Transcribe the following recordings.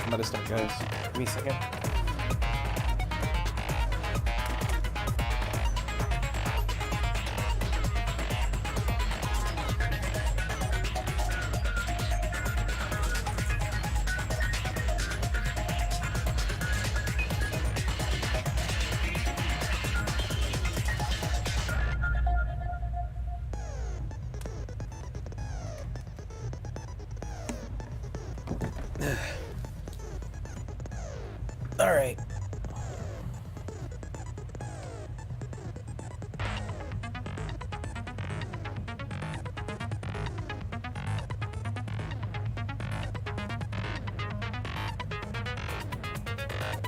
I'm about to start, guys. Give me a second. All right.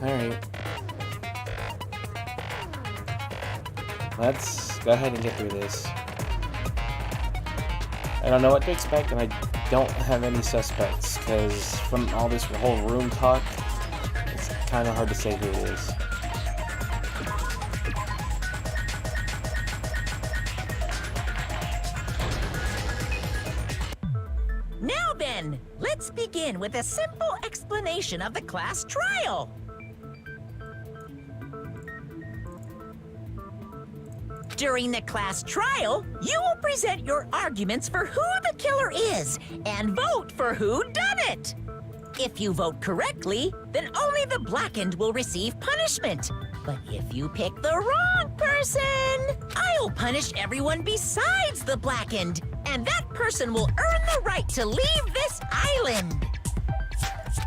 All right. Let's go ahead and get through this. I don't know what to expect, and I don't have any suspects, because from all this whole room talk, it's kind of hard to say who it is. Now then, let's begin with a simple explanation of the class trial. During the class trial, you will present your arguments for who the killer is and vote for who done it. If you vote correctly, then only the blackened will receive punishment. But if you pick the wrong person, I'll punish everyone besides the blackened, and that person will earn the right to leave this island.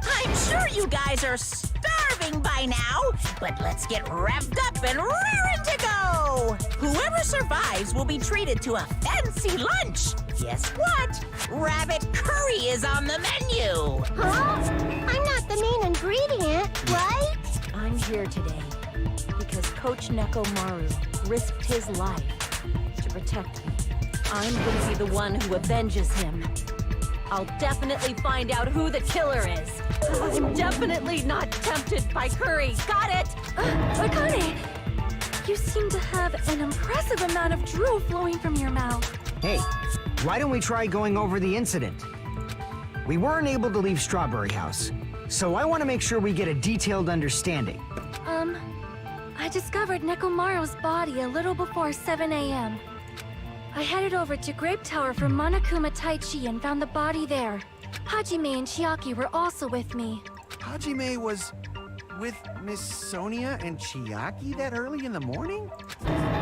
I'm sure you guys are starving by now, but let's get revved up and raring to go! Whoever survives will be treated to a fancy lunch. Guess what? Rabbit curry is on the menu! Huh? I'm not the main ingredient, right? I'm here today because Coach Nekomaru risked his life to protect me. I'm gonna be the one who avenges him. I'll definitely find out who the killer is. I'm definitely not tempted by curry. Got it? Akane, you seem to have an impressive amount of drool flowing from your mouth. Hey, why don't we try going over the incident? We weren't able to leave Strawberry House, so I want to make sure we get a detailed understanding. I discovered Nekomaru's body a little before 7 a.m. I headed over to Grape Tower for Monokuma Taichi and found the body there. Hajime and Chiaki were also with me. Hajime was with Miss Sonia and Chiaki that early in the morning?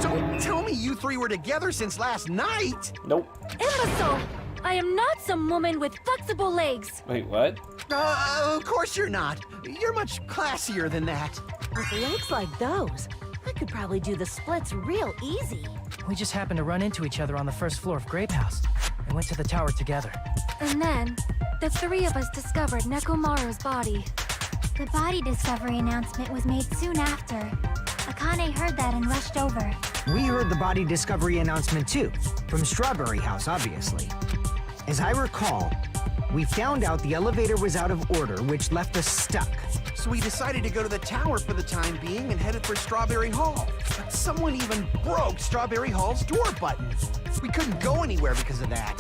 Don't tell me you three were together since last night! Nope. Imbecile! I am not some woman with flexible legs. Wait, what? Of course you're not. You're much classier than that. With legs like those, I could probably do the splits real easy. We just happened to run into each other on the first floor of Grape House and went to the tower together. And then, the three of us discovered Nekomaru's body. The body discovery announcement was made soon after. Akane heard that and rushed over. We heard the body discovery announcement too, from Strawberry House, obviously. As I recall, we found out the elevator was out of order, which left us stuck. So we decided to go to the tower for the time being and headed for Strawberry Hall. But someone even broke Strawberry Hall's door button. We couldn't go anywhere because of that.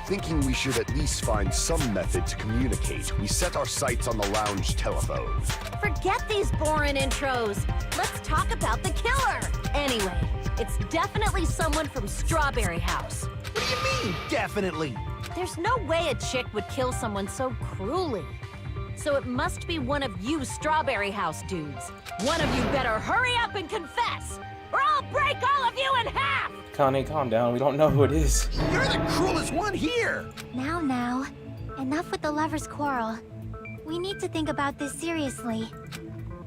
Thinking we should at least find some method to communicate, we set our sights on the lounge telephone. Forget these boring intros. Let's talk about the killer. Anyway, it's definitely someone from Strawberry House. What do you mean, definitely? There's no way a chick would kill someone so cruelly. So it must be one of you Strawberry House dudes. One of you better hurry up and confess, or I'll break all of you in half! Connie, calm down. We don't know who it is. You're the cruelest one here! Now. Enough with the lovers' quarrel. We need to think about this seriously.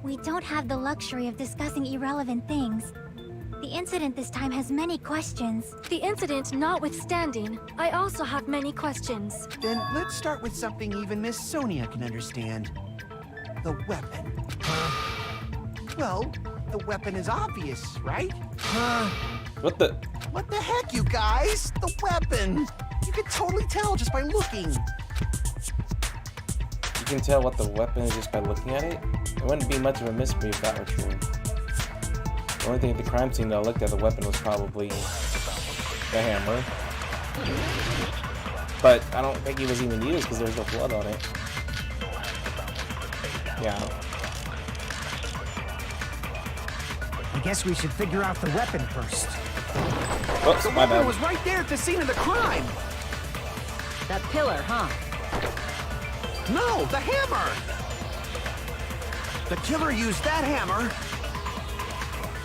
We don't have the luxury of discussing irrelevant things. The incident this time has many questions. The incident notwithstanding, I also have many questions. Then let's start with something even Miss Sonia can understand. The weapon. Well, the weapon is obvious, right? What the? What the heck, you guys? The weapon! You can totally tell just by looking. You can tell what the weapon is just by looking at it? It wouldn't be much of a mystery if that were true. The only thing at the crime scene that I looked at the weapon was probably the hammer. But I don't think it was even used because there's no blood on it. Yeah. I guess we should figure out the weapon first. Oops, The my weapon bad. was right there at the scene of the crime. That pillar, huh? No, the hammer! The killer used that hammer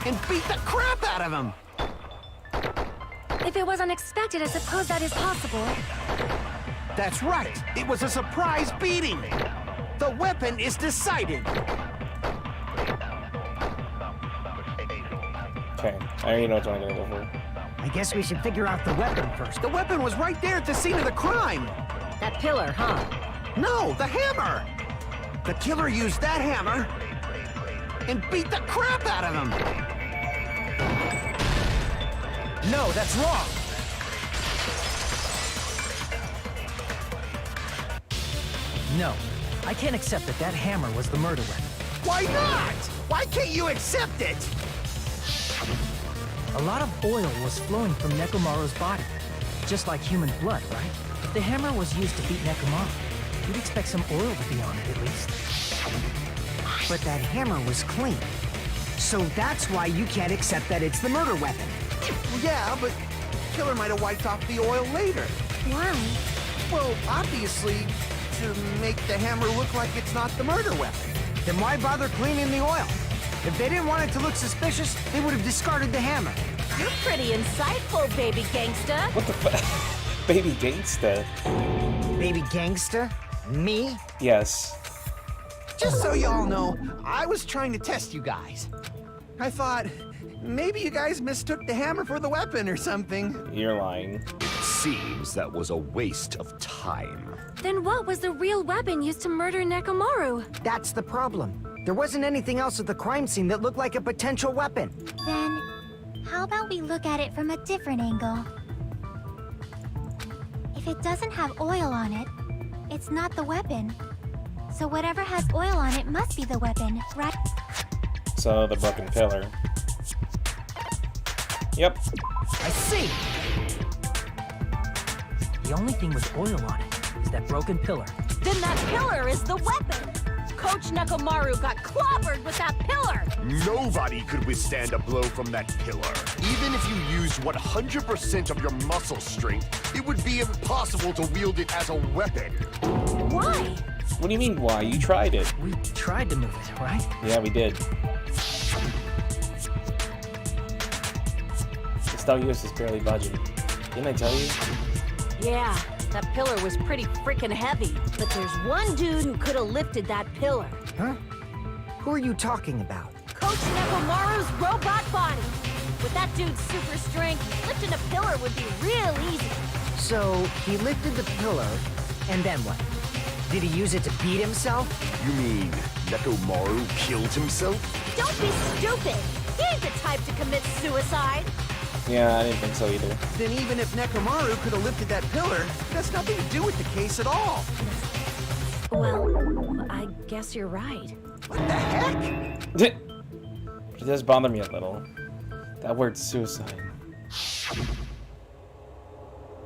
and beat the crap out of him. If it was unexpected, I suppose that is possible. That's right. It was a surprise beating. The weapon is decided. Okay, I already know which one I'm gonna go for. I guess we should figure out the weapon first. The weapon was right there at the scene of the crime. That pillar, huh? No, the hammer! The killer used that hammer and beat the crap out of him. No, that's wrong. No, I can't accept that hammer was the murder weapon. Why not? Why can't you accept it? A lot of oil was flowing from Nekomaru's body. Just like human blood, right? If the hammer was used to beat Nekomaru, you'd expect some oil to be on it at least. But that hammer was clean. So that's why you can't accept that it's the murder weapon. Yeah, but the killer might have wiped off the oil later. Why? Well, obviously, to make the hammer look like it's not the murder weapon. Then why bother cleaning the oil? If they didn't want it to look suspicious, they would have discarded the hammer. You're pretty insightful, baby gangsta. What the fuck? Baby gangsta. Baby gangster? Me? Yes. Just so y'all know, I was trying to test you guys. I thought, maybe you guys mistook the hammer for the weapon or something. You're lying. Seems that was a waste of time. Then what was the real weapon used to murder Nekomaru? That's the problem. There wasn't anything else at the crime scene that looked like a potential weapon. Then, how about we look at it from a different angle? If it doesn't have oil on it, it's not the weapon. So whatever has oil on it must be the weapon, right? So, the broken pillar. Yep. I see. The only thing with oil on it is that broken pillar. Then that pillar is the weapon. Coach Nekomaru got clobbered with that pillar. Nobody could withstand a blow from that pillar. Even if you used 100% of your muscle strength, it would be impossible to wield it as a weapon. Why? What do you mean, why? You tried it. We tried to move it, right? Yeah, we did. The stout US is barely budging. Didn't I tell you? Yeah, that pillar was pretty freaking heavy. But there's one dude who could have lifted that pillar. Huh? Who are you talking about? Coach Nekomaru's robot body. With that dude's super strength, lifting a pillar would be real easy. So, he lifted the pillar, and then what? Did he use it to beat himself? You mean Nekomaru killed himself? Don't be stupid. He ain't the type to commit suicide. Yeah, I didn't think so either. Then even if Nekomaru could have lifted that pillar, it has nothing to do with the case at all. Well, I guess you're right. What the heck? It does bother me a little. That word suicide.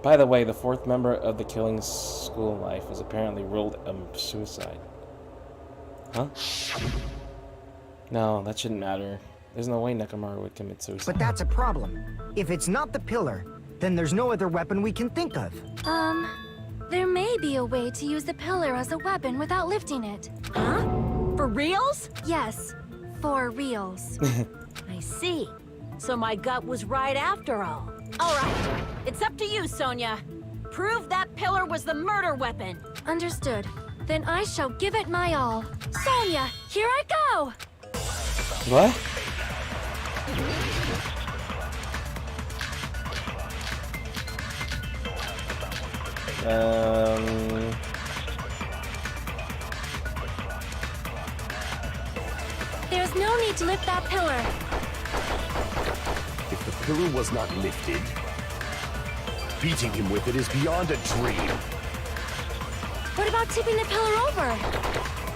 By the way, the fourth member of the Killing School Life is apparently ruled a suicide. Huh? No, that shouldn't matter. There's no way Nekomaru would commit suicide. But that's a problem. If it's not the pillar, then there's no other weapon we can think of. There may be a way to use the pillar as a weapon without lifting it. Huh? For reals? Yes, for reals. I see. So my gut was right after all. All right, it's up to you, Sonia. Prove that pillar was the murder weapon. Understood. Then I shall give it my all. Sonia, here I go! What? There's no need to lift that pillar. If the pillar was not lifted, beating him with it is beyond a dream. What about tipping the pillar over?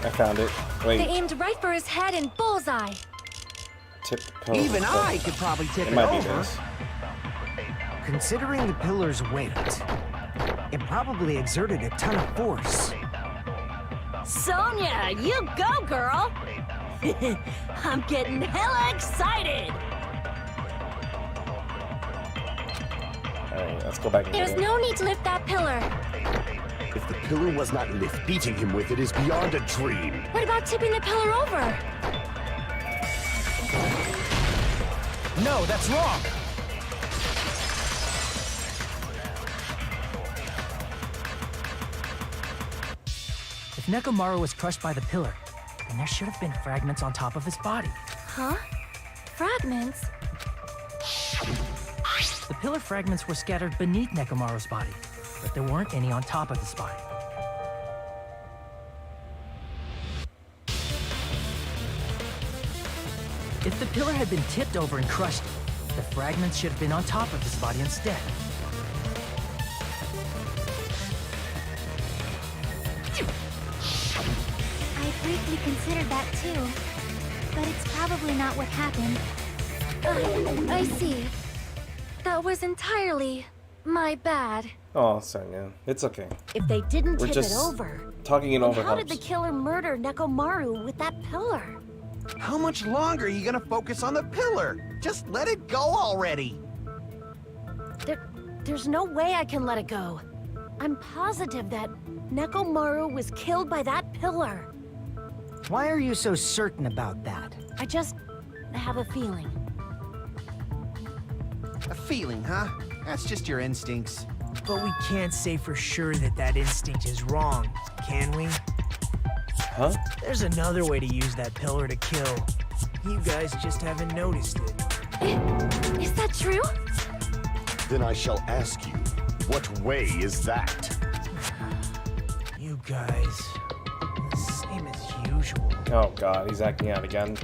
I found it. Wait. They aimed right for his head and bullseye. Tip the pillar. Even I could probably tip It it might be over. this. Considering the pillar's weight, it probably exerted a ton of force. Sonia, you go, girl! I'm getting hella excited! Alright, let's go back and There's get it. no need to lift that pillar. If the pillar was not lift, beating him with it is beyond a dream. What about tipping the pillar over? No, that's wrong! If Nekomaru was crushed by the pillar, then there should have been fragments on top of his body. Huh? Fragments? The pillar fragments were scattered beneath Nekomaru's body, but there weren't any on top of his body. If the pillar had been tipped over and crushed, the fragments should have been on top of his body instead. I briefly considered that too, but it's probably not what happened. I see. That was entirely my bad. Oh, Sonia. It's okay. If they didn't We're tip just it over, Talking it then over how did helps. the killer murder Nekomaru with that pillar? How much longer are you gonna focus on the pillar? Just let it go already. There's no way I can let it go. I'm positive that Nekomaru was killed by that pillar. Why are you so certain about that? I just have a feeling. A feeling, huh? That's just your instincts. But we can't say for sure that that instinct is wrong, can we? Huh? There's another way to use that pillar to kill. You guys just haven't noticed it. Is that true? Then I shall ask you, what way is that? You guys, same as usual. Oh god, he's acting out again.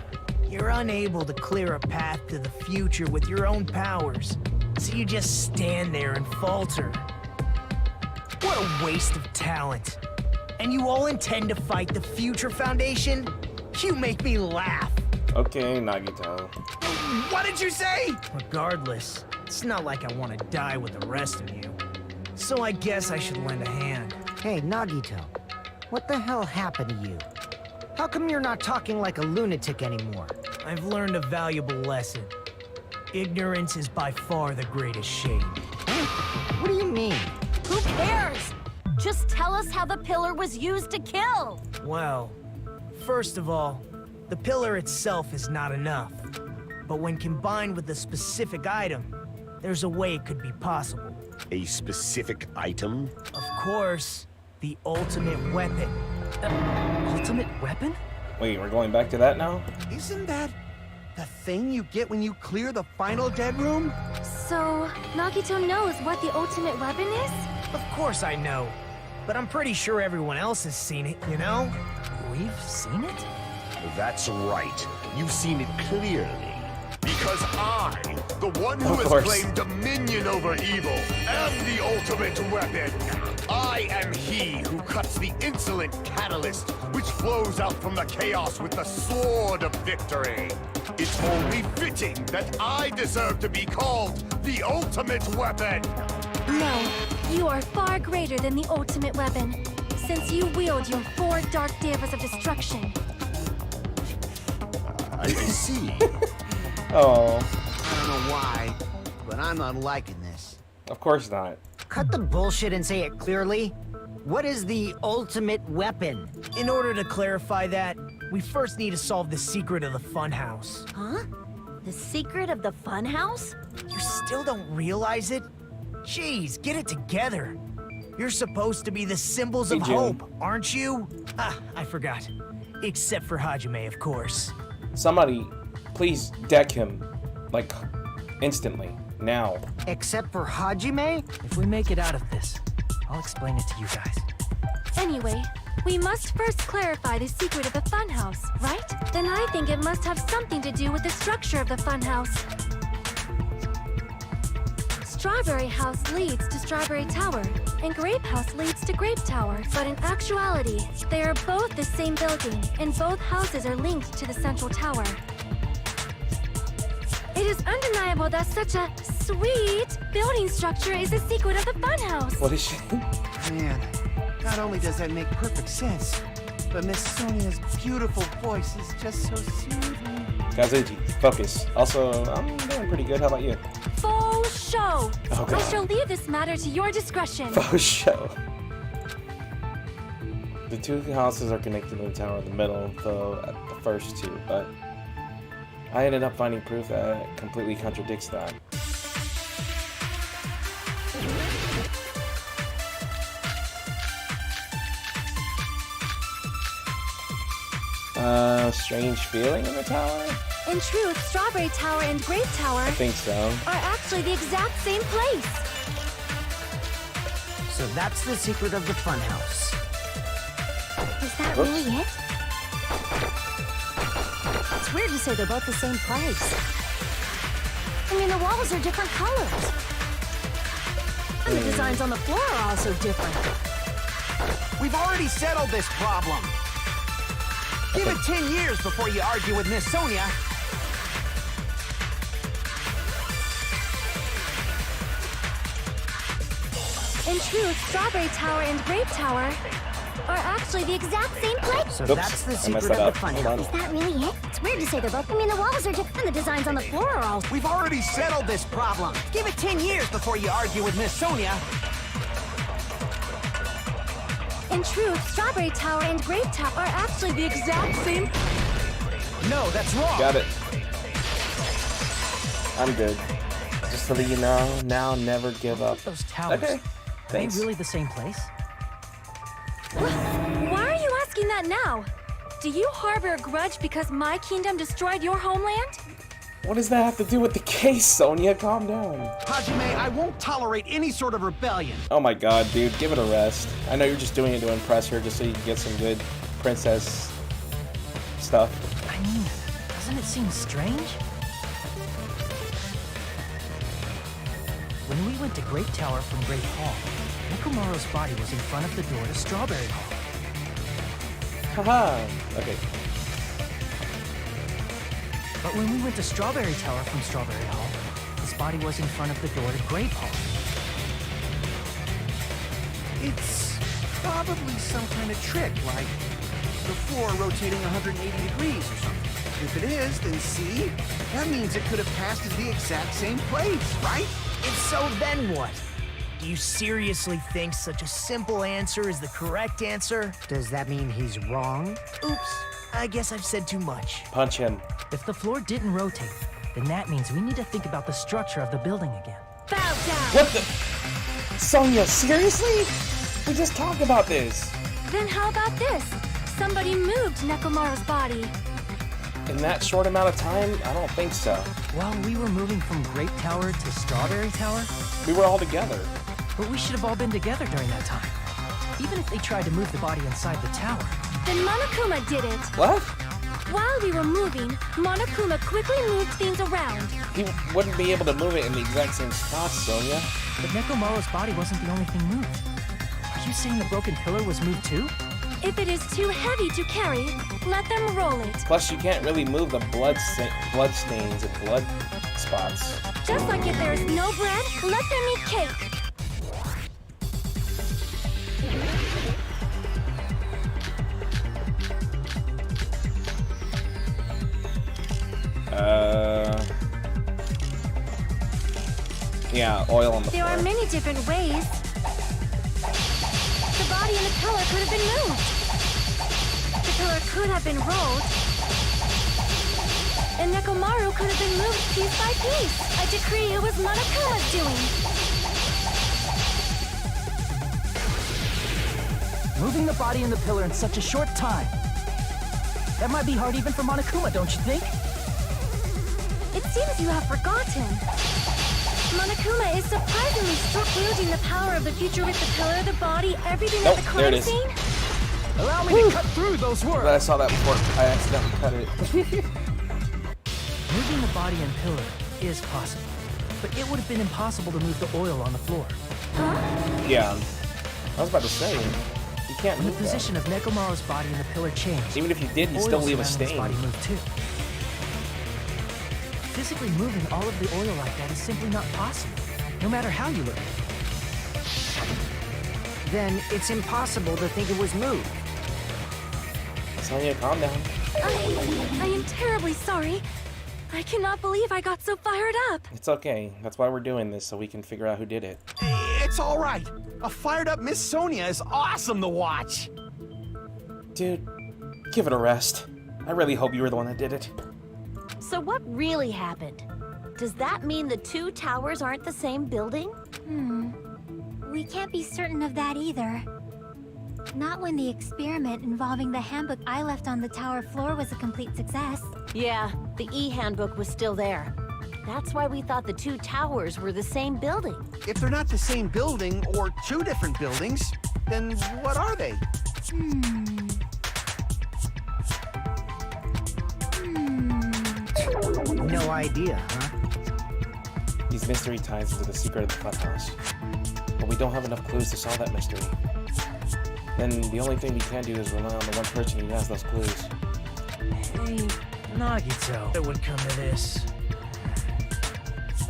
You're unable to clear a path to the future with your own powers, so you just stand there and falter. What a waste of talent. And you all intend to fight the Future Foundation? You make me laugh. Okay, Nagito. What did you say? Regardless, it's not like I want to die with the rest of you. So I guess I should lend a hand. Hey, Nagito. What the hell happened to you? How come you're not talking like a lunatic anymore? I've learned a valuable lesson. Ignorance is by far the greatest shame. What do you mean? Who cares? Just tell us how the pillar was used to kill. Well, first of all, the pillar itself is not enough. But when combined with a specific item, there's a way it could be possible. A specific item? Of course, the ultimate weapon. Ultimate weapon? Wait, we're going back to that now? Isn't that the thing you get when you clear the final dead room? So, Nagito knows what the ultimate weapon is? Of course I know. But I'm pretty sure everyone else has seen it, you know? We've seen it? That's right. You've seen it clearly. Because I, the one who Of has course. claimed dominion over evil, am the ultimate weapon. I am he who cuts the insolent catalyst which flows out from the chaos with the sword of victory. It's only fitting that I deserve to be called the ultimate weapon. No, you are far greater than the ultimate weapon, since you wield your 4 dark devas of destruction. I see. Oh, I don't know why, but I'm not liking this. of course not. Cut the bullshit and say it clearly. What is the ultimate weapon? In order to clarify that, we first need to solve the secret of the funhouse. Huh? The secret of the funhouse? You still don't realize it? Jeez, get it together. You're supposed to be the symbols of Hey, Jun. hope, aren't you? Ah, I forgot. Except for Hajime, of course. Somebody, please deck him. Like, instantly. Now. Except for Hajime? If we make it out of this, I'll explain it to you guys. Anyway, we must first clarify the secret of the funhouse, right? Then I think it must have something to do with the structure of the funhouse. Strawberry House leads to Strawberry Tower, and Grape House leads to Grape Tower. But in actuality, they are both the same building, and both houses are linked to the central tower. It is undeniable that such a sweet building structure is the secret of the funhouse. What is she? Man, not only does that make perfect sense, but Miss Sonia's beautiful voice is just so soothing. Kazuchi, focus. Also, I'm doing pretty good. How about you? Faux show. Oh, I God. shall leave this matter to your discretion. Faux show. The two houses are connected to the tower in the middle, though at the first two, but I ended up finding proof that completely contradicts that. Strange feeling in the tower? In truth, Strawberry Tower and Grape Tower I think so. are actually the exact same place. So that's the secret of the funhouse. Is that Oops. really it? It's weird to say they're both the same place. I mean, the walls are different colors. And the designs on the floor are also different. We've already settled this problem. Give it 10 years before you argue with Miss Sonia. In truth, Strawberry Tower and Grape Tower are actually the exact same place. So Oops, that's the I messed secret that of up. the Hold funhouse. on. Is that really it? It's weird to say they're both. I mean, the walls are different. And the designs on the floor are all. We've already settled this problem. Give it 10 years before you argue with Miss Sonia. In truth, Strawberry Tower and Grape Tower are actually the exact same. No, that's wrong. Got it. I'm good. Just to let you know, now never give up. Those towers. Okay, Are they thanks. really the same place? Why are you asking that now? Do you harbor a grudge because my kingdom destroyed your homeland? What does that have to do with the case, Sonia? Calm down. Hajime, I won't tolerate any sort of rebellion. Oh my god, dude, give it a rest. I know you're just doing it to impress her, just so you can get some good princess stuff. I mean, doesn't it seem strange? When we went to Grape Tower from Great Hall, Nekomaru's body was in front of the door to Strawberry Hall. Haha. Okay. But when we went to Strawberry Tower from Strawberry Hall, his body was in front of the door to Grape Hall. It's probably some kind of trick, like the floor rotating 180 degrees or something. If it is, then see? That means it could have passed as the exact same place, right? If so, then what? Do you seriously think such a simple answer is the correct answer? Does that mean he's wrong? Oops, I guess I've said too much. Punch him. If the floor didn't rotate, then that means we need to think about the structure of the building again. Bow down. What the? Sonia, seriously? We just talked about this. Then how about this? Somebody moved Nekomaru's body. In that short amount of time? I don't think so. While we were moving from Grape Tower to Strawberry Tower, We were all together. but we should have all been together during that time. Even if they tried to move the body inside the tower. Then Monokuma did it. What? While we were moving, Monokuma quickly moved things around. He wouldn't be able to move it in the exact same spot, Sonia. But Nekomaru's body wasn't the only thing moved. Are you saying the broken pillar was moved too? If it is too heavy to carry, let them roll it. Plus, you can't really move the blood stains and blood spots. Just like if there is no bread, let them eat cake. Yeah, oil on the There floor. are many different ways. The body and the pillar could have been moved. The pillar could have been rolled. And Nekomaru could have been moved piece by piece. I decree it was Monokuma's doing. Moving the body and the pillar in such a short time. That might be hard even for Monokuma, don't you think? It seems you have forgotten. Monokuma is surprisingly strong, wielding the power of the future with the pillar, the body, everything at Nope, the there it crime is. scene. Allow me to cut through those But I words. saw that before. I accidentally cut it. Moving the body and pillar is possible. But it would have been impossible to move the oil on the floor. Yeah. I was about to say, you can't When the move that. position of Nekomaru's body and the pillar changed, Even if you did, you oil still leave a surrounding his stain. body moved too. Physically moving all of the oil like that is simply not possible, no matter how you look at it. Then it's impossible to think it was moved. Sonia, calm down. I am terribly sorry. I cannot believe I got so fired up. It's okay. That's why we're doing this, so we can figure out who did it. It's all right. A fired-up Miss Sonia is awesome to watch. Dude, give it a rest. I really hope you were the one that did it. So what really happened? Does that mean the two towers aren't the same building? We can't be certain of that either. Not when the experiment involving the handbook I left on the tower floor was a complete success. Yeah, the e-handbook was still there. That's why we thought the two towers were the same building. If they're not the same building or two different buildings, then what are they? No idea, huh? These mystery ties into the secret of the funhouse. But we don't have enough clues to solve that mystery. Then the only thing we can do is rely on the one person who has those clues. Hey, Nagito. It would come to this.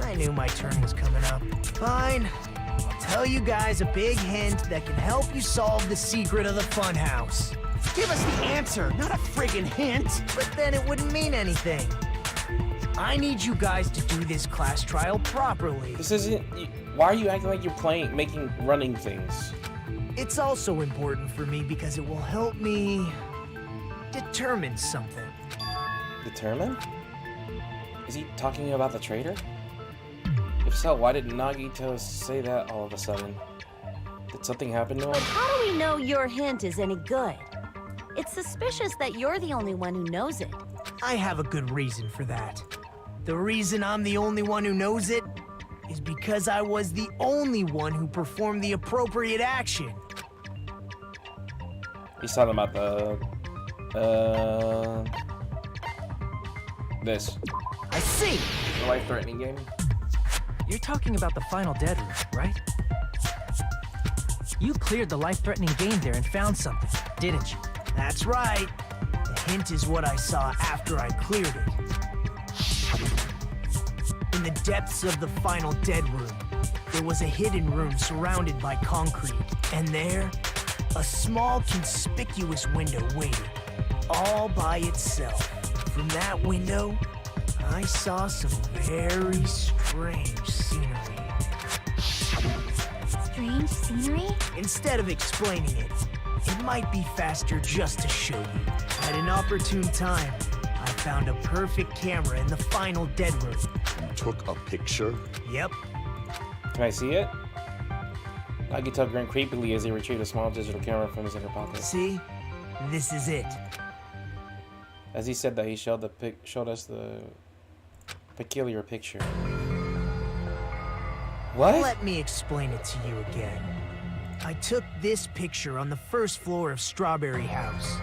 I knew my turn was coming up. Fine. I'll tell you guys a big hint that can help you solve the secret of the funhouse. Give us the answer, not a friggin' hint. But then it wouldn't mean anything. I need you guys to do this class trial properly. This isn't... Why are you acting like you're running things? It's also important for me because it will help me determine something. Determine? Is he talking about the traitor? If so, why did Nagito say that all of a sudden? Did something happen to him? But how do we know your hint is any good? It's suspicious that you're the only one who knows it. I have a good reason for that. The reason I'm the only one who knows it is because I was the only one who performed the appropriate action. He's talking about the... this. I see! The life-threatening game? You're talking about the final dead room, right? You cleared the life-threatening game there and found something, didn't you? That's right. The hint is what I saw after I cleared it. In the depths of the final dead room, there was a hidden room surrounded by concrete. And there, a small, conspicuous window waited, all by itself. From that window, I saw some very strange scenery. Strange scenery? Instead of explaining it, it might be faster just to show you. At an opportune time, I found a perfect camera in the final dead room. You took a picture? Yep. Can I see it? Nagito grinned creepily as he retrieved a small digital camera from his inner pocket. See? This is it. As he said that, he showed us the peculiar picture. What? Let me explain it to you again. I took this picture on the first floor of Strawberry House,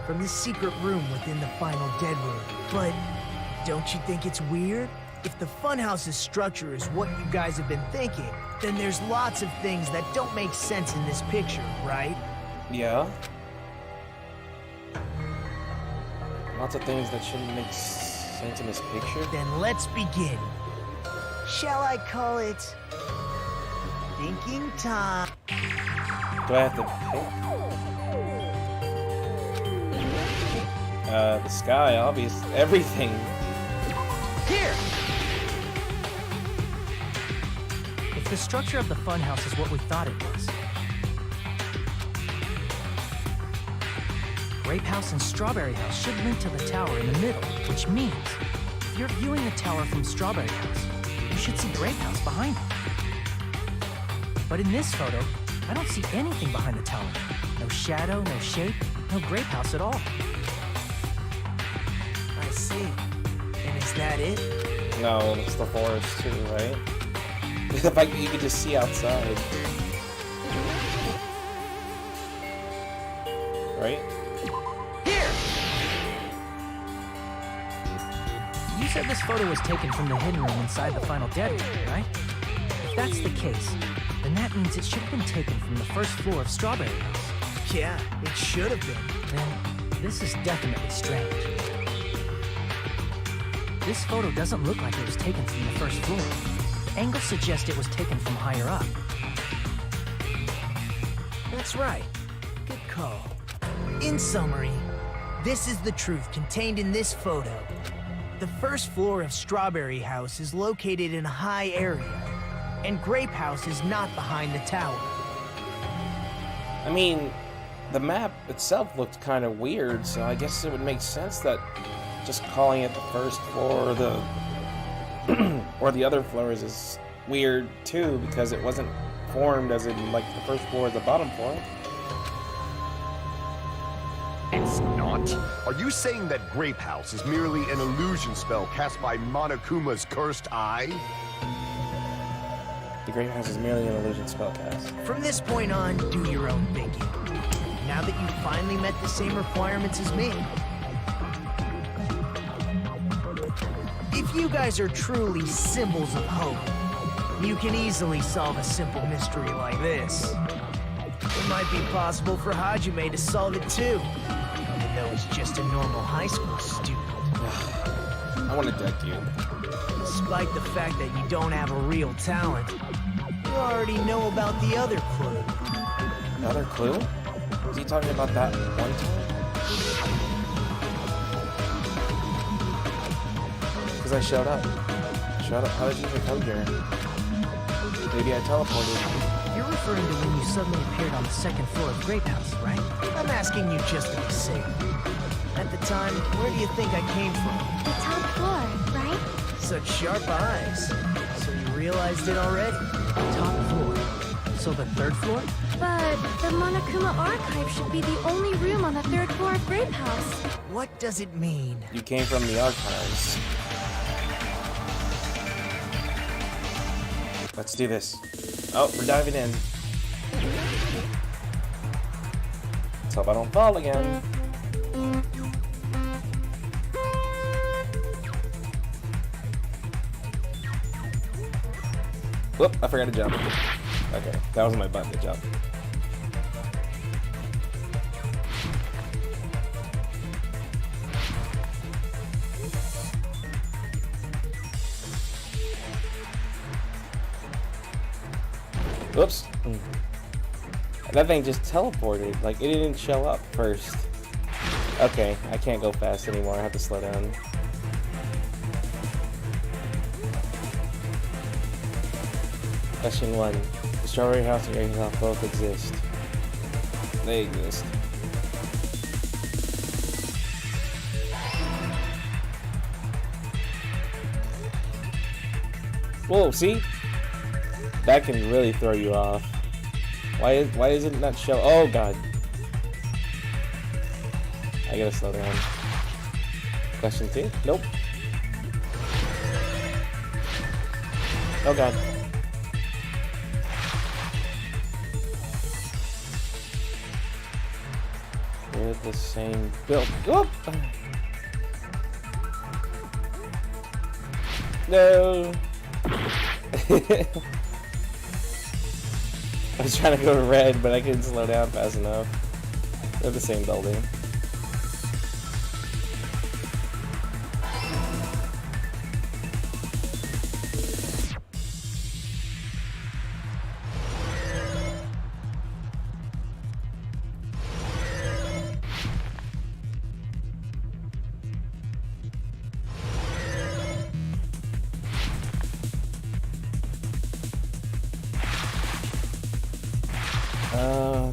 from the secret room within the final dead room. But don't you think it's weird? If the funhouse's structure is what you guys have been thinking, then there's lots of things that don't make sense in this picture, right? Yeah. Lots of things that shouldn't make sense in this picture. Then let's begin. Shall I call it thinking time? Do I have to pick? The sky, obvious, everything. Here! If the structure of the funhouse is what we thought it was, Grape House and Strawberry House should link to the tower in the middle, which means if you're viewing the tower from Strawberry House, you should see Grape House behind it. But in this photo, I don't see anything behind the tower. No shadow, no shape, no Grape House at all. I see. And is that it? No, it's the forest too, right? The fact that you can just see outside. Right? Here! You said this photo was taken from the hidden room inside the final dead room, right? If that's the case, then that means it should have been taken from the first floor of Strawberry House. Yeah, it should have been. Then, this is definitely strange. This photo doesn't look like it was taken from the first floor. The angles suggest it was taken from higher up. That's right. Good call. In summary, This is the truth contained in this photo. The first floor of Strawberry House is located in a high area, and Grape House is not behind the tower. I mean, the map itself looked kind of weird, so I guess it would make sense that just calling it the first floor or the or the other floors is weird too, because it wasn't formed as in like the first floor or the bottom floor. It's not? Are you saying that Grape House is merely an illusion spell cast by Monokuma's cursed eye? The Grape House is merely an illusion spellcast. From this point on, do your own thinking. Now that you've finally met the same requirements as me. If you guys are truly symbols of hope, you can easily solve a simple mystery like this. It might be possible for Hajime to solve it too, even though he's just a normal high school student. I want to deck you. Despite the fact that you don't have a real talent, you already know about the other clue. Another clue? Is he talking about that one time? Because I showed up. How did you even come here? Maybe I teleported. You're referring to when you suddenly appeared on the second floor of Grape House, right? I'm asking you just to be safe. At the time, where do you think I came from? The top floor, right? Such sharp eyes. So you realized it already? Top floor. So the third floor? But the Monokuma archive should be the only room on the third floor of Grape House. What does it mean? You came from the archives. Let's do this. Oh, we're diving in. Let's hope I don't fall again. Whoop, I forgot to jump. Okay, that was my button to jump. Whoops. That thing just teleported. Like, it didn't show up first. Okay, I can't go fast anymore. I have to slow down. Question 1. The Strawberry House and Grape House both exist. They exist. Whoa, see? That can really throw you off. Why does it not show? Oh god. I gotta slow down. Question 2? Nope. Oh god. We're the same build. Whoop! No. I was trying to go to red, but I couldn't slow down fast enough. They're the same building.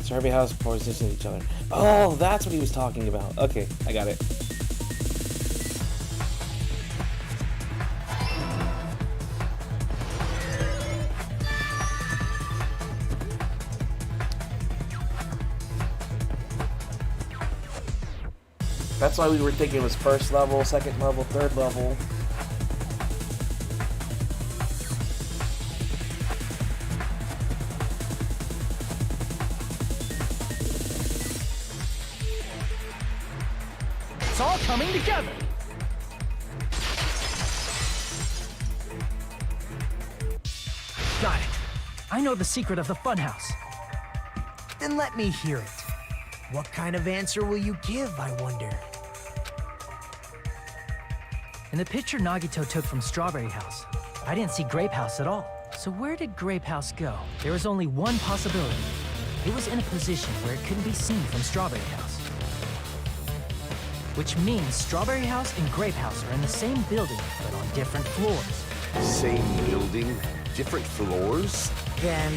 Strawberry House position each other. Oh, that's what he was talking about. Okay, I got it. That's why we were thinking it was first level, second level, third level. All coming together. Got it. I know the secret of the funhouse. Then let me hear it. What kind of answer will you give, I wonder? In the picture Nagito took from Strawberry House, I didn't see Grape House at all. So where did Grape House go? There was only one possibility. It was in a position where it couldn't be seen from Strawberry House. which means Strawberry House and Grape House are in the same building, but on different floors. Same building, different floors? Then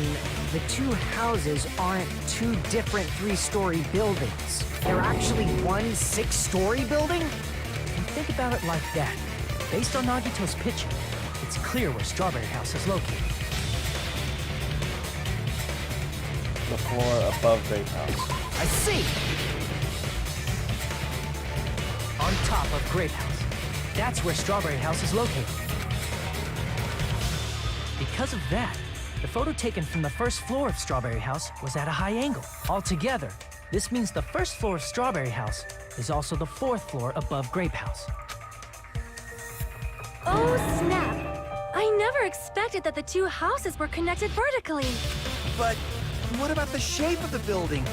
the two houses aren't two different 3-story buildings. They're actually one 6-story building? And think about it like that. Based on Nagito's picture, it's clear where Strawberry House is located. The floor above Grape House. I see! On top of Grape House. That's where Strawberry House is located. Because of that, the photo taken from the first floor of Strawberry House was at a high angle. Altogether, this means the first floor of Strawberry House is also the 4th floor above Grape House. Oh, snap! I never expected that the two houses were connected vertically. But what about the shape of the building?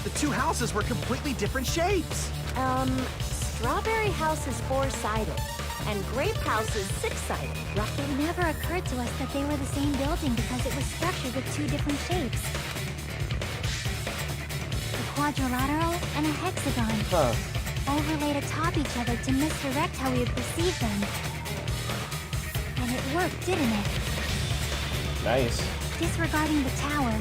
The two houses were completely different shapes. Strawberry House is 4-sided, and Grape House is 6-sided. It never occurred to us that they were the same building because it was structured with two different shapes. A quadrilateral and a hexagon. Huh. Overlaid atop each other to misdirect how we would perceive them. And it worked, didn't it? Nice. Disregarding the tower,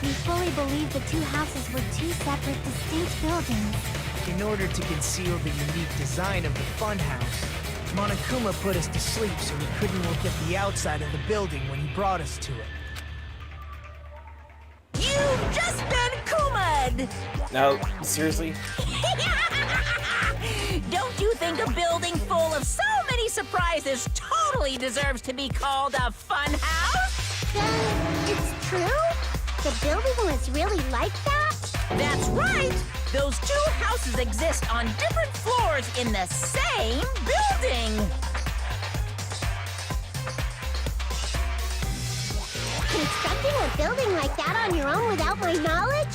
we fully believed the two houses were two separate, distinct buildings. In order to conceal the unique design of the funhouse, Monokuma put us to sleep so we couldn't look at the outside of the building when he brought us to it. You've just been Kuma'd! Now, seriously? Don't you think a building full of so many surprises totally deserves to be called a fun house? It's true? The building was really like that? That's right! Those two houses exist on different floors in the same building! Constructing a building like that on your own without my knowledge?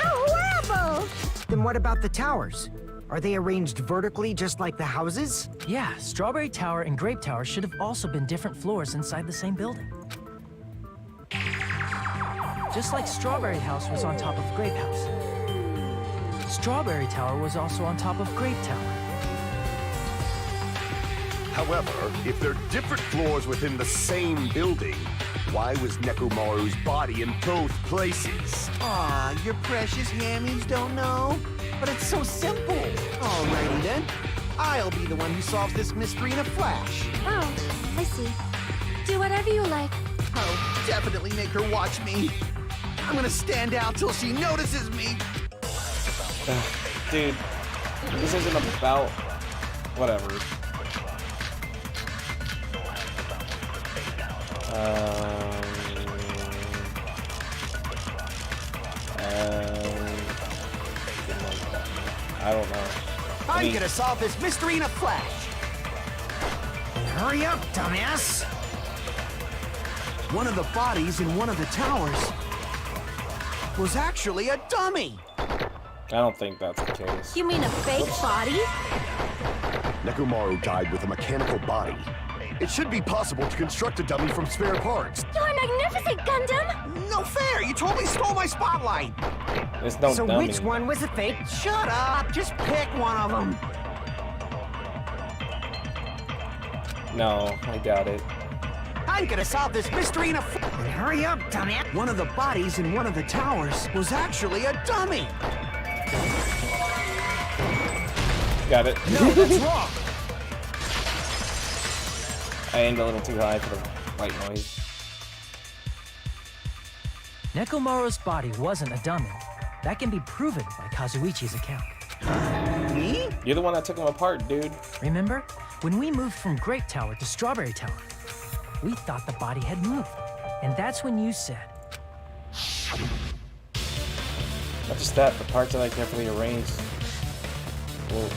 How horrible! Then what about the towers? Are they arranged vertically just like the houses? Yeah, Strawberry Tower and Grape Tower should have also been different floors inside the same building. Just like Strawberry House was on top of Grape House. Strawberry Tower was also on top of Grape Tower. However, if they're different floors within the same building, why was Nekomaru's body in both places? Aw, your precious hammies don't know? But it's so simple. Alrighty then. I'll be the one who solves this mystery in a flash. Oh, I see. Do whatever you like. I'll definitely make her watch me. I'm gonna stand out till she notices me. Dude, this isn't about... whatever. I don't know. I'm gonna solve this mystery in a flash. Hurry up, dumbass! One of the bodies in one of the towers was actually a dummy. I don't think that's the case. You mean a fake body? Nekomaru died with a mechanical body. It should be possible to construct a dummy from spare parts. You're magnificent, Gundam! No fair! You totally stole my spotlight! There's no So dummy. which one was a fake? Shut up! Just pick one of them! No, I doubt it. I'm gonna solve this mystery in a Hurry up, dumbass! One of the bodies in one of the towers was actually a dummy! Got it. No, that's wrong! I aimed a little too high for the white noise. Nekomaru's body wasn't a dummy. That can be proven by Kazuichi's account. Me? You're the one that took him apart, dude. Remember? When we moved from Grape Tower to Strawberry Tower, we thought the body had moved. And that's when you said, Not just that, the parts that I carefully arranged, well,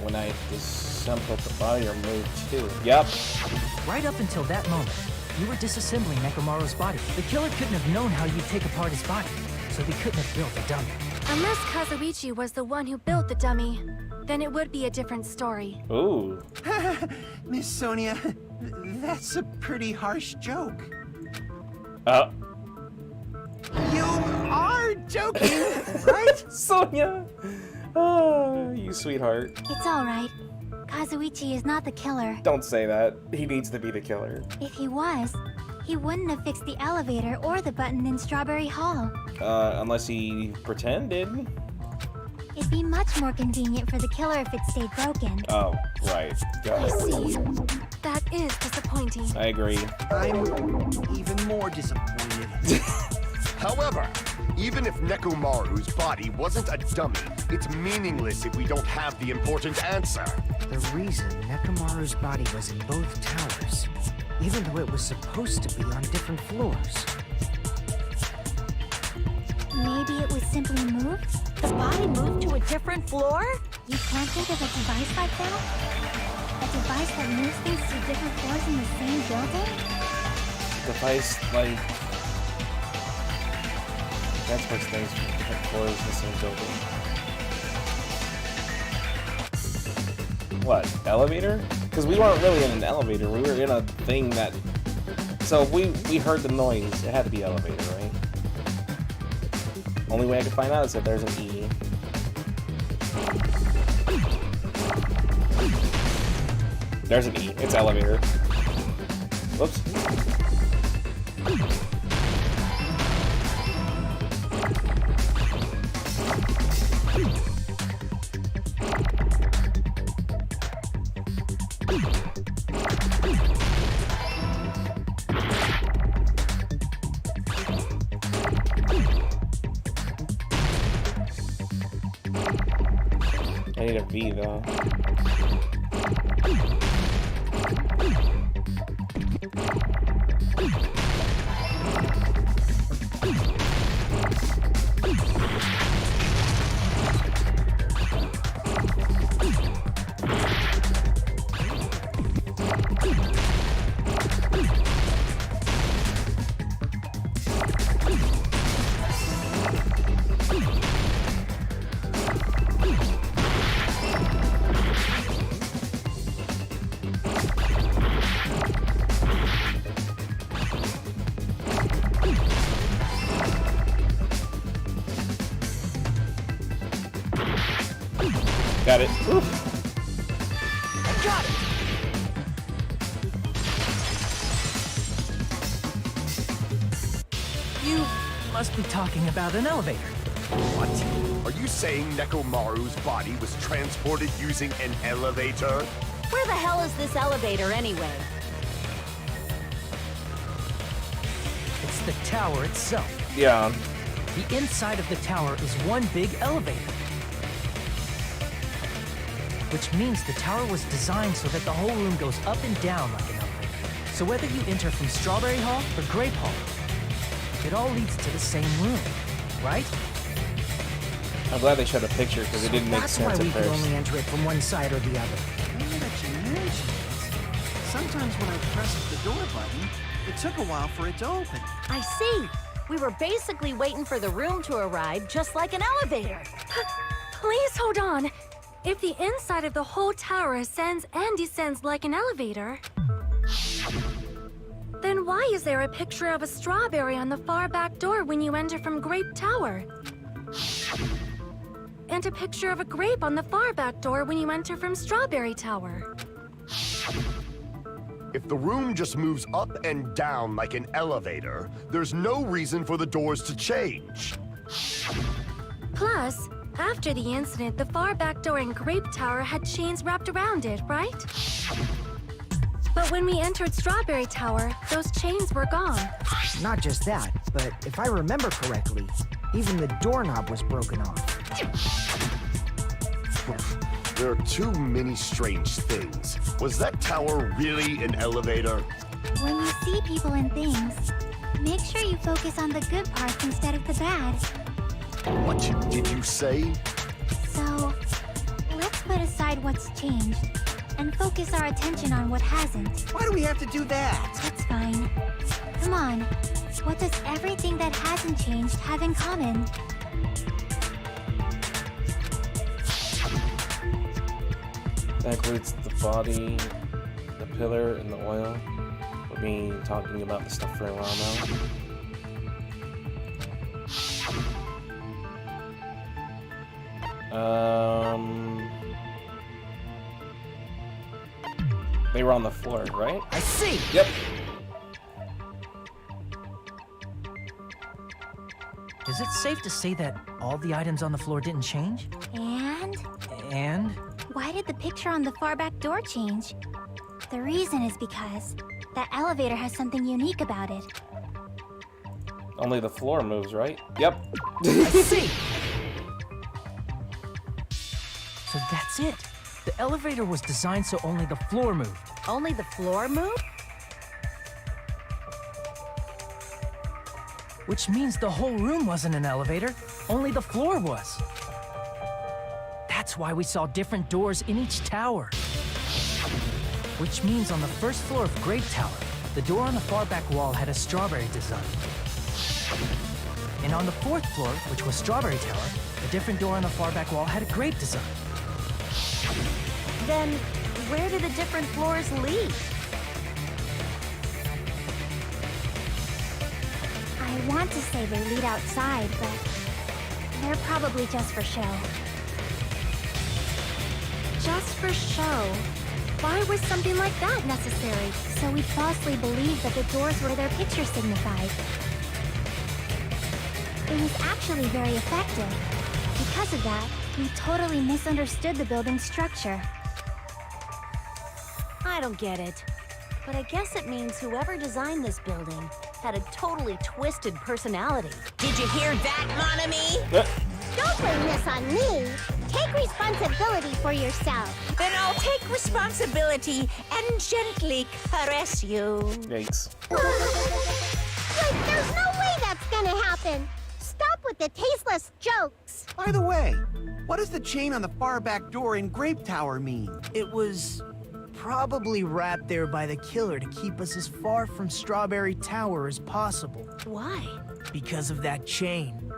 when I disassembled the body are moved too. Yep. right up until that moment, you were disassembling Nekomaru's body. The killer couldn't have known how you'd take apart his body, so they couldn't have built a dummy. Unless Kazuichi was the one who built the dummy, then it would be a different story. Ooh. Miss Sonia, that's a pretty harsh joke. You are joking, right? Sonia! Oh, you sweetheart. It's alright. Kazuichi is not the killer. Don't say that. He needs to be the killer. If he was, he wouldn't have fixed the elevator or the button in Strawberry Hall. Unless he pretended. It'd be much more convenient for the killer if it stayed broken. Oh, right. Got I it. see. That is disappointing. I agree. I'm even more disappointed. However, even if Nekomaru's body wasn't a dummy, it's meaningless if we don't have the important answer. The reason Nekomaru's body was in both towers, even though it was supposed to be on different floors. Maybe it was simply moved? The body moved to a different floor? You can't think of a device like that? A device that moves things to different floors in the same building? Device, like... transports things from different floors in the same building. What? Elevator? Because we weren't really in an elevator. We were in a thing that... So if we heard the noise, it had to be elevator, right? Only way I could find out is if there's an E. There's an E. It's elevator. Whoops. I need a V though. Got it. Oof. I got it! You must be talking about an elevator. What? Are you saying Nekomaru's body was transported using an elevator? Where the hell is this elevator anyway? It's the tower itself. Yeah. The inside of the tower is one big elevator. Which means the tower was designed so that the whole room goes up and down like an elevator. So whether you enter from Strawberry Hall or Grape Hall, it all leads to the same room, right? I'm glad they showed a picture because it didn't make That's sense why we at could first. only enter it from one side or the other. Now that you mention it, sometimes when I pressed the door button, it took a while for it to open. I see. We were basically waiting for the room to arrive, just like an elevator. Please hold on. If the inside of the whole tower ascends and descends like an elevator, then why is there a picture of a strawberry on the far back door when you enter from Grape Tower? And a picture of a grape on the far back door when you enter from Strawberry Tower. If the room just moves up and down like an elevator, there's no reason for the doors to change. Plus, after the incident, the far back door in Grape Tower had chains wrapped around it, right? But when we entered Strawberry Tower, those chains were gone. Not just that, but if I remember correctly, even the doorknob was broken off. There are too many strange things. Was that tower really an elevator? When you see people and things, make sure you focus on the good parts instead of the bad. What did you say? So, let's put aside what's changed and focus our attention on what hasn't. Why do we have to do that? That's fine. Come on. What does everything that hasn't changed have in common? That includes the body, the pillar, and the oil. We've been talking about this stuff for a while now. They were on the floor, right? I see! Yep. Is it safe to say that all the items on the floor didn't change? And? And? Why did the picture on the far back door change? The reason is because that elevator has something unique about it. Only the floor moves, right? Yep. I see! So that's it. The elevator was designed so only the floor moved. Only the floor moved? Which means the whole room wasn't an elevator, only the floor was. That's why we saw different doors in each tower. Which means on the first floor of Grape Tower, the door on the far back wall had a strawberry design. And on the fourth floor, which was Strawberry Tower, a different door on the far back wall had a grape design. Then, where do the different floors lead? I want to say they lead outside, but they're probably just for show. Just for show? Why was something like that necessary? So we falsely believed that the doors were their picture signified. It was actually very effective. Because of that, we totally misunderstood the building's structure. I don't get it. But I guess it means whoever designed this building had a totally twisted personality. Did you hear that, mon ami? Don't blame this on me. Take responsibility for yourself. Then I'll take responsibility and gently caress you. Yikes. Like, there's no way that's gonna happen. Stop with the tasteless jokes. By the way, what does the chain on the far back door in Grape Tower mean? It was probably wrapped there by the killer to keep us as far from Strawberry Tower as possible. Why? Because of that chain.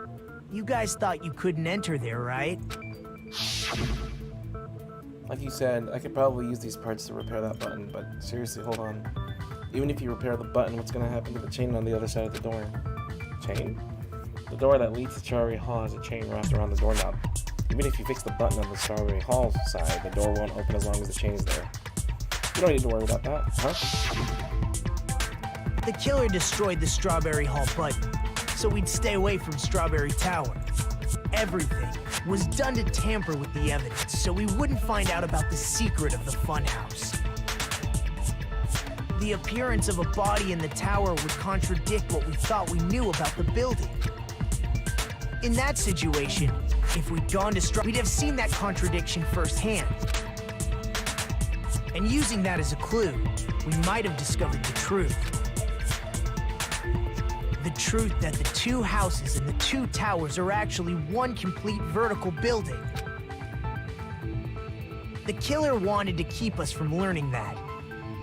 You guys thought you couldn't enter there, right? Like you said, I could probably use these parts to repair that button, but seriously, hold on. Even if you repair the button, what's gonna happen to the chain on the other side of the door? Chain? The door that leads to Strawberry Hall has a chain wrapped around the doorknob. Even if you fix the button on the Strawberry Hall side, the door won't open as long as the chain is there. You don't need to worry about that, huh? The killer destroyed the Strawberry Hall button, so we'd stay away from Strawberry Tower. Everything was done to tamper with the evidence, so we wouldn't find out about the secret of the funhouse. The appearance of a body in the tower would contradict what we thought we knew about the building. In that situation, if we'd gone to we'd have seen that contradiction firsthand. And using that as a clue, we might have discovered the truth. The truth that the two houses and the two towers are actually one complete vertical building. The killer wanted to keep us from learning that.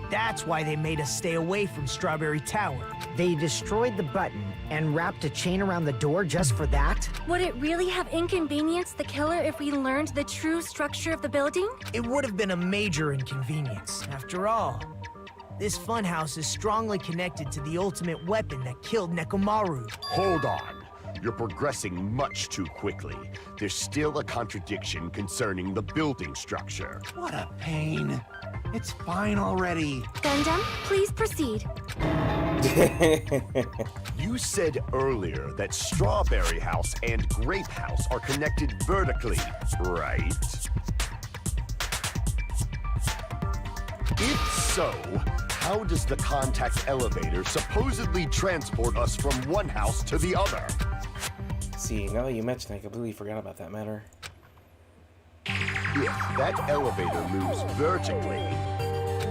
That's why they made us stay away from Strawberry Tower. They destroyed the button and wrapped a chain around the door just for that? Would it really have inconvenienced the killer if we learned the true structure of the building? It would have been a major inconvenience. After all, this funhouse is strongly connected to the ultimate weapon that killed Nekomaru. Hold on. You're progressing much too quickly. There's still a contradiction concerning the building structure. What a pain. It's fine already. Gundam, please proceed. You said earlier that Strawberry House and Grape House are connected vertically, right? If so, how does the contact elevator supposedly transport us from one house to the other? See, now that you mention it, I completely forgot about that matter. If that elevator moves vertically,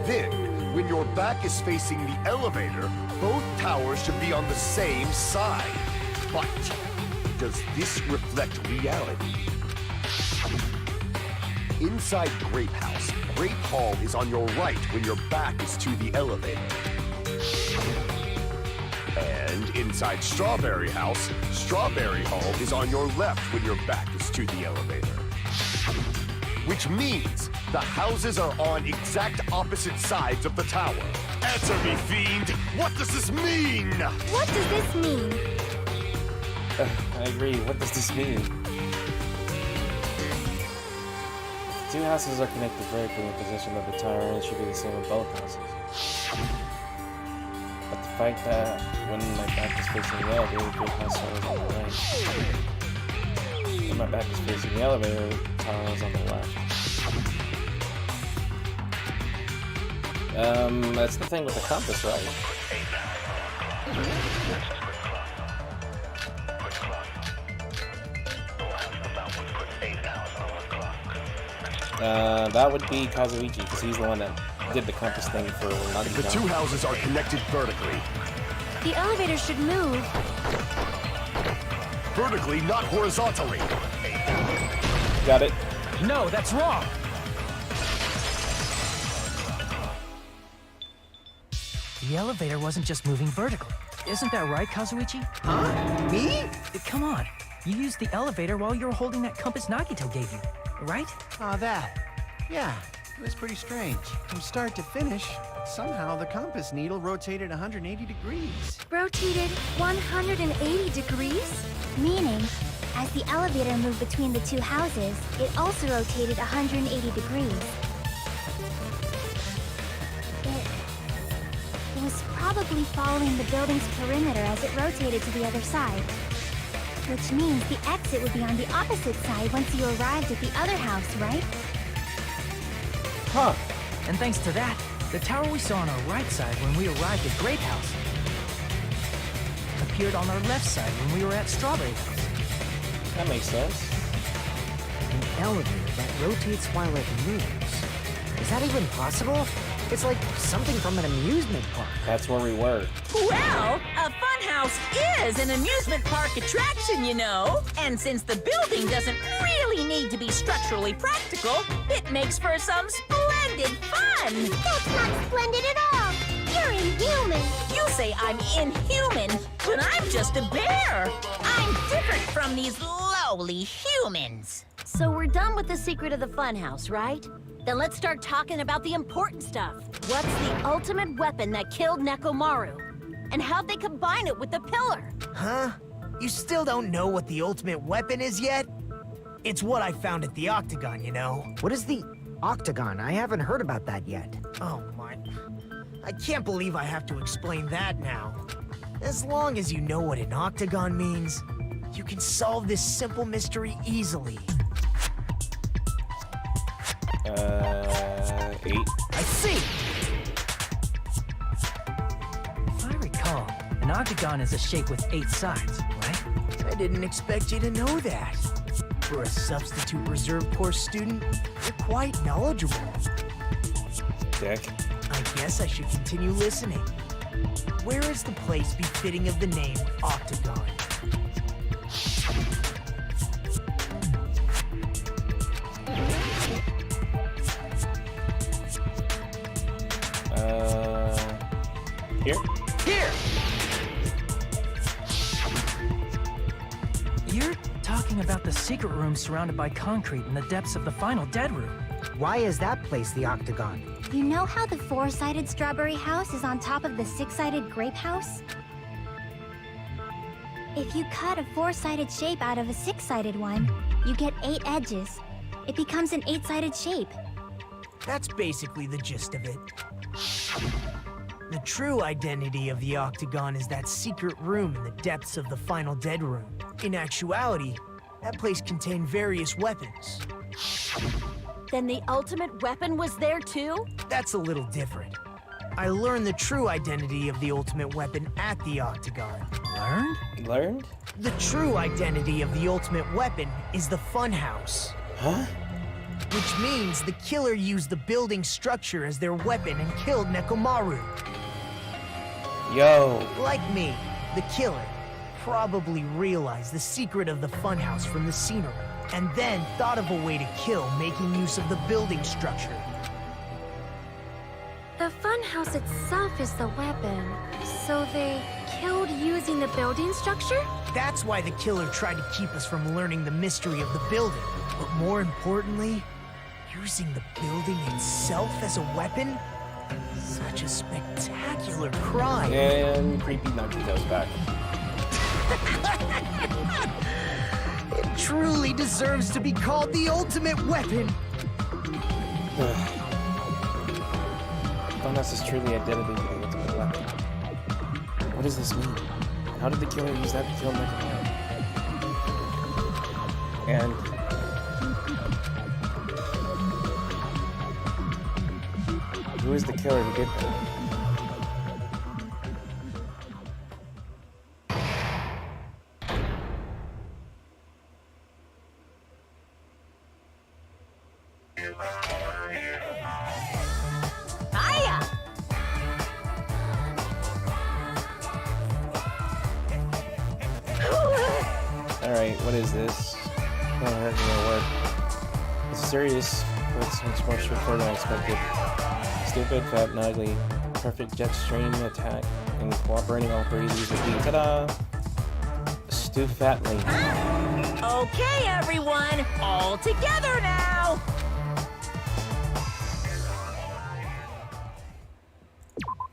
then when your back is facing the elevator, both towers should be on the same side. But does this reflect reality? Inside Grape House, Grape Hall is on your right when your back is to the elevator. And inside Strawberry House, Strawberry Hall is on your left when your back is to the elevator. Which means the houses are on exact opposite sides of the tower. Answer me, fiend! What does this mean? What does this mean? I agree. What does this mean? two houses are connected vertically in position of the tower, and it should be the same in both houses. But the fact that when my back is facing the elevator, the house is on the right. When my back is facing the elevator, the tower is on the left. That's the thing with the compass, right? That would be Kazuichi, because he's the one that did the compass thing for Nagi. The two houses are connected vertically. The elevator should move. Vertically, not horizontally. Got it. No, that's wrong. The elevator wasn't just moving vertically. Isn't that right, Kazuichi? Huh? Me? Come on. You used the elevator while you were holding that compass Nagito gave you, right? Oh, that. Yeah, it was pretty strange. From start to finish, somehow the compass needle rotated 180 degrees. Rotated 180 degrees? Meaning, as the elevator moved between the two houses, it also rotated 180 degrees. It was probably following the building's perimeter as it rotated to the other side. Which means the exit would be on the opposite side once you arrived at the other house, right? Huh. And thanks to that, the tower we saw on our right side when we arrived at Grape House appeared on our left side when we were at Strawberry House. That makes sense. An elevator that rotates while it moves. Is that even possible? It's like something from an amusement park. That's where we were. Well, a funhouse is an amusement park attraction, you know. And since the building doesn't really need to be structurally practical, it makes for some splendid fun. That's not splendid at all. You're inhuman. You say I'm inhuman, but I'm just a bear. I'm different from these lowly humans. So we're done with the secret of the funhouse, right? Then let's start talking about the important stuff. What's the ultimate weapon that killed Nekomaru? And how'd they combine it with the pillar? Huh? You still don't know what the ultimate weapon is yet? It's what I found at the Octagon, you know? What is the Octagon? I haven't heard about that yet. Oh my... I can't believe I have to explain that now. As long as you know what an Octagon means, you can solve this simple mystery easily. 8. I see! If I recall, an octagon is a shape with 8 sides, right? I didn't expect you to know that. For a substitute reserve course student, you're quite knowledgeable. Dick. I guess I should continue listening. Where is the place befitting of the name Octagon? Here? Here! You're talking about the secret room surrounded by concrete in the depths of the final dead room. Why is that place the Octagon? You know how the 4-sided strawberry house is on top of the 6-sided grape house? If you cut a 4-sided shape out of a 6-sided one, you get 8 edges. It becomes an 8-sided shape. That's basically the gist of it. The true identity of the Octagon is that secret room in the depths of the final dead room. In actuality, that place contained various weapons. Then the ultimate weapon was there too? That's a little different. I learned the true identity of the ultimate weapon at the Octagon. Learned? Learned? The true identity of the ultimate weapon is the funhouse. Huh? Which means the killer used the building structure as their weapon and killed Nekomaru. Yo. Like me, the killer probably realized the secret of the funhouse from the scenery, and then thought of a way to kill making use of the building structure. The funhouse itself is the weapon. So they killed using the building structure? That's why the killer tried to keep us from learning the mystery of the building. But more importantly, using the building itself as a weapon? Such a spectacular crime. And creepy Nagito's back. It truly deserves to be called the ultimate weapon. Bonus' truly identity with the ultimate weapon. What does this mean? How did the killer use that to kill Nikolai? And who is the killer who did that? Hiya! Alright, what is this? Not hurt me or work. It's serious, but it's much more straightforward than I expected. Stupid, fat, and ugly. Perfect jet stream attack, and cooperating all three of these would be ta-da! Stu Fatly. Okay, everyone, all together now!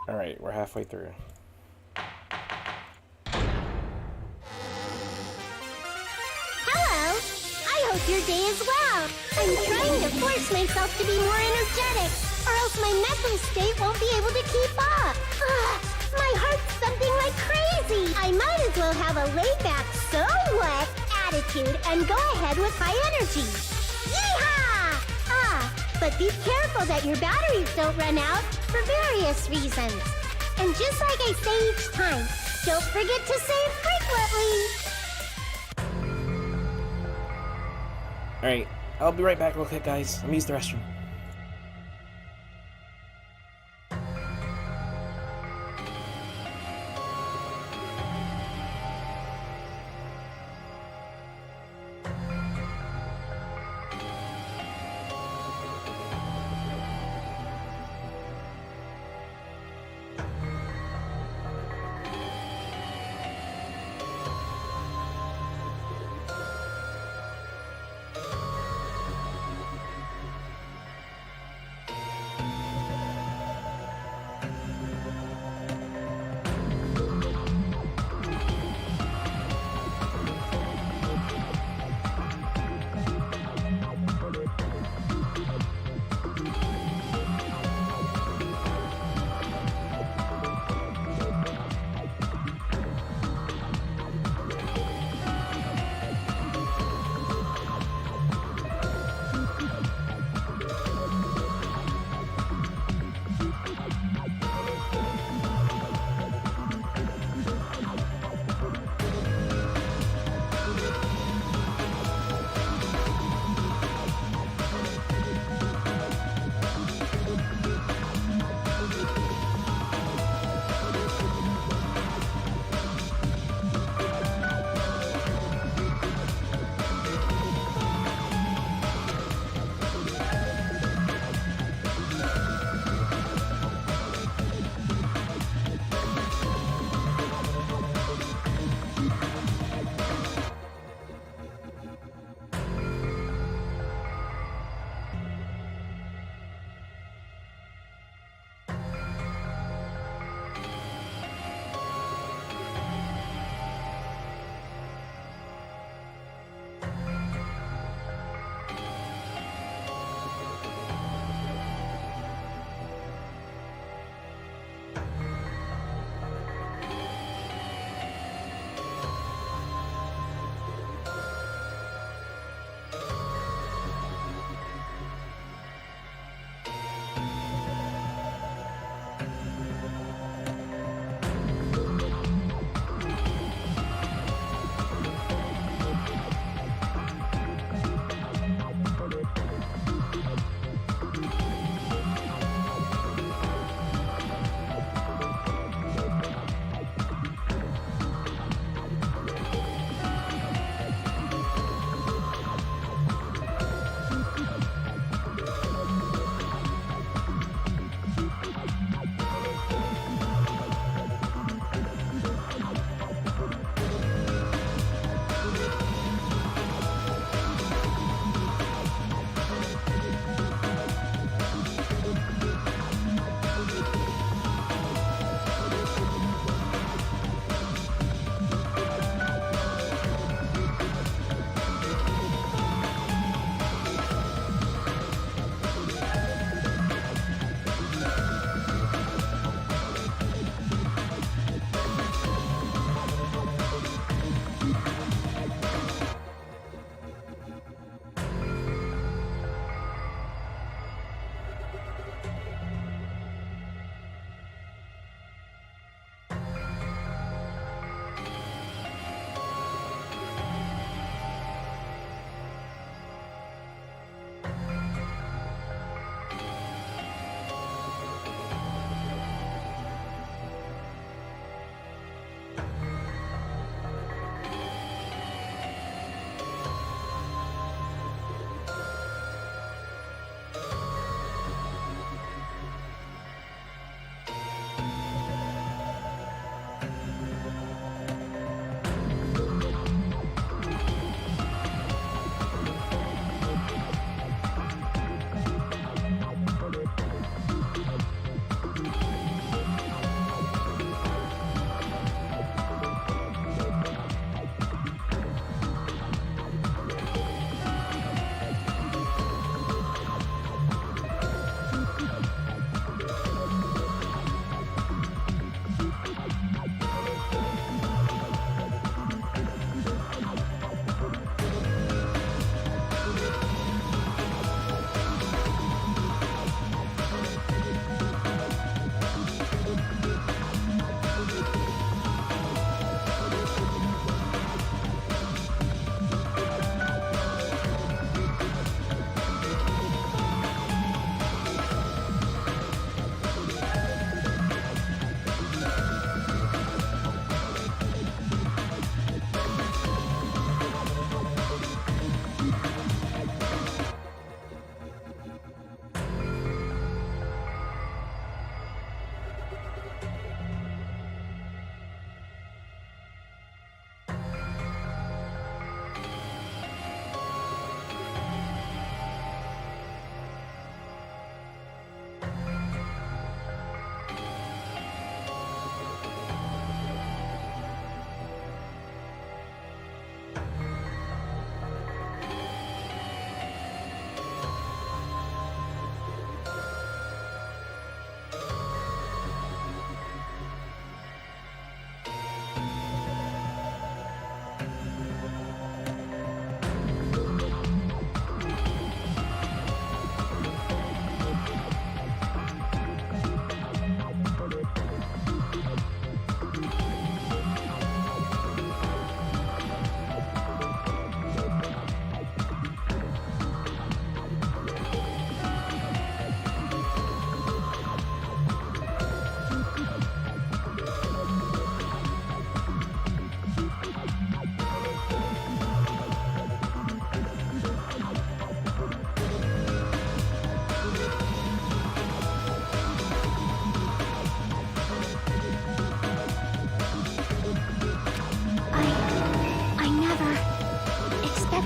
Alright, we're halfway through. Hello! I hope your day is well. I'm trying to force myself to be more energetic, or else my mental state won't be able to keep up. Ugh, my heart's thumping like crazy. I might as well have a laid-back, so what attitude and go ahead with high energy. Yeehaw! But be careful that your batteries don't run out for various reasons. And just like I say each time, don't forget to save frequently. Alright, I'll be right back real quick, guys. Let me use the restroom.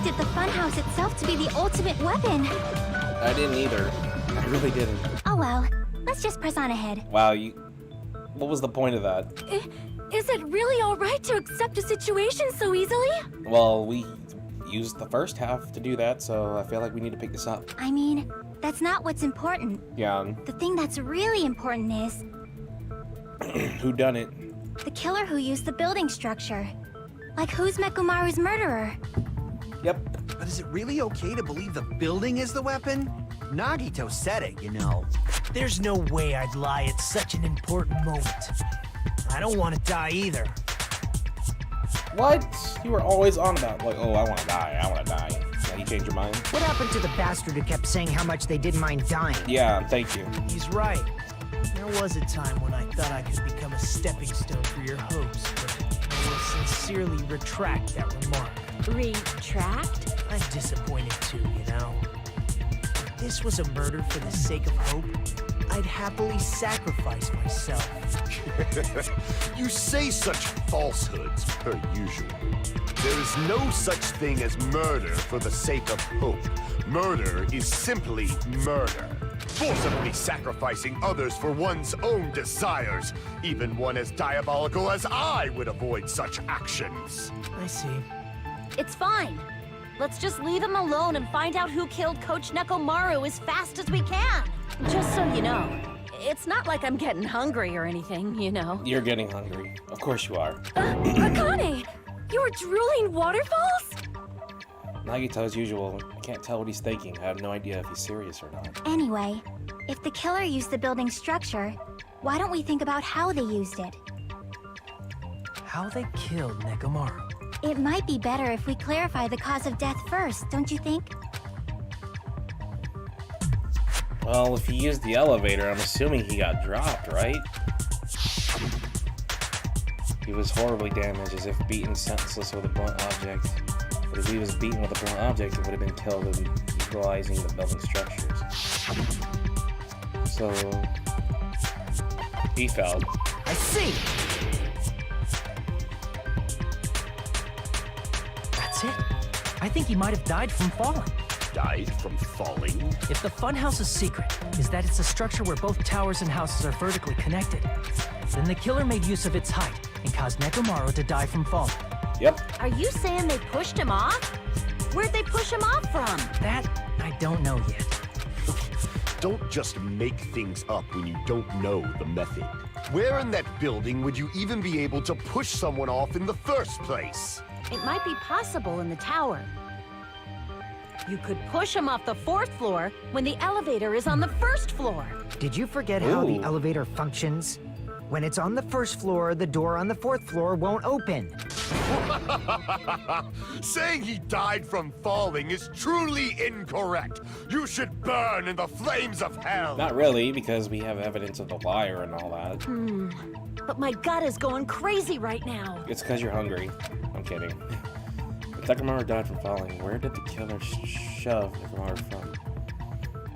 expected the funhouse itself to be the ultimate weapon. I didn't either. I really didn't. Oh well, let's just press on ahead. Wow, what was the point of that? Is it really alright to accept a situation so easily? Well, we used the first half to do that, so I feel like we need to pick this up. I mean, that's not what's important. Yeah. The thing that's really important is Who done it? the killer who used the building structure. Like, who's Mekomaru's murderer? Yep. But is it really okay to believe the building is the weapon? Nagito said it, you know. There's no way I'd lie at such an important moment. I don't want to die either. What? You were always on about, like, oh, I want to die, I want to die. Now you change your mind? What happened to the bastard who kept saying how much they didn't mind dying? Yeah, thank you. He's right. There was a time when I thought I could become a stepping stone for your hopes, but I will sincerely retract that remark. Retract? I'm disappointed too, you know. If this was a murder for the sake of hope, I'd happily sacrifice myself. You say such falsehoods, per usual. There is no such thing as murder for the sake of hope. Murder is simply murder. Forcibly sacrificing others for one's own desires. Even one as diabolical as I would avoid such actions. I see. It's fine. Let's just leave him alone and find out who killed Coach Nekomaru as fast as we can. Just so you know, it's not like I'm getting hungry or anything, you know. You're getting hungry. Of course you are. Akane! You were drooling waterfalls? Nagito, as usual, I can't tell what he's thinking. I have no idea if he's serious or not. Anyway, if the killer used the building structure, why don't we think about how they used it? How they killed Nekomaru. It might be better if we clarify the cause of death first, don't you think? Well, if he used the elevator, I'm assuming he got dropped, right? He was horribly damaged, as if beaten senseless with a blunt object. But if he was beaten with a blunt object, it would have been killed in equalizing the building structures. So... he fell. I see! That's it. I think he might have died from falling. Died from falling? If the funhouse's secret is that it's a structure where both towers and houses are vertically connected, then the killer made use of its height and caused Nekomaru to die from falling. Yep. Are you saying they pushed him off? Where'd they push him off from? That, I don't know yet. Don't just make things up when you don't know the method. Where in that building would you even be able to push someone off in the first place? It might be possible in the tower. You could push him off the 4th floor when the elevator is on the 1st floor. Did you forget how the Ooh. elevator functions? When it's on the 1st floor, the door on the 4th floor won't open. Saying he died from falling is truly incorrect. You should burn in the flames of hell. Not really, because we have evidence of the wire and all that. But my gut is going crazy right now. It's because you're hungry. I'm kidding. If Nekomaru died from falling, where did the killer shove Nekomaru from?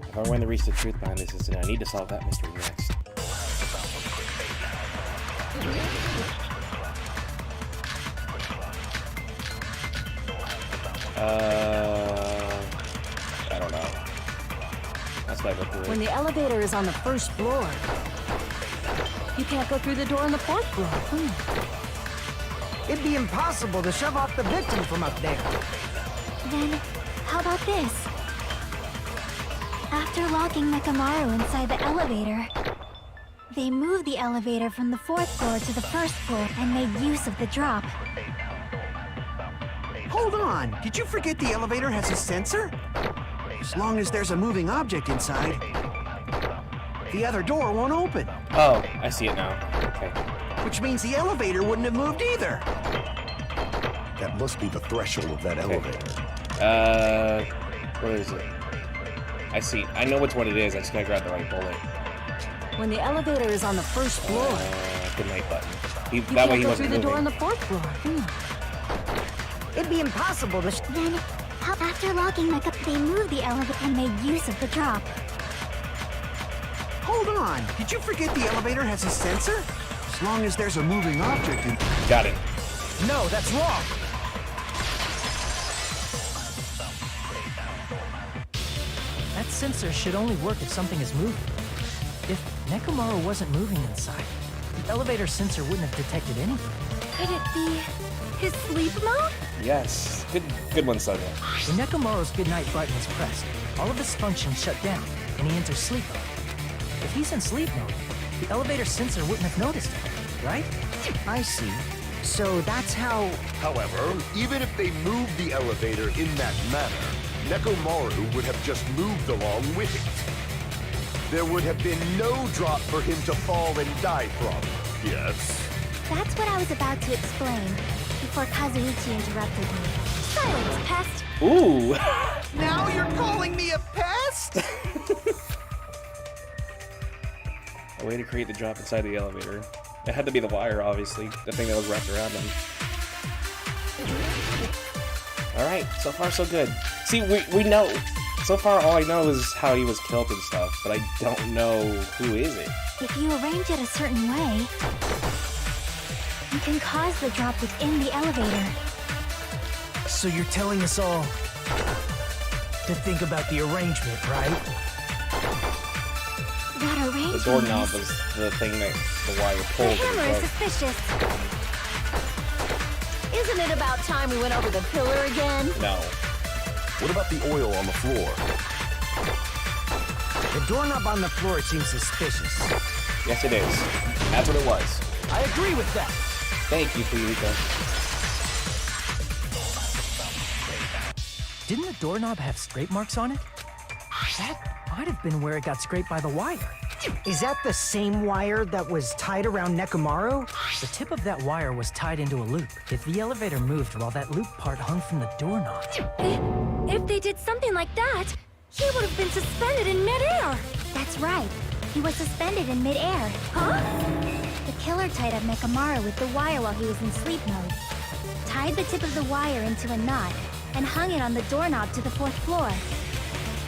If I want to reach the truth behind this incident, I need to solve that mystery next. I don't know. That's why I go through it. When the elevator is on the 1st floor, you can't go through the door on the 4th floor. It'd be impossible to shove off the victim from up there. Then, how about this? After locking Nekomaru inside the elevator, they moved the elevator from the 4th floor to the 1st floor and made use of the drop. Hold on, did you forget the elevator has a sensor? As long as there's a moving object inside, the other door won't open. Oh, I see it now. Okay. Which means the elevator wouldn't have moved either. That must be the threshold of that elevator. Where is it? I see. I know which one it is. I just gotta grab the right bullet. When the elevator is on the 1st floor, Good night button. you That can't way he go wasn't through the door on moving. the 4th floor. It'd be impossible to Then, how after locking Nekomaru, they moved the elevator and made use of the drop. Hold on, did you forget the elevator has a sensor? As long as there's a moving object in... Got it. No, that's wrong. sensor should only work if something is moving. If Nekomaru wasn't moving inside, the elevator sensor wouldn't have detected anything. Could it be his sleep mode? Yes. Good one, Sonia. When Nekomaru's goodnight button is pressed, all of his functions shut down, and he enters sleep mode. If he's in sleep mode, the elevator sensor wouldn't have noticed him, right? I see. So that's how... However, even if they moved the elevator in that manner, Nekomaru would have just moved along with it. There would have been no drop for him to fall and die from. Yes? That's what I was about to explain before Kazuichi interrupted me. Silence, pest! Ooh. Now you're calling me a pest? A way to create the drop inside the elevator. It had to be the wire, obviously. The thing that was wrapped around him. Alright, so far so good. See, we know... So far all I know is how he was killed and stuff, but I don't know who is it. If you arrange it a certain way, you can cause the drop within the elevator. So you're telling us all to think about the arrangement, right? That arrangement The doorknob is... was the thing that the wire The pulled. and hammer is broke. suspicious. Isn't it about time we went over the pillar again? No. What about the oil on the floor? The doorknob on the floor seems suspicious. Yes, it is. That's what it was. I agree with that. Thank you, Fuyuka. Didn't the doorknob have scrape marks on it? That might have been where it got scraped by the wire. Is that the same wire that was tied around Nekomaru? The tip of that wire was tied into a loop. If the elevator moved while that loop part hung from the doorknob... If they did something like that, he would have been suspended in midair. That's right. He was suspended in midair. Huh? The killer tied up Nekomaru with the wire while he was in sleep mode. Tied the tip of the wire into a knot and hung it on the doorknob to the 4th floor.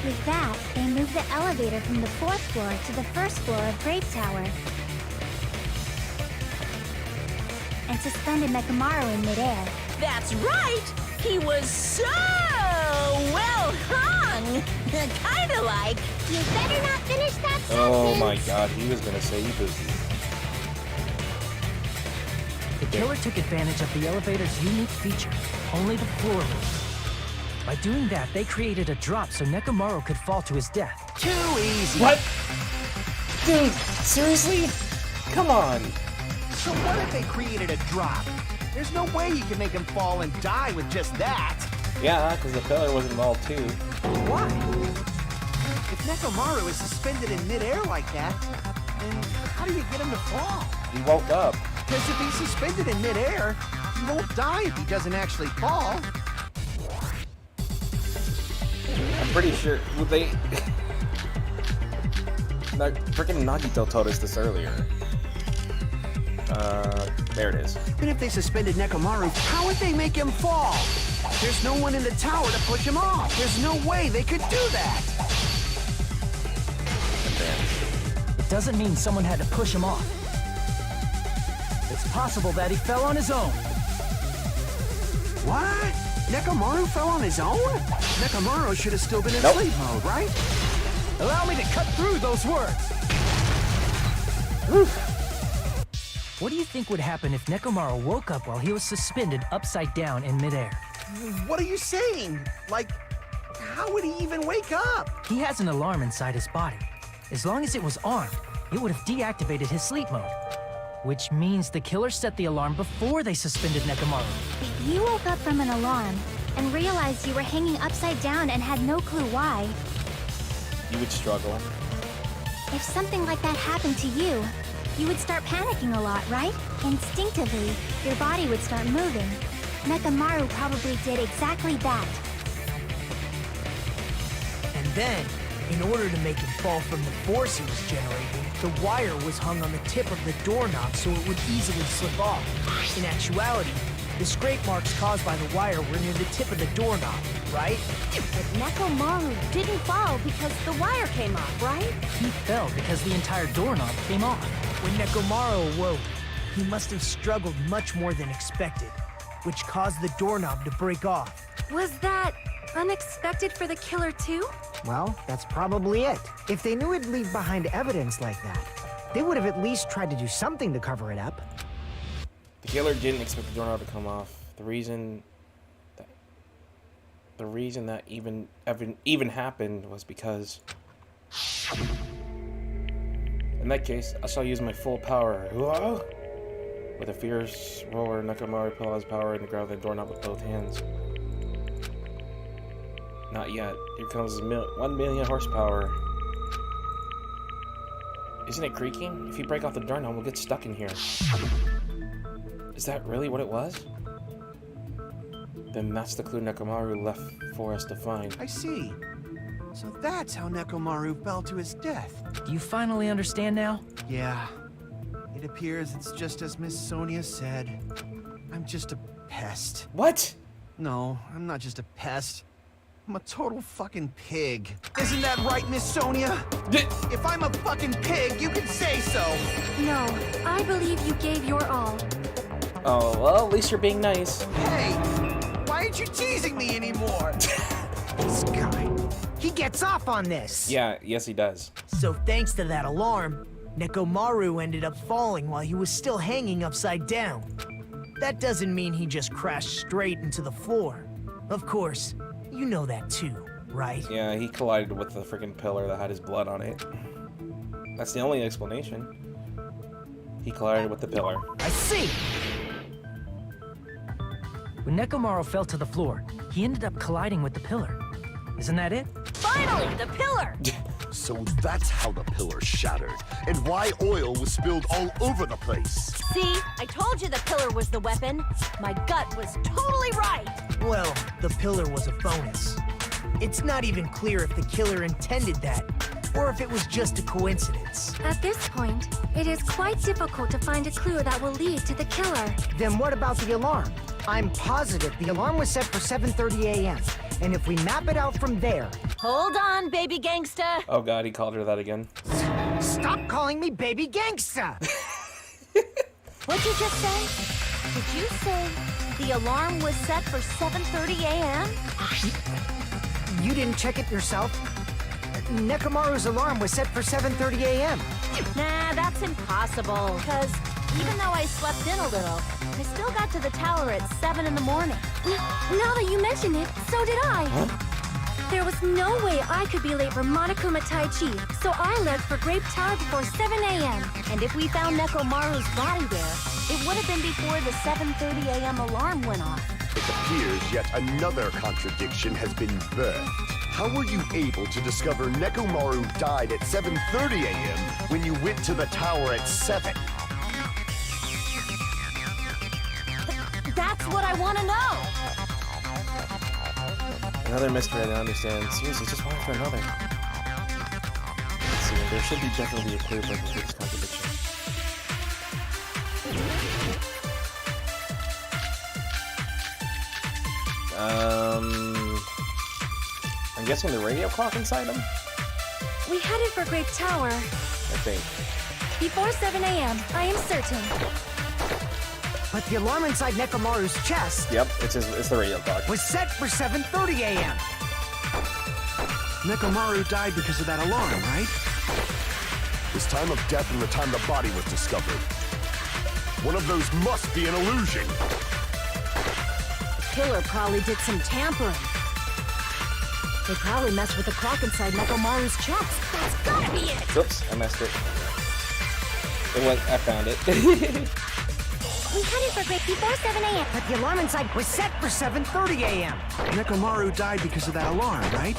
With that, they moved the elevator from the 4th floor to the 1st floor of Grape Tower. And suspended Nekomaru in midair. That's right! He was so well hung! Kinda like... You better not finish that sentence. Oh my god, he was gonna say Ibuki. The killer took advantage of the elevator's unique feature, only the floor moved. By doing that, they created a drop so Nekomaru could fall to his death. Too easy. What? Dude, seriously? Come on. So what if they created a drop? There's no way you can make him fall and die with just that. Yeah, because the pillar was involved too. Why? If Nekomaru is suspended in midair like that, then how do you get him to fall? He woke up. Because if he's suspended in midair, he won't die if he doesn't actually fall. I'm pretty sure. Well, they. Freaking Nagito told us this earlier. There it is. Even if they suspended Nekomaru, how would they make him fall? There's no one in the tower to push him off. There's no way they could do that. It doesn't mean someone had to push him off. It's possible that he fell on his own. What? Nekomaru fell on his own? Nekomaru should have still been in Nope. sleep mode, right? Allow me to cut through those words. What do you think would happen if Nekomaru woke up while he was suspended upside down in midair? What are you saying? Like, how would he even wake up? He has an alarm inside his body. As long as it was armed, it would have deactivated his sleep mode. Which means the killer set the alarm before they suspended Nekomaru. If you woke up from an alarm and realized you were hanging upside down and had no clue why, You would struggle. if something like that happened to you, you would start panicking a lot, right? Instinctively, your body would start moving. Nekomaru probably did exactly that. And then, in order to make him fall from the force he was generating, the wire was hung on the tip of the doorknob so it would easily slip off. In actuality, the scrape marks caused by the wire were near the tip of the doorknob, right? But Nekomaru didn't fall because the wire came off, right? He fell because the entire doorknob came off. When Nekomaru awoke, he must have struggled much more than expected, which caused the doorknob to break off. Was that Unexpected for the killer too? Well, that's probably it. If they knew it'd leave behind evidence like that, they would have at least tried to do something to cover it up. The killer didn't expect the doorknob to come off. The reason that even happened was because, in that case, I shall use my full power. Whoa! With a fierce roar, Nekomaru put all his power and grabbed the doorknob with both hands. Not yet. Here comes 1 million horsepower. Isn't it creaking? If you break off the doorknob, we'll get stuck in here. Is that really what it was? Then that's the clue Nekomaru left for us to find. I see. So that's how Nekomaru fell to his death. Do you finally understand now? Yeah. It appears it's just as Miss Sonia said. I'm just a pest. What? No, I'm not just a pest. I'm a total fucking pig. Isn't that right, Miss Sonia? If I'm a fucking pig, you can say so. No, I believe you gave your all. Oh, well, at least you're being nice. Hey, why aren't you teasing me anymore? This guy, he gets off on this. Yeah, yes he does. So thanks to that alarm, Nekomaru ended up falling while he was still hanging upside down. That doesn't mean he just crashed straight into the floor. Of course, you know that too, right? Yeah, he collided with the freaking pillar that had his blood on it. That's the only explanation. He collided with the pillar. I see! When Nekomaru fell to the floor, he ended up colliding with the pillar. Isn't that it? Finally, the pillar! So that's how the pillar shattered, and why oil was spilled all over the place. See, I told you the pillar was the weapon. My gut was totally right. Well, the pillar was a bonus. It's not even clear if the killer intended that, or if it was just a coincidence. At this point, it is quite difficult to find a clue that will lead to the killer. Then what about the alarm? I'm positive the alarm was set for 7:30 a.m. And if we map it out from there... Hold on, baby gangsta. Oh god, he called her that again. Stop calling me baby gangsta! What'd you just say? Did you say the alarm was set for 7:30 a.m.? You didn't check it yourself? Nekomaru's alarm was set for 7:30 a.m. Nah, that's impossible. Because even though I slept in a little, I still got to the tower at 7 in the morning. Now that you mention it, so did I. There was no way I could be late for Monokuma Tai Chi, so I left for Grape Tower before 7 a.m. And if we found Nekomaru's body there, it would have been before the 7:30 a.m. alarm went off. It appears yet another contradiction has been birthed. How were you able to discover Nekomaru died at 7:30 a.m. when you went to the tower at 7? That's what I want to know. Another mystery I don't understand. Seriously, just one after another. Let's see, there should be definitely a clue for this contradiction. I'm guessing the radio clock inside them? We headed for Grape Tower. I think. Before 7 a.m., I am certain. But the alarm inside Nekomaru's chest Yep, it's the radio clock. was set for 7:30 a.m. Nekomaru died because of that alarm, right? His time of death and the time the body was discovered. One of those must be an illusion. The killer probably did some tampering. They probably messed with the clock inside Nekomaru's chest. That's gotta be it! Oops, I messed it. I found it. We headed for Grape before 7 a.m. But the alarm inside was set for 7:30 a.m. Nekomaru died because of that alarm, right?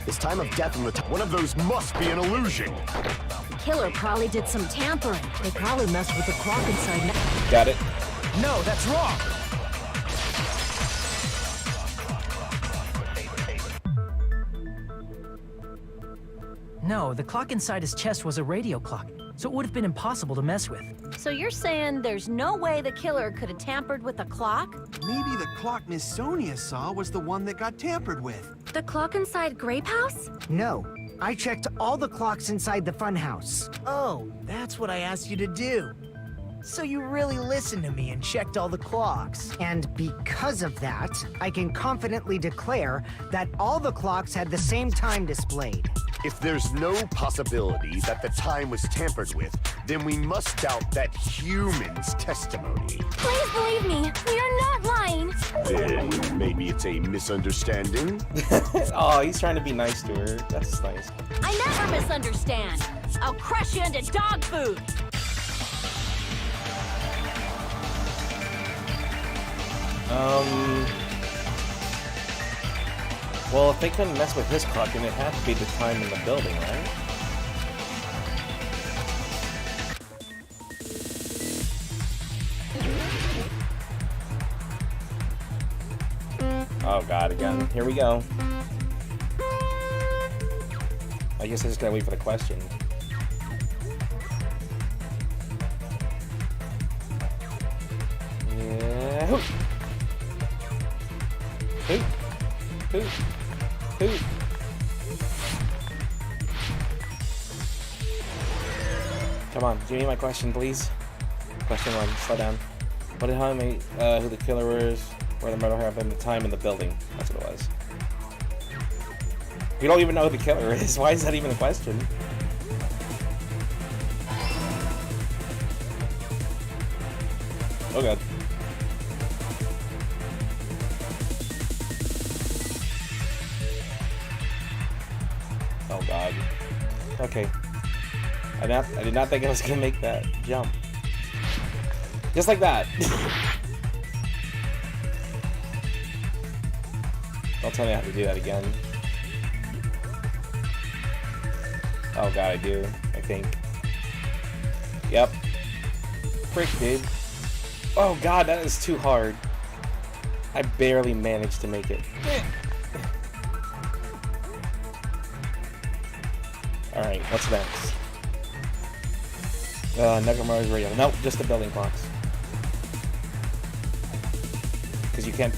His time of death and the one of those must be an illusion. The killer probably did some tampering. They probably messed with the clock inside Got it. No, that's wrong! No, the clock inside his chest was a radio clock, so it would have been impossible to mess with. So you're saying there's no way the killer could have tampered with the clock? Maybe the clock Miss Sonia saw was the one that got tampered with. The clock inside Grape House? No, I checked all the clocks inside the funhouse. Oh, that's what I asked you to do. So you really listened to me and checked all the clocks. And because of that, I can confidently declare that all the clocks had the same time displayed. If there's no possibility that the time was tampered with, then we must doubt that human's testimony. Please believe me, we are not lying. Then maybe it's a misunderstanding? Oh, he's trying to be nice to her. That's nice. I never misunderstand. I'll crush you into dog food. Well, if they couldn't mess with his clock, then it had to be the time in the building, right? Oh god, again. Here we go. I guess I just gotta wait for the question. Yeah. Hoot! Hoot! Hoot! Hoot! Come on, give me my question, please. Question one, slow down. What did how many who the killer was, where the murder happened, the time in the building? That's what it was. You don't even know who the killer is. Why is that even a question? Oh god. Oh god. Okay. I did not think I was gonna make that jump. Just like that. Don't tell me I have to do that again. Oh god, I do. I think. Yep. Frick, dude. Oh god, that is too hard. I barely managed to make it. Alright, what's next? Nekomaru's radio. Nope, just the building clocks. Because you can't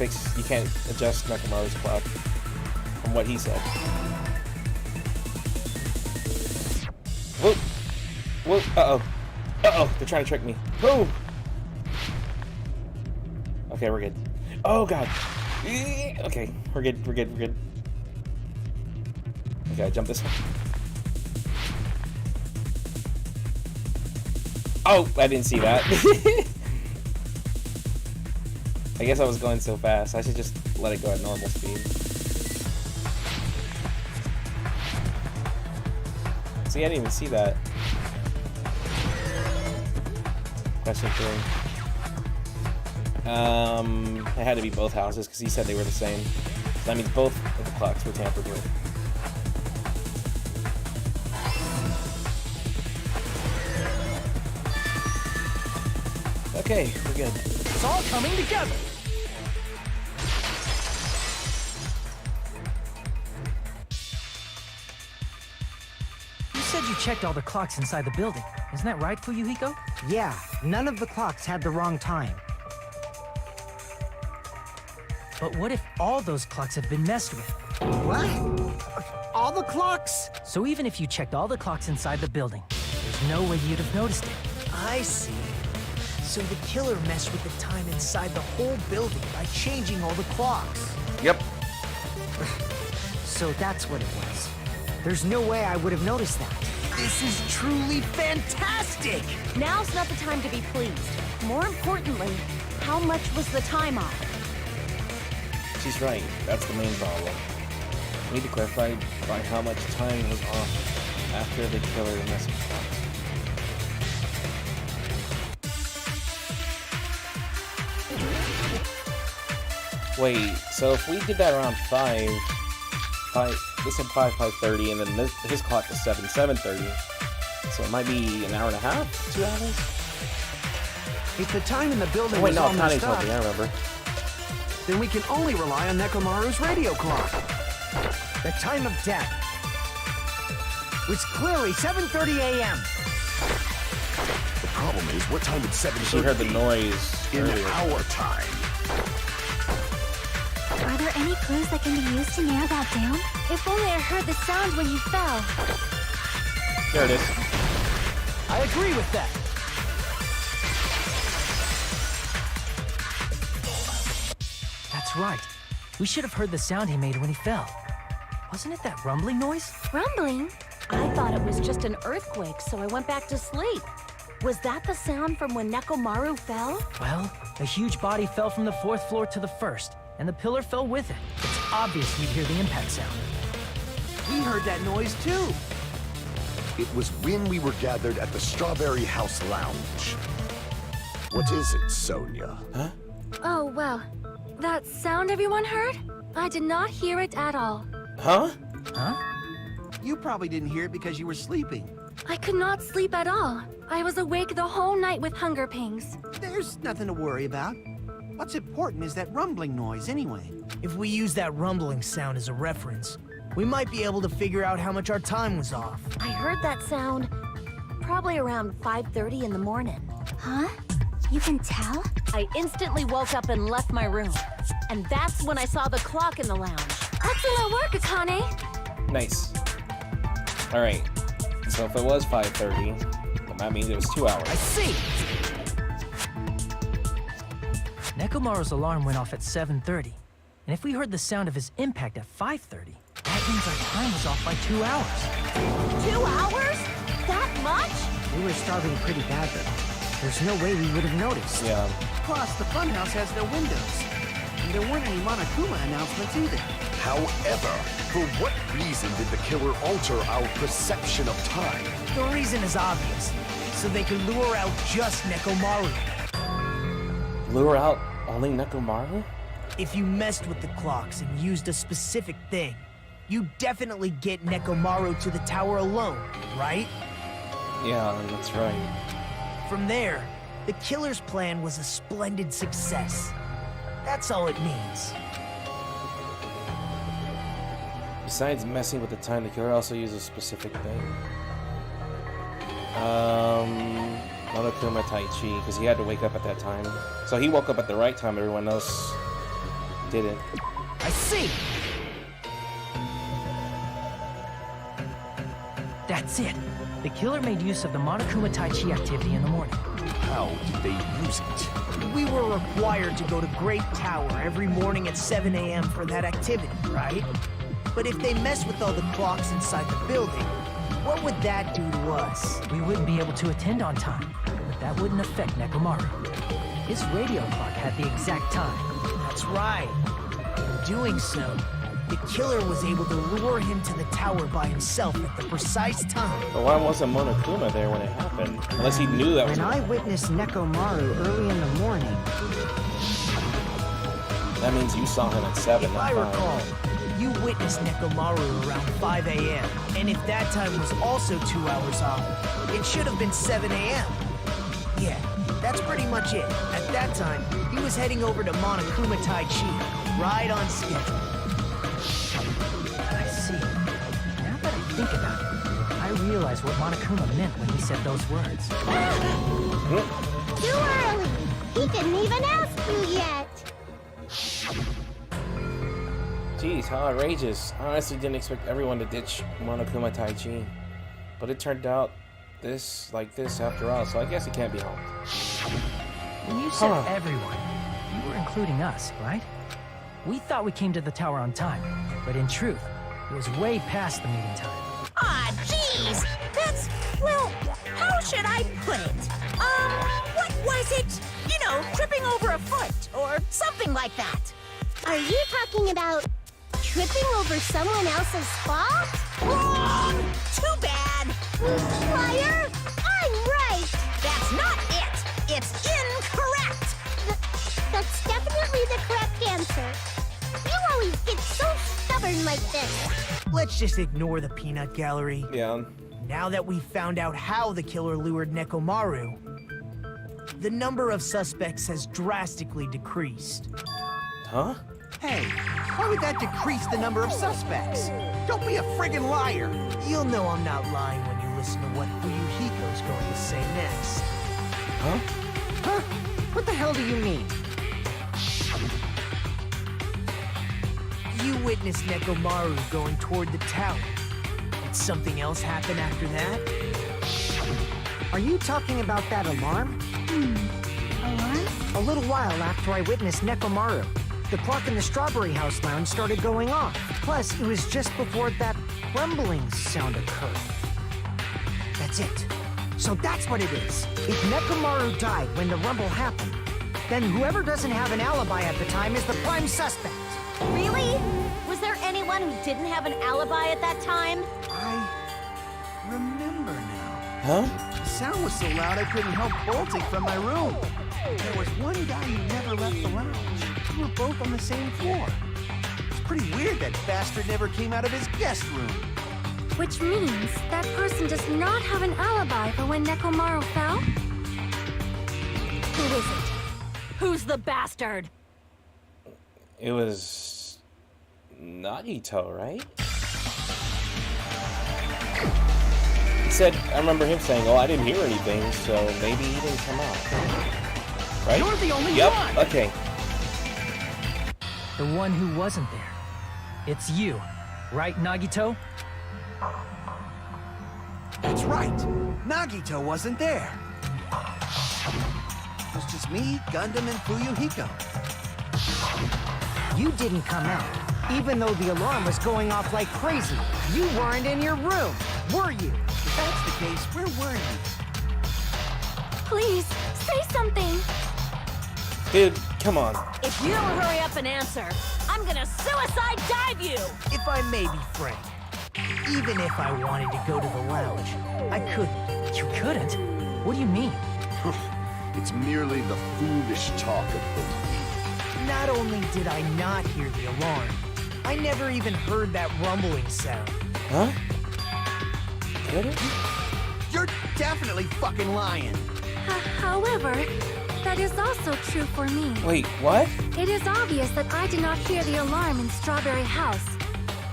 adjust Nekomaru's clock from what he said. Whoop! Whoop! Uh-oh. Uh-oh, they're trying to trick me. Boom! Okay, we're good. Oh god! Okay, we're good, we're good, we're good. Okay, I jump this one. Oh, I didn't see that. I guess I was going so fast. I should just let it go at normal speed. See, I didn't even see that. Question 3. It had to be both houses because he said they were the same. So that means both of the clocks were tampered with. Okay, we're good. It's all coming together. You said you checked all the clocks inside the building. Isn't that right, Fuyuhiko? Yeah, none of the clocks had the wrong time. But what if all those clocks have been messed with? What? All the clocks? So even if you checked all the clocks inside the building, there's no way you'd have noticed it. I see. So the killer messed with the time inside the whole building by changing all the clocks. Yep. So that's what it was. There's no way I would have noticed that. This is truly fantastic! Now's not the time to be pleased. More importantly, how much was the time off? She's right. That's the main problem. We need to clarify by how much time was off after the killer messed with clocks. Wait, so if we did that around 5, this said 5:30, and then his clock was 7:30. So it might be an hour and a half, 2 hours? If the time in the building Oh wait, was no, all Connie messed told up, me, I remember. then we can only rely on Nekomaru's radio clock. The time of death was clearly 7:30 a.m. The problem is, what time did 7:30 She heard the noise in earlier. our time? Are there any clues that can be used to narrow that down? If only I heard the sound when you fell. There it is. I agree with that. right. We should have heard the sound he made when he fell. Wasn't it that rumbling noise? Rumbling? I thought it was just an earthquake, so I went back to sleep. Was that the sound from when Nekomaru fell? Well, a huge body fell from the 4th floor to the 1st, and the pillar fell with it. It's obvious you'd hear the impact sound. We heard that noise too. It was when we were gathered at the Strawberry House Lounge. What is it, Sonia? Huh? Oh, well. That sound everyone heard? I did not hear it at all. Huh? Huh? You probably didn't hear it because you were sleeping. I could not sleep at all. I was awake the whole night with hunger pangs. There's nothing to worry about. What's important is that rumbling noise anyway. If we use that rumbling sound as a reference, we might be able to figure out how much our time was off. I heard that sound probably around 5:30 in the morning. Huh? You can tell? I instantly woke up and left my room. And that's when I saw the clock in the lounge. Excellent work, Akane! Nice. Alright. So if it was 5:30, then that means it was 2 hours. I see! Nekomaru's alarm went off at 7:30, and if we heard the sound of his impact at 5:30, that means our time was off by 2 hours. 2 hours? That much? We were starving pretty bad, though. There's no way we would have noticed. Yeah. Plus, the funhouse has no windows. And there weren't any Monokuma announcements either. However, for what reason did the killer alter our perception of time? The reason is obvious. So they could lure out just Nekomaru. Lure out only Nekomaru? If you messed with the clocks and used a specific thing, you definitely get Nekomaru to the tower alone, right? Yeah, that's right. From there, the killer's plan was a splendid success. That's all it means. Besides messing with the time, the killer also used a specific thing. Monokuma Tai Chi, because he had to wake up at that time. So he woke up at the right time, everyone else didn't. I see! That's it. The killer made use of the Monokuma Tai Chi activity in the morning. How did they use it? We were required to go to Great Tower every morning at 7 a.m. for that activity, right? But if they mess with all the clocks inside the building, what would that do to us? We wouldn't be able to attend on time, but that wouldn't affect Nekomaru. His radio clock had the exact time. That's right. In doing so, the killer was able to lure him to the tower by himself at the precise time. But why wasn't Monokuma there when it happened? Unless he knew that was... When I witnessed Nekomaru early in the morning, That means you saw him at 7, If not I 5. recall, you witnessed Nekomaru around 5 a.m. And if that time was also 2 hours off, it should have been 7 a.m. Yeah, that's pretty much it. At that time, he was heading over to Monokuma Tai Chi, right on schedule. I see. Now that I think about it, I realize what Monokuma meant when he said those words. Too early! He didn't even ask you yet! Jeez, how outrageous. I honestly didn't expect everyone to ditch Monokuma Tai Chi. But it turned out like this after all, so I guess it can't be helped. When you said everyone, you were including us, right? We thought we came to the tower on time, but in truth, it was way past the meeting time. Ah, jeez! That's, well, how should I put it? What was it? You know, tripping over a foot, or something like that. Are you talking about tripping over someone else's fault? Wrong! Too bad! Liar! I'm right! That's not it! It's incorrect! That's definitely the correct answer. You always get so stubborn like this. Let's just ignore the peanut gallery. Yeah. Now that we've found out how the killer lured Nekomaru, the number of suspects has drastically decreased. Huh? Hey, why would that decrease the number of suspects? Don't be a friggin' liar! You'll know I'm not lying when you listen to what Fuyuhiko's going to say next. Huh? huh? What the hell do you mean? You witnessed Nekomaru going toward the tower. Did something else happen after that? Are you talking about that alarm? Alarm? A little while after I witnessed Nekomaru, the clock in the Strawberry House lounge started going off. Plus, it was just before that rumbling sound occurred. That's it. So that's what it is. If Nekomaru died when the rumble happened, then whoever doesn't have an alibi at the time is the prime suspect. Really? Was there anyone who didn't have an alibi at that time? I remember now. Huh? The sound was so loud I couldn't help bolting from my room. There was one guy who never left the lounge. We were both on the same floor. It's pretty weird that bastard never came out of his guest room. Which means that person does not have an alibi for when Nekomaru fell? Who is it? Who's the bastard? It was Nagito, right? He said, I remember him saying, "Oh, I didn't hear anything, so maybe he didn't come out." Right? You're the only Yep. one! Okay. The one who wasn't there. It's you, right, Nagito? That's right. Nagito wasn't there. It was just me, Gundam, and Fuyuhiko. You didn't come out, even though the alarm was going off like crazy. You weren't in your room, were you? If that's the case, where were you? Please, say something! Dude, come on. If you don't hurry up and answer, I'm gonna suicide dive you! If I may be frank, even if I wanted to go to the lounge, I couldn't. You couldn't? What do you mean? It's merely the foolish talk of the weak. Not only did I not hear the alarm, I never even heard that rumbling sound. Huh? Did it? You're definitely fucking lying. However, that is also true for me. Wait, what? It is obvious that I did not hear the alarm in Strawberry House.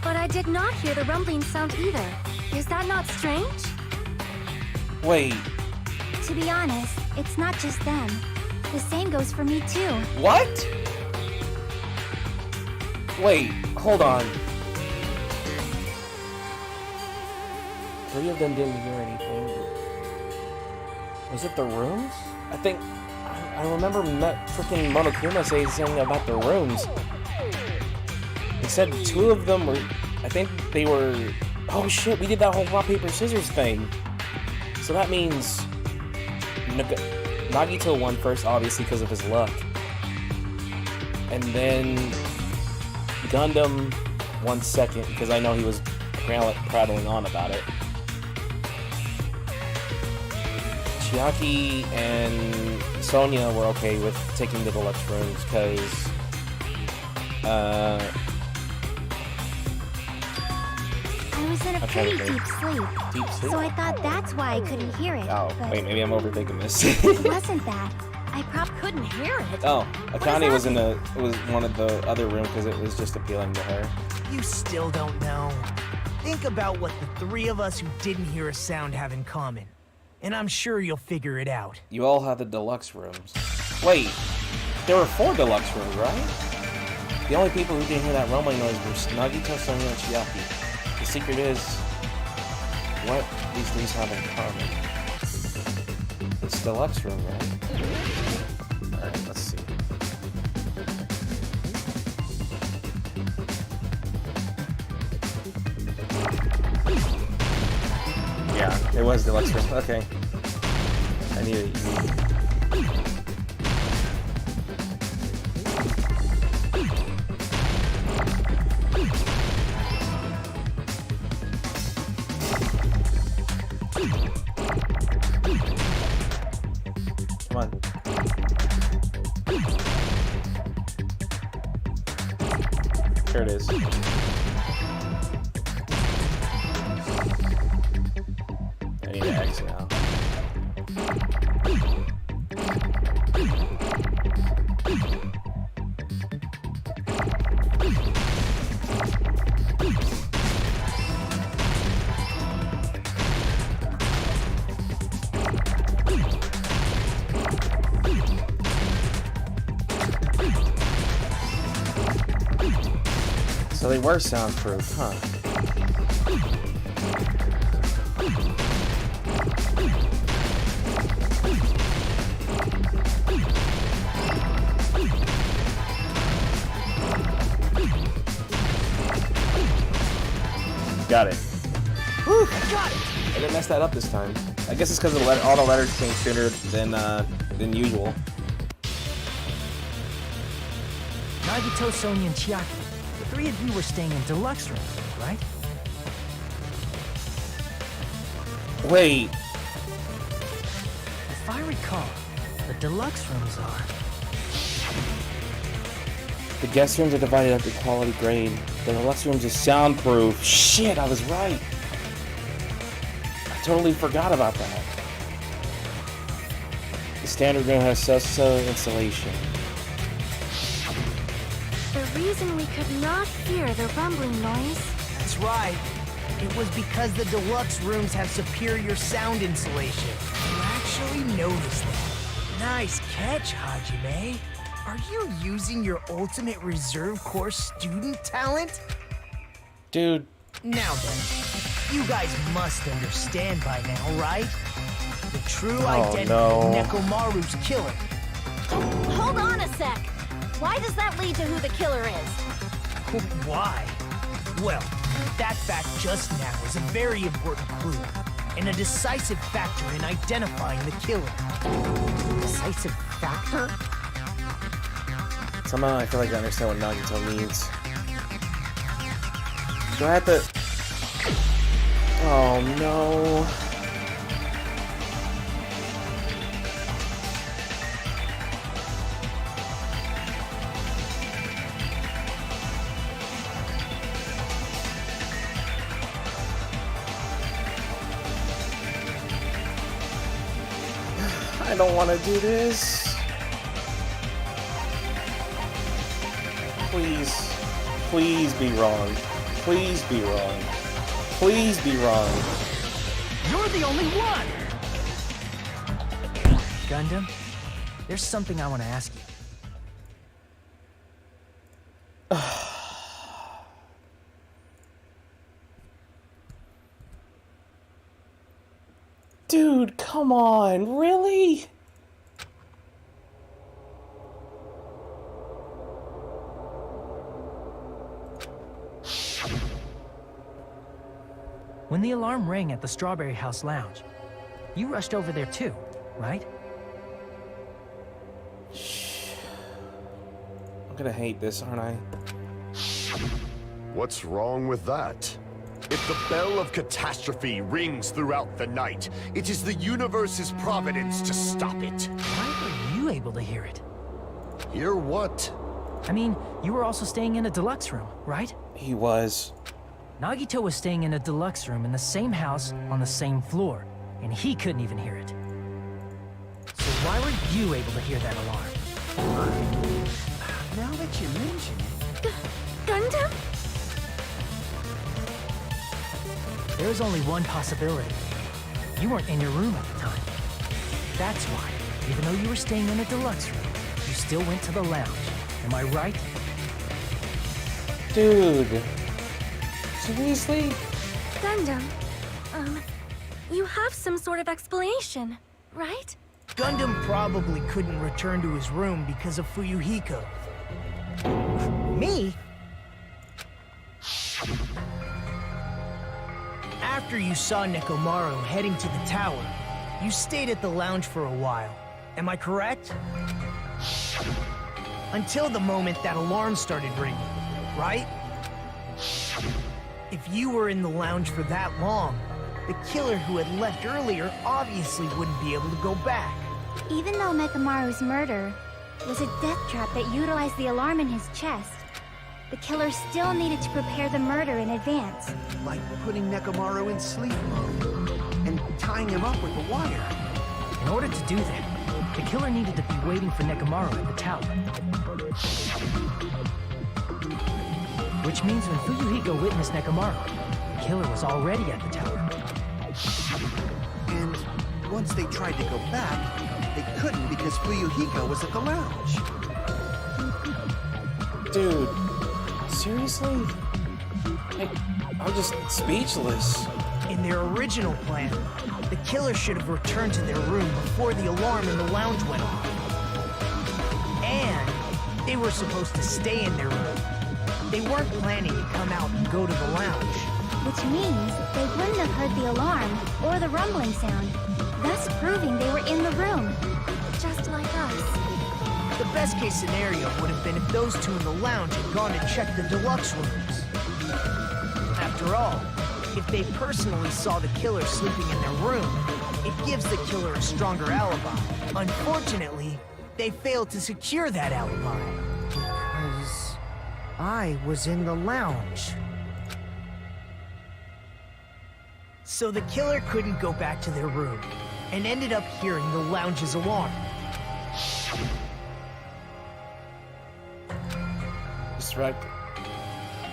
But I did not hear the rumbling sound either. Is that not strange? Wait, To be honest, it's not just them. The same goes for me too. what? Wait, hold on. 3 of them didn't hear anything. Was it the rooms? I think... I remember freaking Monokuma saying something about the rooms. He said 2 of them were... I think they were... Oh shit, we did that whole rock, paper, scissors thing. So that means... Nagito won first, obviously, because of his luck. And then... Gundam won second, because I know he was prattling on about it. Chiaki and Sonia were okay with taking the deluxe rooms, because... I was in a pretty deep sleep. Deep sleep? So I thought that's why I couldn't hear it. Oh, but wait, maybe I'm overthinking this. it wasn't that. I probably Couldn't hear it. Oh, Akane was was one of the other rooms because it was just appealing to her. You still don't know. Think about what the 3 of us who didn't hear a sound have in common. And I'm sure you'll figure it out. You all had the deluxe rooms. Wait, there were 4 deluxe rooms, right? The only people who didn't hear that rumbling noise were Nagito, Sonia, and Chiaki. The secret is what these things have in common. It's deluxe room, right? Alright, let's see. Yeah, it was deluxe room. Okay. I need it. Come on. Here it is. I need to exit now. So they were soundproof, huh? Got it. Whew, got it! I didn't mess that up this time. I guess it's because all the letters came sooner than usual. Nagito, Sonia, and Chiaki. The three of you were staying in deluxe rooms, right? Wait. If I recall, the deluxe rooms are... The guest rooms are divided up to quality grade. The deluxe rooms are soundproof. Shit, I was right. I totally forgot about that. The standard room has so-so insulation. The reason we could not hear the rumbling noise. That's right. It was because the deluxe rooms have superior sound insulation. You actually noticed that. Nice catch, Hajime. Are you using your ultimate reserve corps student talent? Dude. Now then, you guys must understand by now, right? The true identity of Nekomaru's killer. Hold on a sec. Why does that lead to who the killer is? Why? Well, that fact just now is a very important clue, and a decisive factor in identifying the killer. Decisive factor? Somehow I feel like I understand what Nagito means. Do I have to... Oh no... I don't want to do this. Please. Please be wrong. Please be wrong. Please be wrong. You're the only one! Gundam, there's something I want to ask you. Dude, come on, really? When the alarm rang at the Strawberry House Lounge, you rushed over there too, right? I'm gonna hate this, aren't I? What's wrong with that? If the bell of catastrophe rings throughout the night, it is the universe's providence to stop it. Why were you able to hear it? Hear what? I mean, you were also staying in a deluxe room, right? He was. Nagito was staying in a deluxe room in the same house on the same floor, and he couldn't even hear it. So why were you able to hear that alarm? Now that you mention it... Gundam? There's only one possibility. You weren't in your room at the time. That's why, even though you were staying in a deluxe room, you still went to the lounge. Am I right? Dude. Seriously? Gundam, you have some sort of explanation, right? Gundam probably couldn't return to his room because of Fuyuhiko. Me? After you saw Nekomaru heading to the tower, you stayed at the lounge for a while. Am I correct? Until the moment that alarm started ringing, right? If you were in the lounge for that long, the killer who had left earlier obviously wouldn't be able to go back. Even though Nekomaru's murder was a death trap that utilized the alarm in his chest, the killer still needed to prepare the murder in advance. Like putting Nekomaru in sleep mode and tying him up with a wire. In order to do that, the killer needed to be waiting for Nekomaru at the tower. Which means when Fuyuhiko witnessed Nekomaru, the killer was already at the tower. And once they tried to go back, they couldn't because Fuyuhiko was at the lounge. Dude. Seriously? I'm just speechless. In their original plan, the killer should have returned to their room before the alarm in the lounge went off. And they were supposed to stay in their room. They weren't planning to come out and go to the lounge. With Which means they wouldn't have heard the alarm or the rumbling sound, thus proving they were in the room. Just like us. The best case scenario would have been if those two in the lounge had gone to check the deluxe rooms. After all, if they personally saw the killer sleeping in their room, it gives the killer a stronger alibi. Unfortunately, they failed to secure that alibi. Because I was in the lounge. So the killer couldn't go back to their room, and ended up hearing the lounge's alarm. Distracted.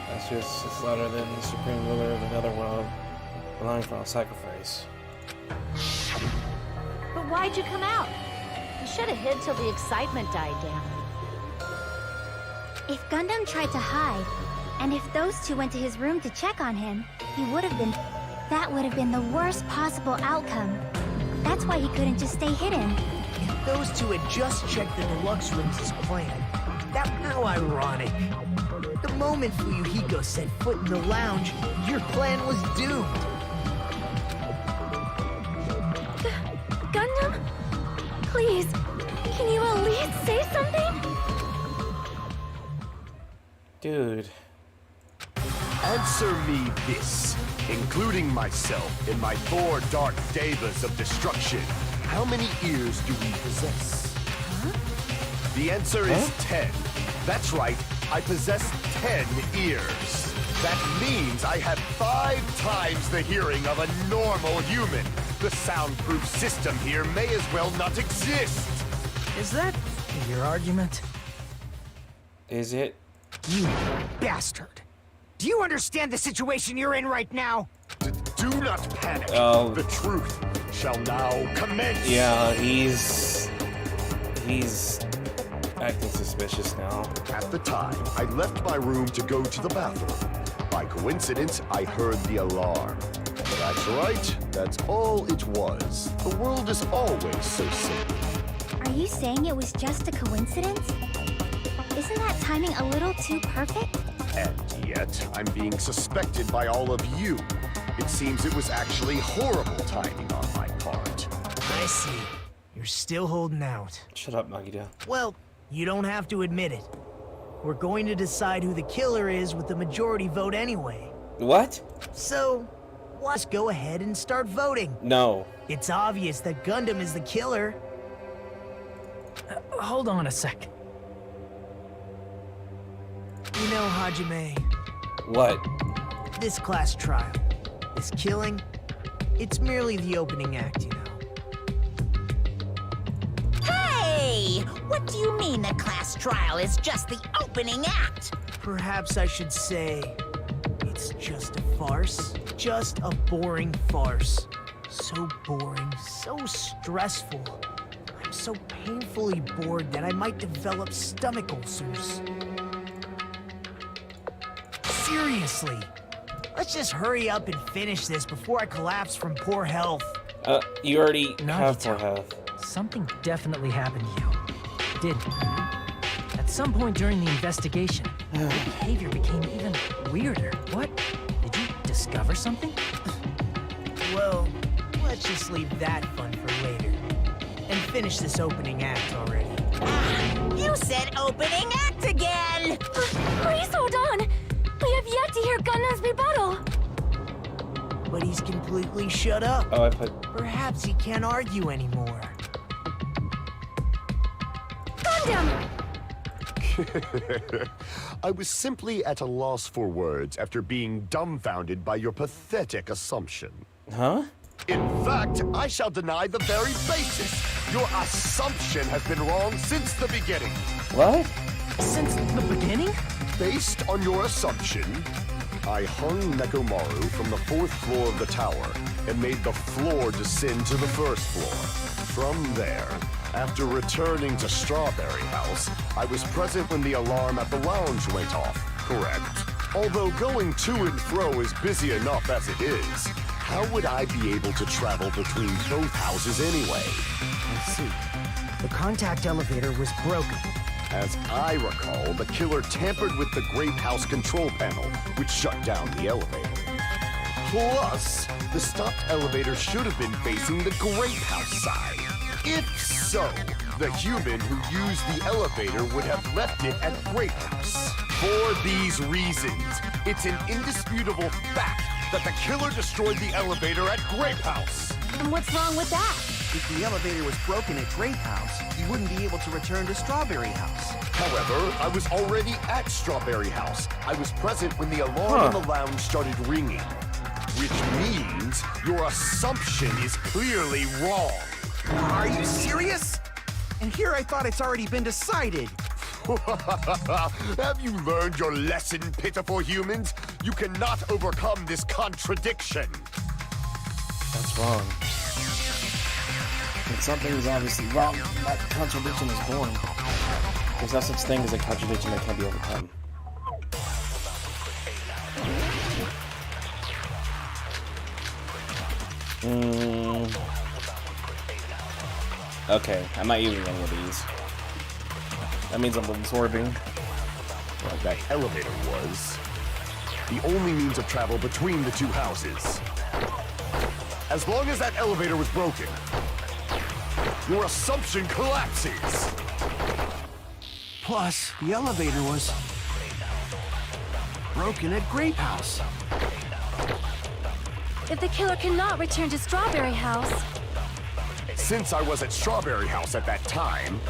That's just it's louder than the supreme ruler of another world, relying for a sacrifice. But why'd you come out? You should have hid till the excitement died down. If Gundam tried to hide, and if those two went to his room to check on him, that would have been the worst possible outcome. That's why he couldn't just stay hidden. If those two had just checked the deluxe rooms as planned, how ironic. The moment Fuyuhiko set foot in the lounge, your plan was doomed. Gundam? Please, can you at least say something? Dude. Answer me this, including myself in my 4 dark devas of destruction. How many ears do we possess? Huh? The answer is 10. That's right, I possess 10 ears. That means I have 5 times the hearing of a normal human. The soundproof system here may as well not exist. Is that your argument? Is it? You bastard! Do you understand the situation you're in right now? Do not panic. Oh. The truth shall now commence. Yeah, he's acting suspicious now. At the time, I left my room to go to the bathroom. By coincidence, I heard the alarm. That's right. That's all it was. The world is always so simple. Are you saying it was just a coincidence? Isn't that timing a little too perfect? And yet, I'm being suspected by all of you. It seems it was actually horrible timing on my part. I see. You're still holding out. Shut up, Nagita. Well, you don't have to admit it. We're going to decide who the killer is with the majority vote anyway. What? So, let's go ahead and start voting. No. It's obvious that Gundam is the killer. Hold on a sec. You know, Hajime, What? this class trial, this killing, it's merely the opening act, you know. Hey! What do you mean the class trial is just the opening act? Perhaps I should say, it's just a farce. Just a boring farce. So boring, so stressful. I'm so painfully bored that I might develop stomach ulcers. Seriously, let's just hurry up and finish this before I collapse from poor health. You already have Nagita. poor health. Something definitely happened to you. Didn't it? At some point during the investigation, your behavior became even weirder. What? Did you discover something? Well, let's just leave that fun for later. And finish this opening act already. You said opening act again! Please hold on! We have yet to hear Gundam's rebuttal! But he's completely shut up. Oh, I put... Perhaps he can't argue anymore. Gundam! I was simply at a loss for words after being dumbfounded by your pathetic assumption. Huh? In fact, I shall deny the very basis. Your assumption has been wrong since the beginning. What? Since the beginning? Based on your assumption, I hung Nekomaru from the 4th floor of the tower and made the floor descend to the 1st floor. From there, after returning to Strawberry House, I was present when the alarm at the lounge went off, correct? Although going to and fro is busy enough as it is, how would I be able to travel between both houses anyway? Let's see. The contact elevator was broken. As I recall, the killer tampered with the Grape House control panel, which shut down the elevator. Plus, the stopped elevator should have been facing the Grape House side. If so, the human who used the elevator would have left it at Grape House. For these reasons, it's an indisputable fact that the killer destroyed the elevator at Grape House. And what's wrong with that? If the elevator was broken at Grape House, he wouldn't be able to return to Strawberry House. However, I was already at Strawberry House. I was present when the alarm in the lounge started ringing. Which means your assumption is clearly wrong. Are you serious? And here I thought it's already been decided. Have you learned your lesson, pitiful humans? You cannot overcome this contradiction. That's wrong. When something is obviously wrong, that contradiction is born. There's no such thing as a contradiction that can't be overcome. Okay, I'm not using any of these. That means I'm absorbing. Well, that elevator was the only means of travel between the two houses. As long as that elevator was broken, your assumption collapses. Plus, the elevator was broken at Grape House. If the killer cannot return to Strawberry House, Since I was at Strawberry House at that time,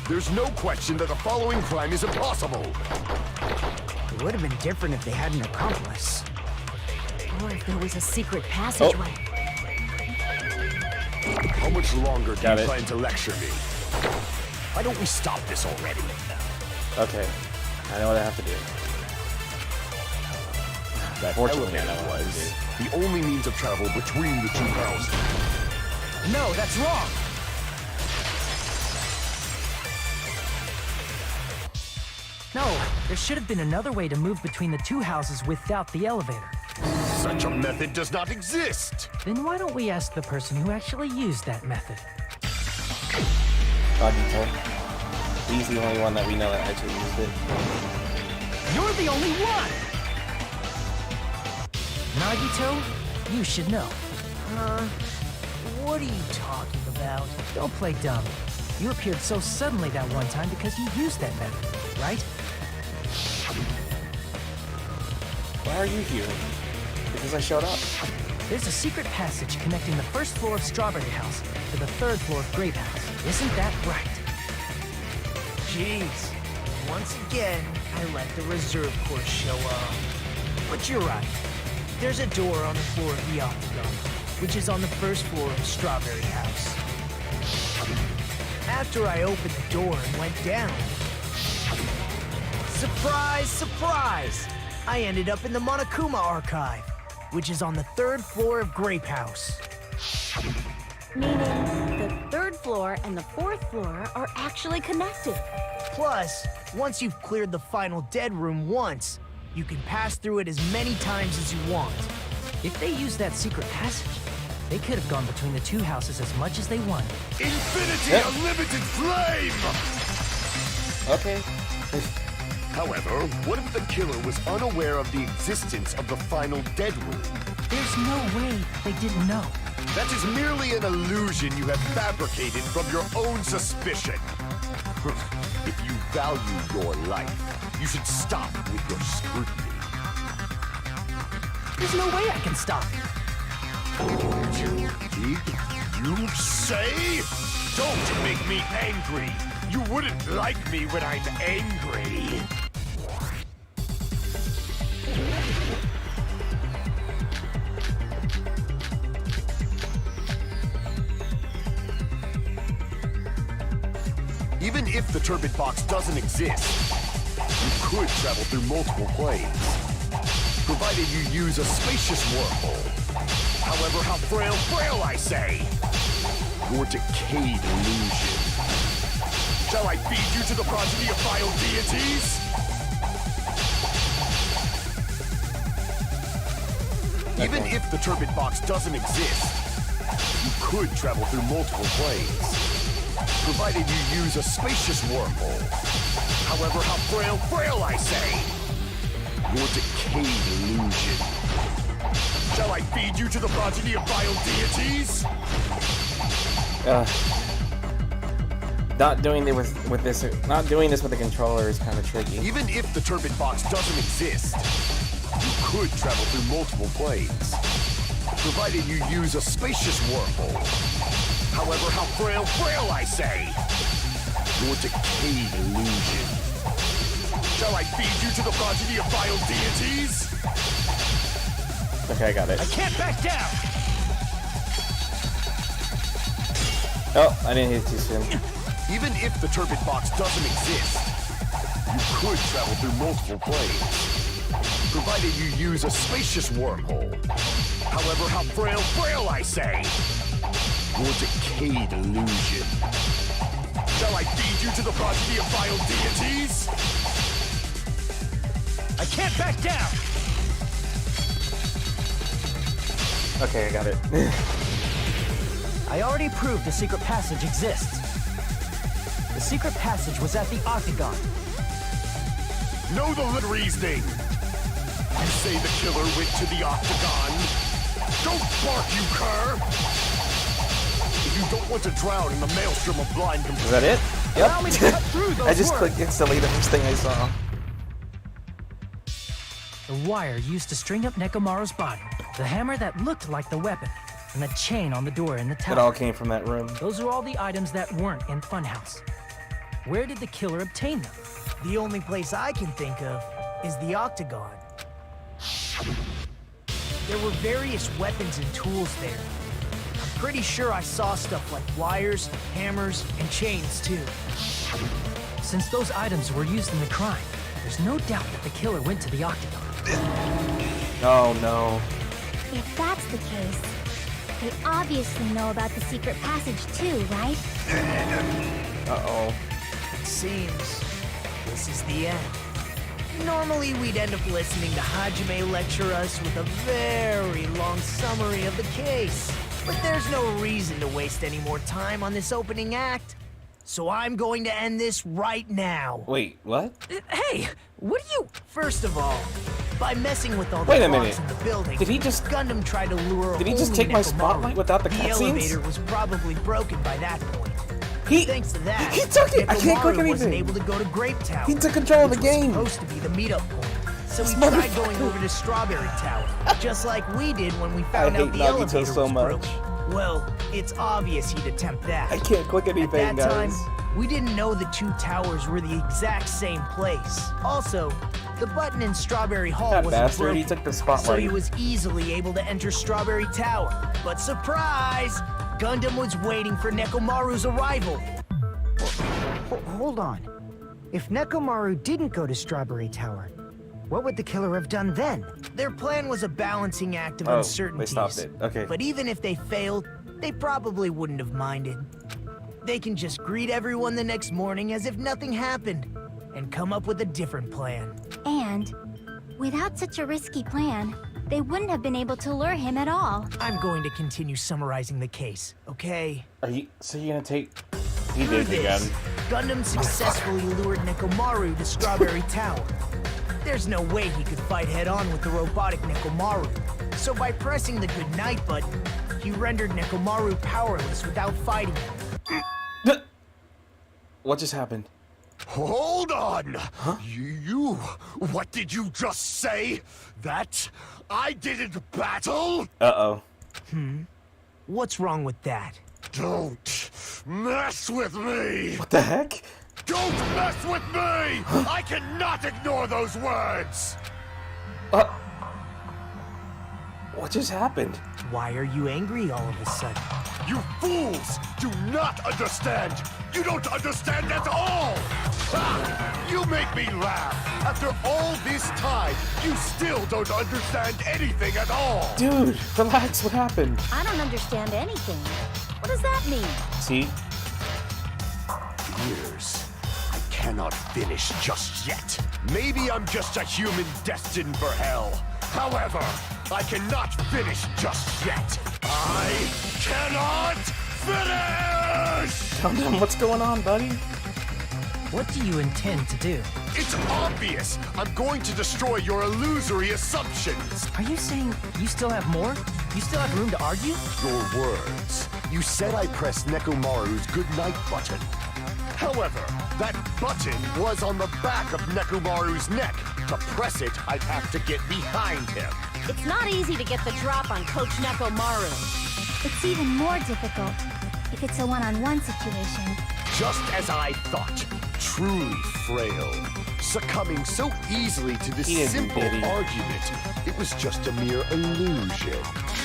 there's no question that the following crime is impossible. It would have been different if they had an accomplice. Or if there was a secret passageway. How much longer do Got you it. plan to lecture me? Why don't we stop this already? Okay, I know what I have to do. That Fortunately, I know elevator what I have was to do. the only means of travel between the two houses. No, that's wrong! No, there should have been another way to move between the two houses without the elevator. Such a method does not exist. Then why don't we ask the person who actually used that method? Nagito. He's the only one that we know that actually used it. You're the only one! Nagito, you should know. What are you talking about? Don't play dumb. You appeared so suddenly that one time because you used that method, right? Why are you here? Because I showed up. There's a secret passage connecting the first floor of Strawberry House to the third floor of Grape House. Isn't that right? Jeez. Once again, I let the reserve course show up. But you're right. There's a door on the floor of the Octagon, which is on the first floor of Strawberry House. After I opened the door and went down, surprise, surprise! I ended up in the Monokuma Archive, which is on the third floor of Grape House. Meaning the third floor and the fourth floor are actually connected. Plus, once you've cleared the final dead room once, you can pass through it as many times as you want. If they used that secret passage, they could have gone between the two houses as much as they wanted. Infinity Yep. Unlimited Flame! Okay. However, what if the killer was unaware of the existence of the final dead room? There's no way they didn't know. That is merely an illusion you have fabricated from your own suspicion. If you value your life, you should stop with your scrutiny. There's no way I can stop. You say? Don't make me angry. You wouldn't like me when I'm angry. Even if the turbid box doesn't exist, you could travel through multiple planes, provided you use a spacious wormhole. However, how frail I say! Your decayed illusion. Shall I feed you to the progeny of vile deities? Even if the turbid box doesn't exist, you could travel through multiple planes, provided you use a spacious wormhole. However, how frail I say! Your decayed illusion. I feed you to the progeny of vile deities? Not doing this with the controller is kind of tricky. Even if the turbid box doesn't exist, you could travel through multiple planes, provided you use a spacious wormhole. However, how frail I say! Your decayed illusion. Shall I feed you to the progeny of vile deities? Okay, I got it. I can't back down! Oh, I didn't hit it too soon. Even if the turbid box doesn't exist, you could travel through multiple planes, provided you use a spacious wormhole. However, how frail I say! Your decayed illusion. Shall I feed you to the progeny of vile deities? I can't back down! Okay, I got it. I already proved the secret passage exists. The secret passage was at the Octagon. Know the reasoning. You say the killer went to the Octagon. Don't bark, you cur! If you don't want to drown in the maelstrom of blind Is that it? Allow me to cut through Yep. those I just words. clicked instantly the first thing I saw. The wire used to string up Nekomaru's body, the hammer that looked like the weapon, and the chain on the door in the tower. It all came from that room. Those are all the items that weren't in Funhouse. Where did the killer obtain them? The only place I can think of is the Octagon. There were various weapons and tools there. I'm pretty sure I saw stuff like wires, hammers, and chains too. Since those items were used in the crime, there's no doubt that the killer went to the Octagon. Oh no. If that's the case, they obviously know about the secret passage too, right? Uh-oh. It seems this is the end. Normally, we'd end up listening to Hajime lecture us with a very long summary of the case. But there's no reason to waste any more time on this opening act. So I'm going to end this right now. Wait, what? Hey, what are you... First of all, by messing with all the Wait a blocks minute. in the building, Did he just- Gundam tried to lure Did he just only take my Nekomaru. spotlight without the cutscenes? elevator was probably broken by that point. He- Thanks to that, he took it! I can't click Nekomaru wasn't anything. able to go to Grape Tower. He took control of the which was game. supposed to be the meetup point. So This he tried motherfucker. going over to Strawberry Tower, just like we did when we I found hate out the Nagito elevator so was much. broken. Well, it's obvious he'd attempt that. I can't click anything, At that time, guys. we didn't know the two towers were the exact same place. Also, the button in Strawberry Hall That wasn't bastard, he broken, took the so spotlight. he was easily able to enter Strawberry Tower. But surprise! Gundam was waiting for Nekomaru's arrival. Hold on. If Nekomaru didn't go to Strawberry Tower, what would the killer have done then? Their plan was a balancing act of Oh, they uncertainties. stopped it. Okay. But even if they failed, they probably wouldn't have minded. They can just greet everyone the next morning as if nothing happened, and come up with a different plan. And without such a risky plan, they wouldn't have been able to lure him at all. I'm going to continue summarizing the case, okay? Are you... So you're gonna take... He Through did it again. this, Gundam successfully lured Nekomaru to Strawberry Tower. There's no way he could fight head-on with the robotic Nekomaru. So by pressing the goodnight button, he rendered Nekomaru powerless without fighting him. What just happened? Hold on! Huh? You... What did you just say? That I didn't battle? Uh-oh. What's wrong with that? Don't mess with me! What the heck? Don't mess with me! I cannot ignore those words! What just happened? Why are you angry all of a sudden? You fools do not understand! You don't understand at all! Ha! You make me laugh! After all this time, you still don't understand anything at all! Dude, relax, what happened? I don't understand anything. What does that mean? See? Years. I cannot finish just yet. Maybe I'm just a human destined for hell. However, I cannot finish just yet. I cannot finish! Calm down, what's going on, buddy? What do you intend to do? It's obvious! I'm going to destroy your illusory assumptions! Are you saying you still have more? You still have room to argue? Your words. You said I pressed Nekomaru's goodnight button. However, that button was on the back of Nekomaru's neck. To press it, I'd have to get behind him. It's not easy to get the drop on Coach Nekomaru. It's even more difficult if it's a one-on-one situation. Just as I thought. Truly frail. Succumbing so easily to this He is simple bitty. argument. It was just a mere illusion.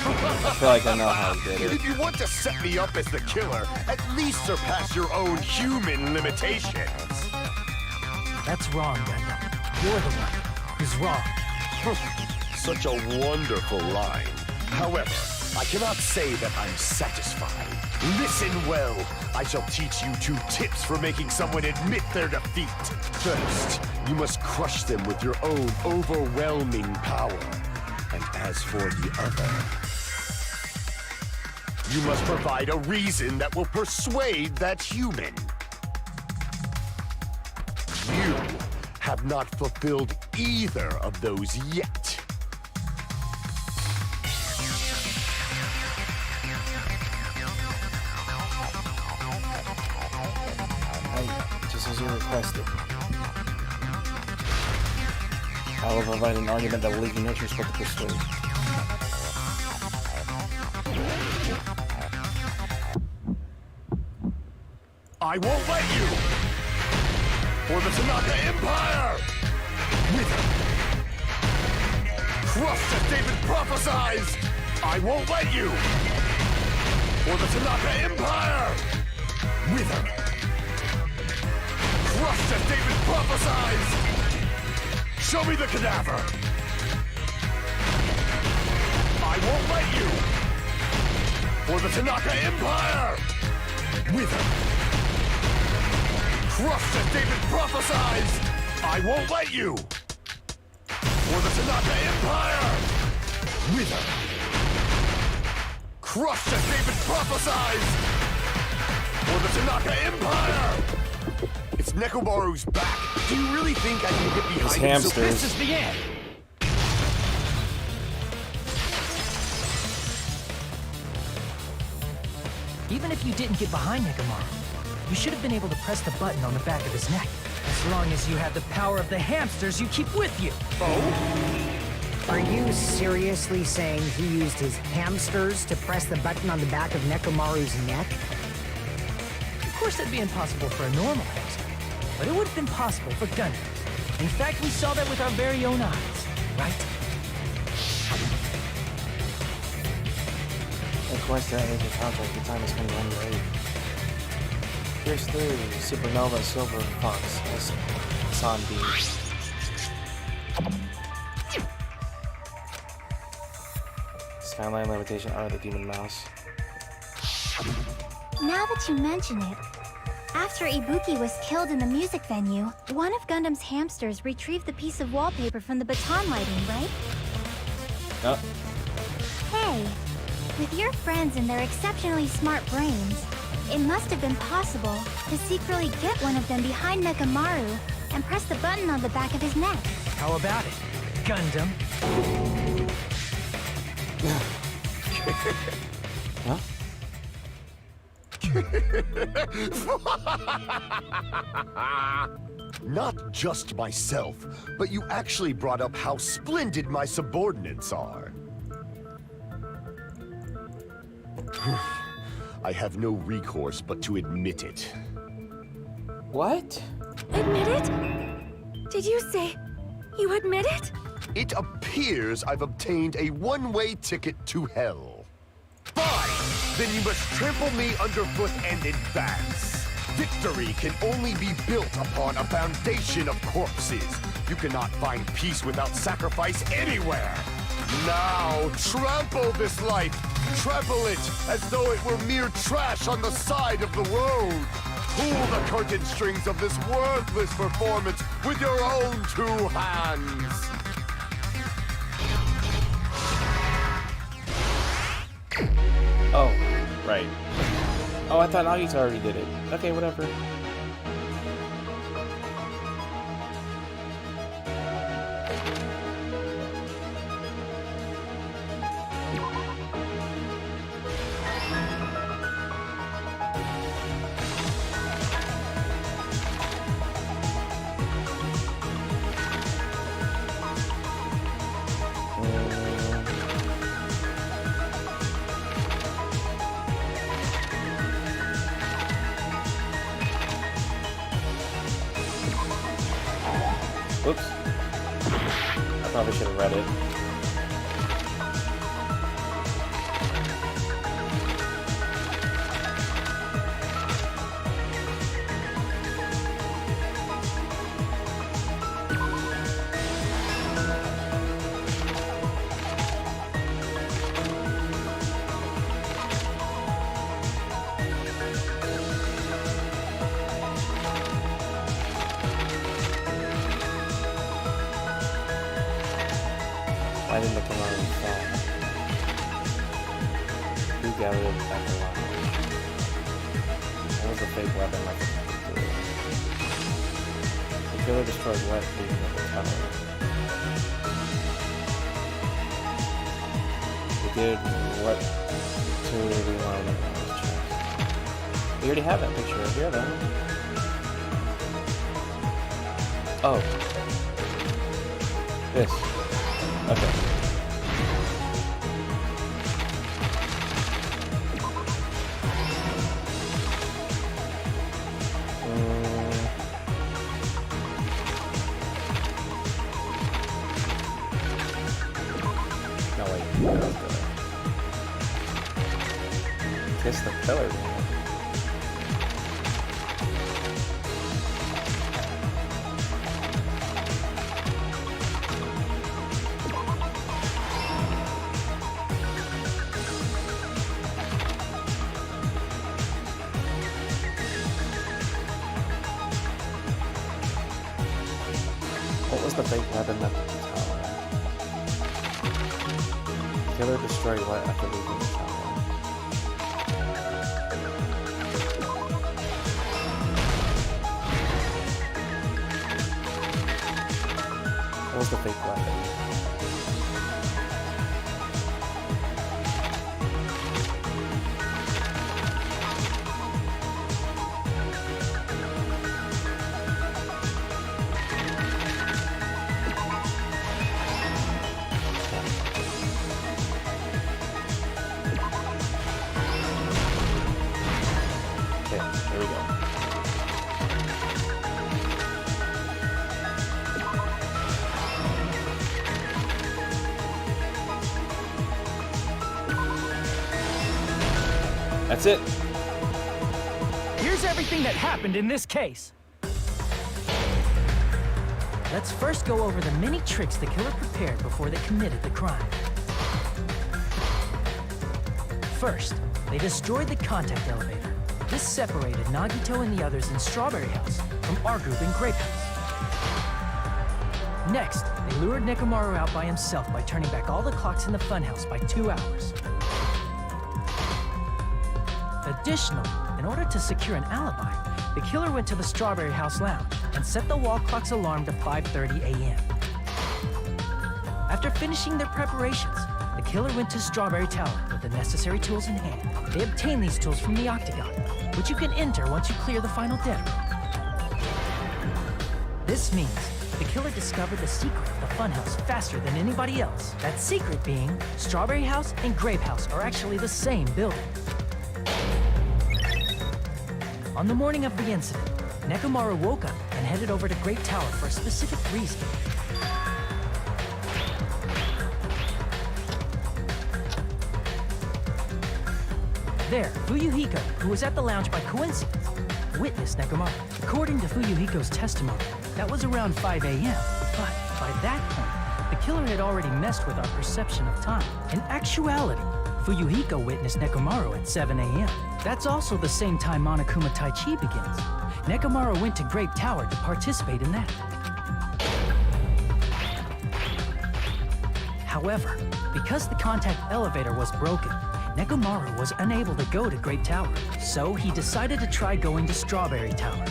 I feel like I know how he did it. If you want to set me up as the killer, at least surpass your own human limitations. That's wrong, Gundam. You're the one who's wrong. Such a wonderful line. However, I cannot say that I'm satisfied. Listen well. I shall teach you 2 tips for making someone admit their defeat. First, you must crush them with your own overwhelming power. And as for the other, you must provide a reason that will persuade that human. You have not fulfilled either of those yet. Just as you requested. I will provide an argument that will leave you no choice but to persuade. I won't let you! For the Tanaka Empire! Wither! Crushed as David prophesies! I won't let you! For the Tanaka Empire! Wither! Crushed as David prophesies! Show me the cadaver! I won't let you! For the Tanaka Empire! Wither! Crushed as David prophesies! I won't let you! For the Tanaka Empire! Wither! Crushed as David prophesies! For the Tanaka Empire! It's Nekomaru's back. Do you really think I can get behind him? hamsters. So this is the end. Even if you didn't get behind Nekomaru, you should have been able to press the button on the back of his neck. As long as you have the power of the hamsters you keep with you. Are you seriously saying he used his hamsters to press the button on the back of Nekomaru's neck? Of course, that'd be impossible for a normal hamster, but it would have been possible for Gundam. In fact, we saw that with our very own eyes, right? Request that as a contract. The time has come to run your aid. Here's through Supernova Silver Fox as San B. Skyline Levitation are the Demon Mouse. Now that you mention it, after Ibuki was killed in the music venue, one of Gundam's hamsters retrieved the piece of wallpaper from the baton lighting, right? Oh, Hey, with your friends and their exceptionally smart brains, it must have been possible to secretly get one of them behind Nekomaru and press the button on the back of his neck. How about it, Gundam? huh? Not just myself, but you actually brought up how splendid my subordinates are. I have no recourse but to admit it. What? Admit it? Did you say you admit it? It appears I've obtained a one-way ticket to hell. Fine! Then you must trample me underfoot and advance. Victory can only be built upon a foundation of corpses. You cannot find peace without sacrifice anywhere. Now, trample this life. Trample it as though it were mere trash on the side of the road. Pull the curtain strings of this worthless performance with your own 2 hands. Oh, right. Oh, I thought Nagita already did it. Okay, whatever. Whoops. I probably should have read it. Why didn't it come out and fall? Who gathered it at the line? What was the fake weapon like the killer destroyed what leaving at the tower? He did what to rewind on his chest. We already have that picture right here though. Oh. This. Okay. No, wait. Kiss the pillar, man. What was the fake weapon at the tower? Killer destroyed what after leaving the tower? What was the fake weapon? Okay, here we go. That's it. Here's everything that happened in this case. Let's first go over the many tricks the killer prepared before they committed the crime. First, they destroyed the contact elevator. This separated Nagito and the others in Strawberry House from our group in Grape House. Next, they lured Nekomaru out by himself by turning back all the clocks in the funhouse by 2 hours. Additionally, in order to secure an alibi, the killer went to the Strawberry House lounge and set the wall clock's alarm to 5:30 a.m. After finishing their preparations, the killer went to Strawberry Tower with the necessary tools in hand. They obtained these tools from the Octagon, which you can enter once you clear the final dead room. This means the killer discovered the secret of the funhouse faster than anybody else. That secret being, Strawberry House and Grape House are actually the same building. On the morning of the incident, Nekomaru woke up and headed over to Grape Tower for a specific reason. There, Fuyuhiko, who was at the lounge by coincidence, witnessed Nekomaru. According to Fuyuhiko's testimony, that was around 5 a.m. But by that point, the killer had already messed with our perception of time. In actuality, Fuyuhiko witnessed Nekomaru at 7 a.m. That's also the same time Monokuma Tai Chi begins. Nekomaru went to Grape Tower to participate in that. However, because the contact elevator was broken, Nekomaru was unable to go to Grape Tower, so he decided to try going to Strawberry Tower.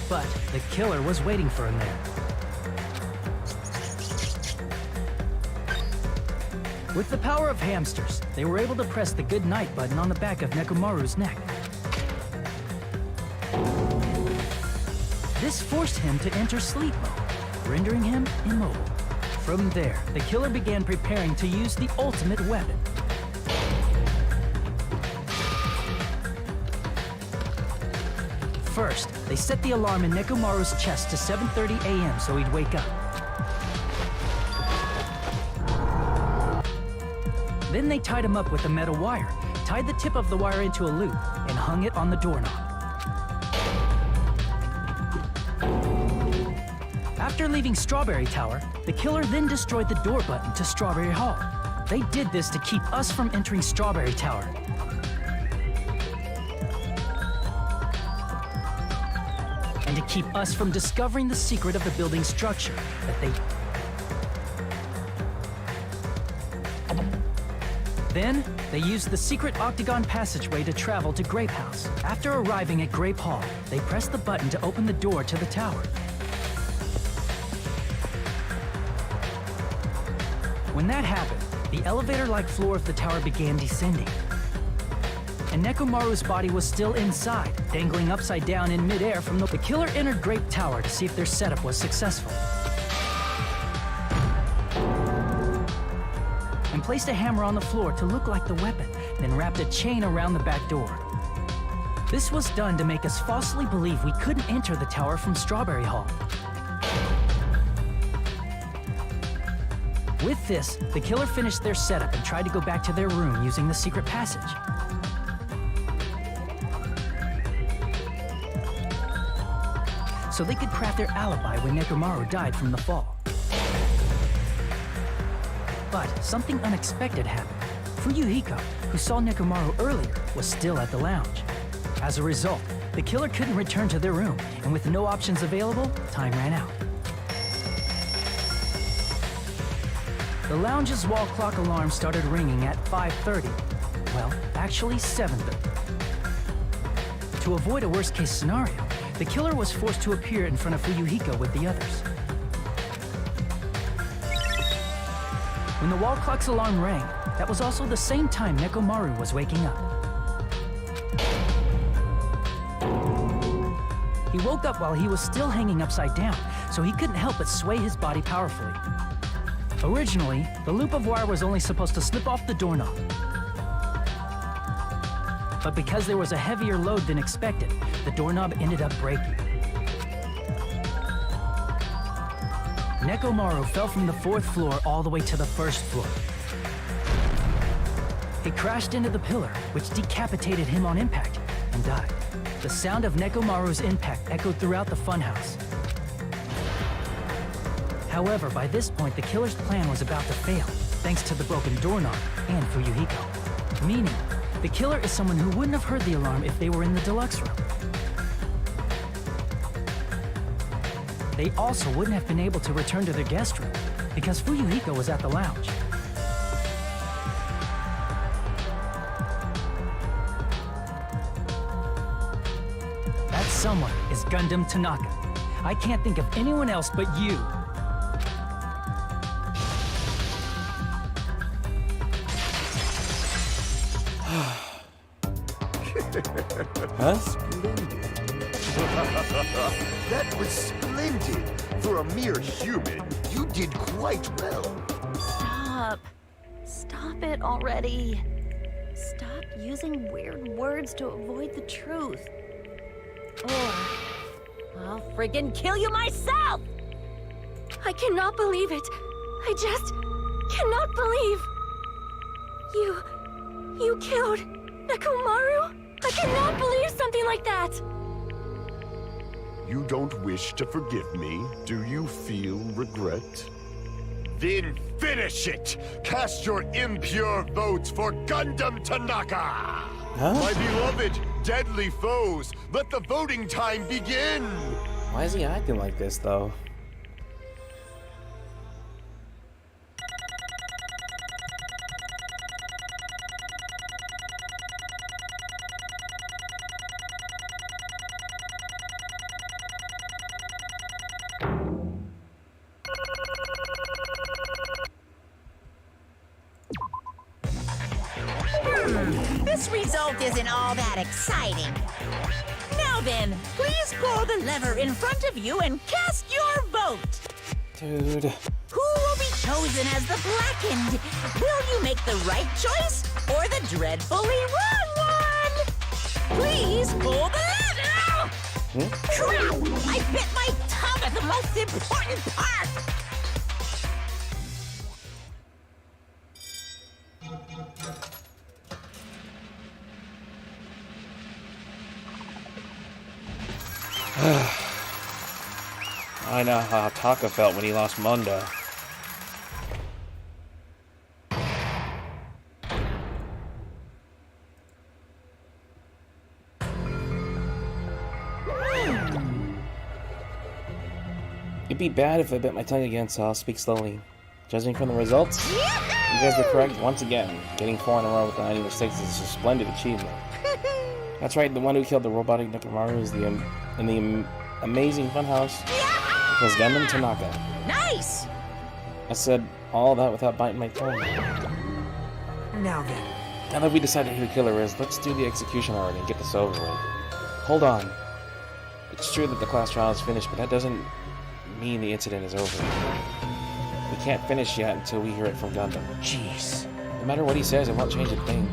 But the killer was waiting for him there. With the power of hamsters, they were able to press the good night button on the back of Nekomaru's neck. This forced him to enter sleep mode, rendering him immobile. From there, the killer began preparing to use the ultimate weapon. First, they set the alarm in Nekomaru's chest to 7:30 a.m. so he'd wake up. Then they tied him up with a metal wire, tied the tip of the wire into a loop, and hung it on the doorknob. After leaving Strawberry Tower, the killer then destroyed the door button to Strawberry Hall. They did this to keep us from entering Strawberry Tower. And to keep us from discovering the secret of the building's structure that they... Then, they used the secret octagon passageway to travel to Grape House. After arriving at Grape Hall, they pressed the button to open the door to the tower. When that happened, the elevator-like floor of the tower began descending. And Nekomaru's body was still inside, dangling upside down in midair from the... The killer entered Grape Tower to see if their setup was successful. And placed a hammer on the floor to look like the weapon, then wrapped a chain around the back door. This was done to make us falsely believe we couldn't enter the tower from Strawberry Hall. With this, the killer finished their setup and tried to go back to their room using the secret passage. So they could craft their alibi when Nekomaru died from the fall. But something unexpected happened. Fuyuhiko, who saw Nekomaru earlier, was still at the lounge. As a result, the killer couldn't return to their room, and with no options available, time ran out. The lounge's wall clock alarm started ringing at 5:30. Well, actually 7:30. To avoid a worst-case scenario, the killer was forced to appear in front of Fuyuhiko with the others. When the wall clock's alarm rang, that was also the same time Nekomaru was waking up. He woke up while he was still hanging upside down, so he couldn't help but sway his body powerfully. Originally, the loop of wire was only supposed to slip off the doorknob. But because there was a heavier load than expected, the doorknob ended up breaking. Nekomaru fell from the 4th floor all the way to the 1st floor. He crashed into the pillar, which decapitated him on impact, and died. The sound of Nekomaru's impact echoed throughout the funhouse. However, by this point, the killer's plan was about to fail, thanks to the broken doorknob and Fuyuhiko. Meaning, the killer is someone who wouldn't have heard the alarm if they were in the deluxe room. They also wouldn't have been able to return to their guest room, because Fuyuhiko was at the lounge. That someone is Gundam Tanaka. I can't think of anyone else but you. Huh? That was splendid. For a mere human, you did quite well. Stop. Stop it already. Stop using weird words to avoid the truth. Or I'll friggin' kill you myself! I cannot believe it. I just cannot believe. You killed Nekomaru? I cannot believe something like that. You don't wish to forgive me? Do you feel regret? Then finish it! Cast your impure votes for Gundam Tanaka! Huh? My beloved, deadly foes, let the voting time begin! Why is he acting like this, though? This result isn't all that exciting. Now then, please pull the lever in front of you and cast your vote. Dude. Who will be chosen as the blackened? Will you make the right choice or the dreadfully wrong one? Please pull the lever! Crap! I bit my tongue at the most important part! I know how Taka felt when he lost Mondo. It'd be bad if I bit my tongue again, so I'll speak slowly. Judging from the results, you guys were correct once again. Getting 4 in a row without any mistakes is a splendid achievement. That's right, the one who killed the robotic Nekomaru is in the amazing funhouse was Gundam Tanaka. Nice! I said all that without biting my tongue. Now then. Now that we decided who the killer is, let's do the execution already and get this over with. Hold on. It's true that the class trial is finished, but that doesn't mean the incident is over. We can't finish yet until we hear it from Gundam. Jeez. No matter what he says, it won't change a thing.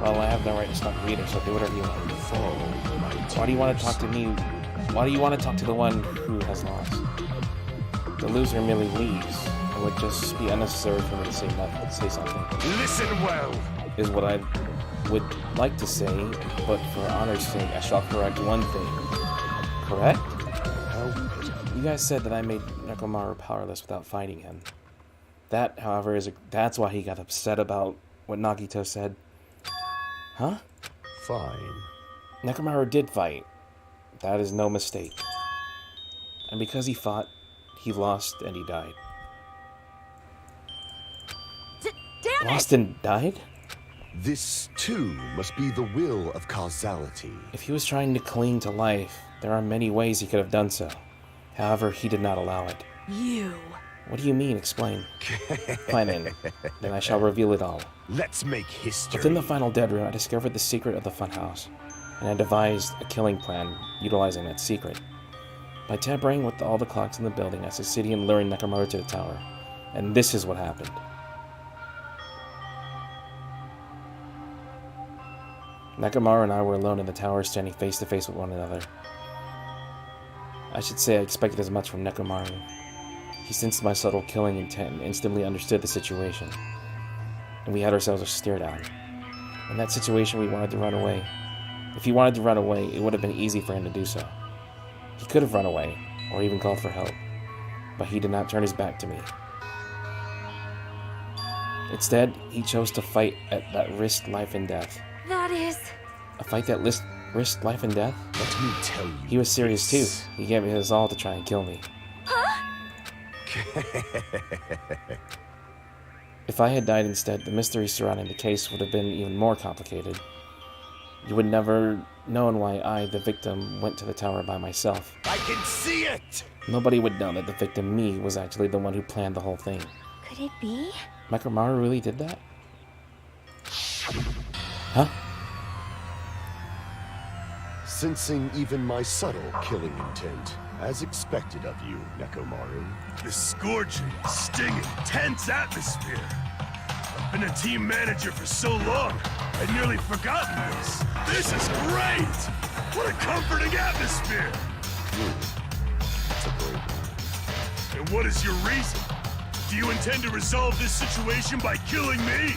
Well, I have no right to stop the reader, so do whatever you want. Why do you want to talk to me? Why do you want to talk to the one who has lost? The loser merely leaves. It would just be unnecessary for me to say nothing, say something. Listen well. Is what I would like to say, but for honor's sake, I shall correct one thing. Correct? You guys said that I made Nekomaru powerless without fighting him. That, however, that's why he got upset about what Nagito said. Huh? Fine. Nekomaru did fight. That is no mistake. And because he fought, he lost and he died. Damn it! Lost and died? This, too, must be the will of causality. If he was trying to cling to life, there are many ways he could have done so. However, he did not allow it. You. What do you mean? Explain. Fine then. Then I shall reveal it all. Let's make history. Within the final dead room, I discovered the secret of the funhouse, and I devised a killing plan utilizing that secret. By tampering with all the clocks in the building, I succeeded in luring Nekomaru to the tower. And this is what happened. Nekomaru and I were alone in the tower, standing face to face with one another. I should say I expected as much from Nekomaru. He sensed my subtle killing intent and instantly understood the situation. And we had ourselves a stare down. In that situation, we wanted to run away. If he wanted to run away, it would have been easy for him to do so. He could have run away, or even called for help. But he did not turn his back to me. Instead, he chose to fight that risked life and death. That is... A fight that risked life and death? Let me tell you. He was serious too. He gave it his all to try and kill me. If I had died instead, the mystery surrounding the case would have been even more complicated. You would never known why I, the victim, went to the tower by myself. I can see it! Nobody would know that the victim, me, was actually the one who planned the whole thing. Could it be? Nekomaru really did that? Huh? Sensing even my subtle killing intent, as expected of you, Nekomaru. The scorching, stinging, tense atmosphere. I've been a team manager for so long, I'd nearly forgotten this. This is great! What a comforting atmosphere! It's a great one. And what is your reason? Do you intend to resolve this situation by killing me?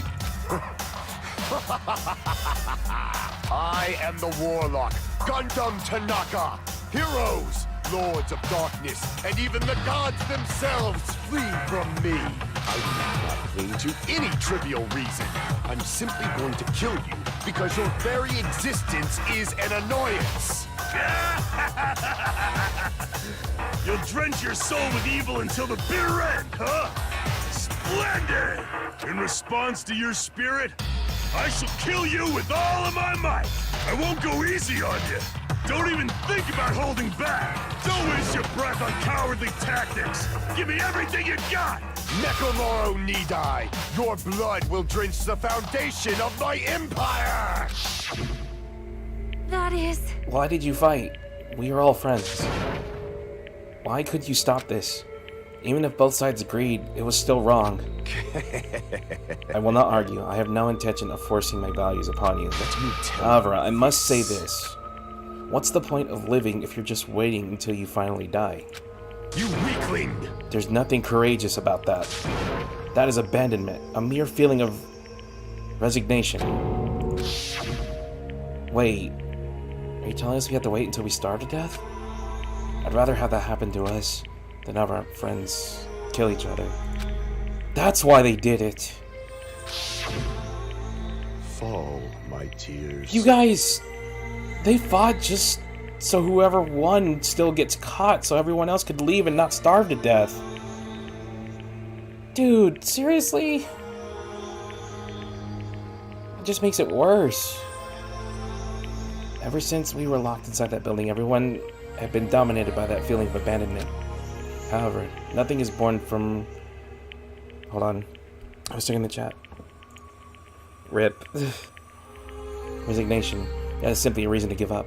I am the Warlock, Gundam Tanaka. Heroes, Lords of Darkness, and even the gods themselves flee from me. I do not cling to any trivial reason. I'm simply going to kill you because your very existence is an annoyance. You'll drench your soul with evil until the bitter end, huh? Splendid! In response to your spirit, I shall kill you with all of my might. I won't go easy on you. Don't even think about holding back. Don't waste your breath on cowardly tactics. Give me everything you got. Nekomaru Nidai, your blood will drench the foundation of my empire! That is... Why did you fight? We are all friends. Why could you stop this? Even if both sides agreed, it was still wrong. I will not argue. I have no intention of forcing my values upon you. Let me tell However, you I must say this. What's the point of living if you're just waiting until you finally die? You weakling! There's nothing courageous about that. That is abandonment, a mere feeling of resignation. Wait, are you telling us we have to wait until we starve to death? I'd rather have that happen to us than have our friends kill each other. That's why they did it. Fall, my tears. You guys, they fought just so whoever won still gets caught so everyone else could leave and not starve to death. Dude, seriously? It just makes it worse. Ever since we were locked inside that building, everyone had been dominated by that feeling of abandonment. However, nothing is born from... Hold on. I was checking the chat. RIP. Resignation. That is simply a reason to give up.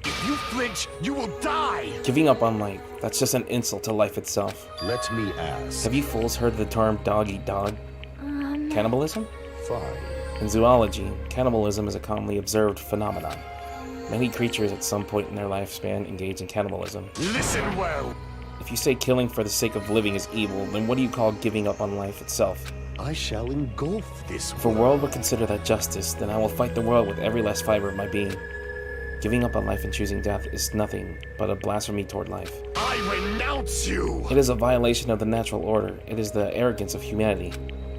If you flinch, you will die! Giving up on life. That's just an insult to life itself. Let me ask. Have you fools heard the term dog eat dog? Cannibalism? Fine. In zoology, cannibalism is a commonly observed phenomenon. Many creatures at some point in their lifespan engage in cannibalism. Listen well! If you say killing for the sake of living is evil, then what do you call giving up on life itself? I shall engulf this If a world would consider that justice, then I will fight the world with every last fiber of my being. Giving up on life and choosing death is nothing but a blasphemy toward life. I renounce you! It is a violation of the natural order. It is the arrogance of humanity.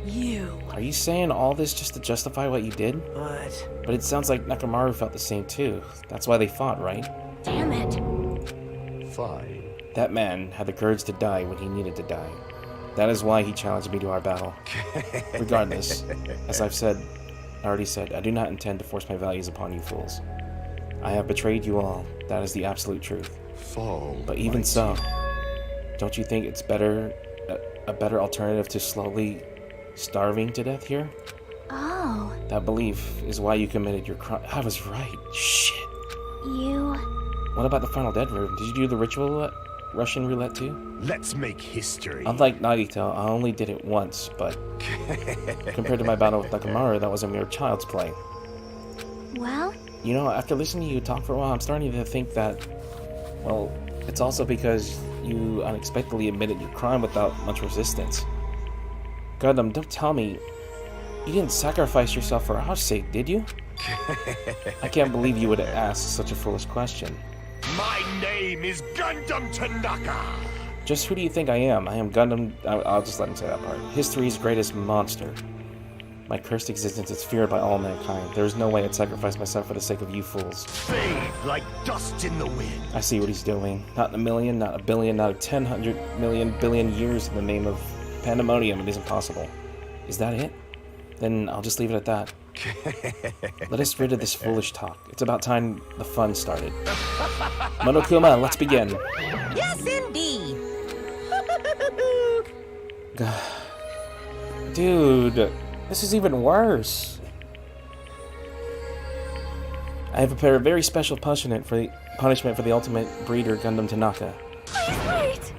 You. Are you saying all this just to justify what you did? What? But it sounds like Nekomaru felt the same too. That's why they fought, right? Damn it. Fine. That man had the courage to die when he needed to die. That is why he challenged me to our battle. Regardless, as I've already said, I do not intend to force my values upon you fools. I have betrayed you all. That is the absolute truth. Fall. But even so, don't you think it's better, a better alternative to slowly starving to death here? Oh, That belief is why you committed your crime. I was right. Shit. you... What about the final dead room? Did you do the ritual Russian roulette too? Let's make history. Unlike Nagito, I only did it once, but compared to my battle with Nekomaru, that was a mere child's play. Well, You know, after listening to you talk for a while, I'm starting to think that, well, it's also because you unexpectedly admitted your crime without much resistance. Gundam, don't tell me you didn't sacrifice yourself for our sake, did you? I can't believe you would ask such a foolish question. My name is Gundam Tanaka! Just who do you think I am? I am Gundam... I'll just let him say that part. History's greatest monster. My cursed existence is feared by all mankind. There is no way I'd sacrifice myself for the sake of you fools. Fade like dust in the wind. I see what he's doing. Not in a million, not a billion, not a 100 million billion years in the name of pandemonium. It isn't possible. Is that it? Then I'll just leave it at that. Let us rid of this foolish talk. It's about time the fun started. Monokuma, let's begin. Yes, indeed. Dude, this is even worse. I have prepared a very special punishment for the ultimate breeder, Gundam Tanaka. Wait!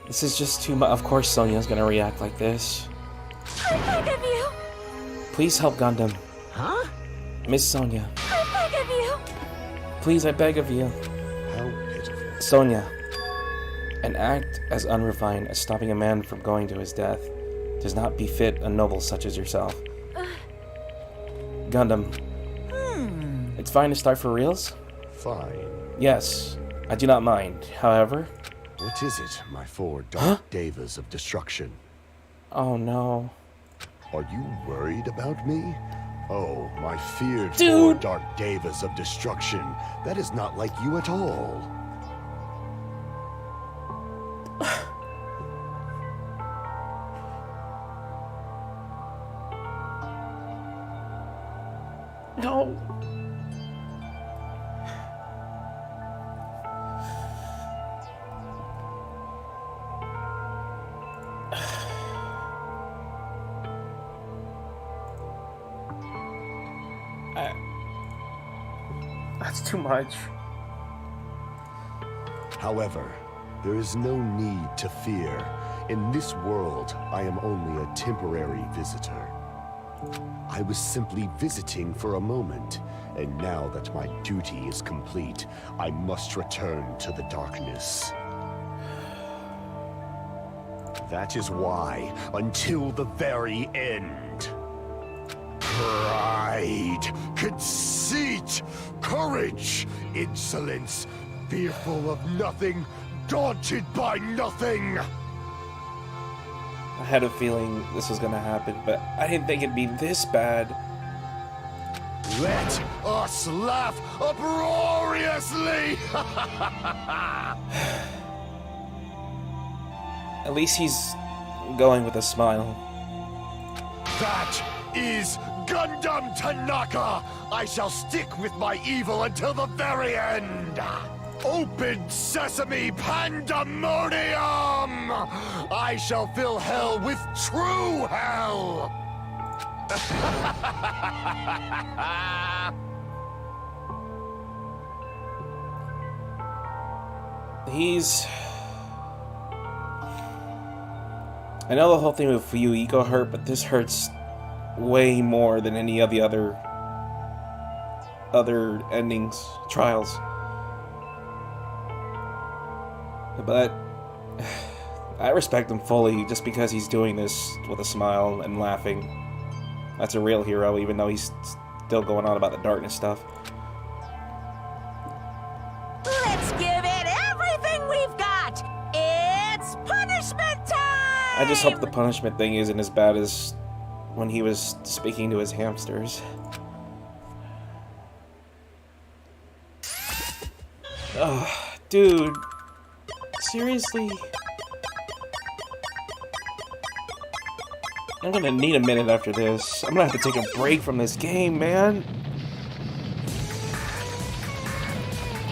This is just too much. Of course Sonya's gonna react like this. I beg of you! Please help Gundam. Huh? Miss Sonya. I beg of you! Please, I beg of you. How pitiful. Sonya. An act as unrefined as stopping a man from going to his death does not befit a noble such as yourself. Gundam. It's fine to start for reals? Fine. Yes, I do not mind. However... What is it, my four dark devas of destruction? Oh no. Are you worried about me? Oh, my feared Dude. four dark devas of destruction. That is not like you at all. No. That's too much. However, there is no need to fear. In this world, I am only a temporary visitor. I was simply visiting for a moment, and now that my duty is complete, I must return to the darkness. That is why, until the very end, pride, conceit, courage, insolence, fearful of nothing, daunted by nothing. I had a feeling this was gonna happen, but I didn't think it'd be this bad. Let us laugh uproariously! At least he's going with a smile. That is Gundam Tanaka! I shall stick with my evil until the very end! Open sesame pandemonium! I shall fill hell with true hell! He's... I know the whole thing with Yuiko hurt, but this hurts way more than any of the other endings, trials. But I respect him fully just because he's doing this with a smile and laughing. That's a real hero, even though he's still going on about the darkness stuff. Let's give it everything we've got! It's punishment time! I just hope the punishment thing isn't as bad as when he was speaking to his hamsters. Ugh, dude. Seriously? I'm gonna need a minute after this. I'm gonna have to take a break from this game, man.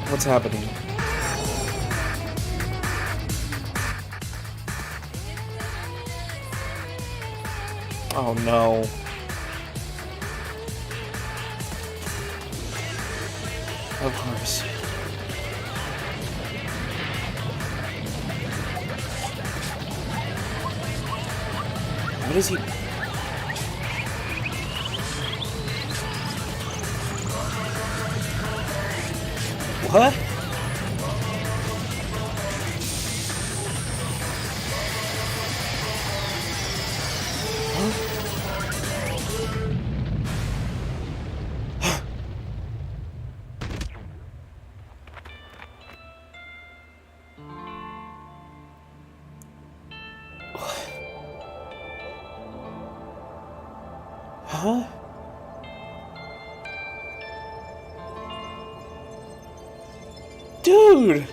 What's happening? Oh no. Of course. What is he? What? Huh? Dude!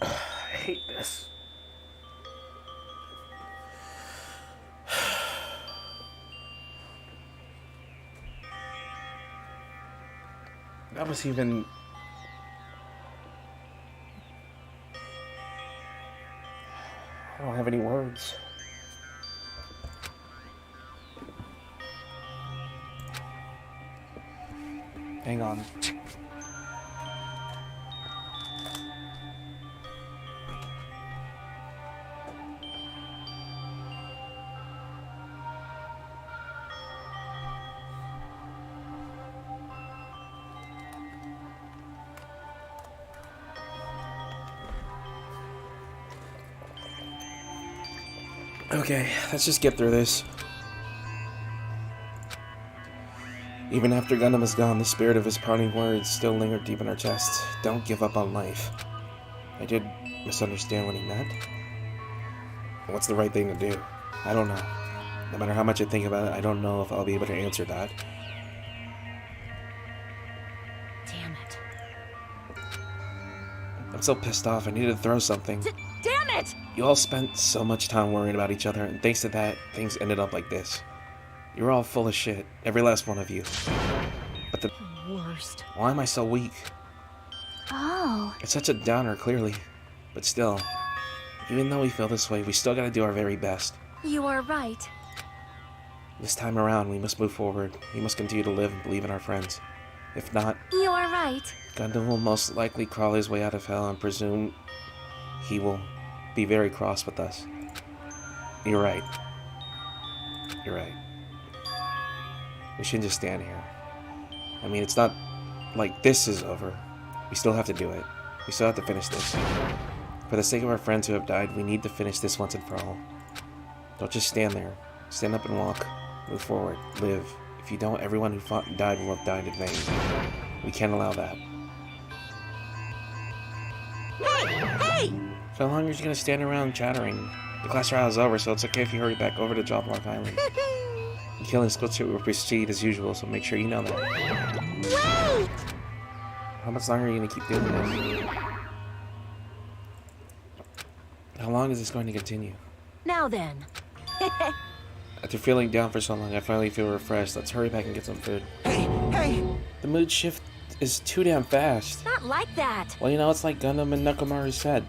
I hate this. That was even... I don't have any words. Hang on. Okay, let's just get through this. Even after Gundam is gone, the spirit of his parting words still lingered deep in our chests. Don't give up on life. I did misunderstand what he meant. What's the right thing to do? I don't know. No matter how much I think about it, I don't know if I'll be able to answer that. Damn it. I'm so pissed off, I needed to throw something. Damn it! You all spent so much time worrying about each other, and thanks to that, things ended up like this. You're all full of shit, every last one of you. But the Worst. why am I so weak? Oh. It's such a downer, clearly. But still, even though we feel this way, we still gotta do our very best. You are right. This time around, we must move forward. We must continue to live and believe in our friends. If not, You are right. Gundam will most likely crawl his way out of hell and presume he will be very cross with us. You're right. You're right. We shouldn't just stand here. I mean, it's not like this is over. We still have to do it. We still have to finish this. For the sake of our friends who have died, we need to finish this once and for all. Don't just stand there. Stand up and walk. Move forward. Live. If you don't, everyone who fought and died will have died in vain. We can't allow that. Hey! So how long are you gonna stand around chattering? The class trial is over, so it's okay if you hurry back over to Jawblock Island. The killing squad will proceed as usual, so make sure you know that. Wait! How much longer are you gonna keep doing this? How long is this going to continue? Now then. After feeling down for so long, I finally feel refreshed. Let's hurry back and get some food. Hey! The mood shift is too damn fast. Not like that. Well, you know, it's like Gundam and Nekomaru said.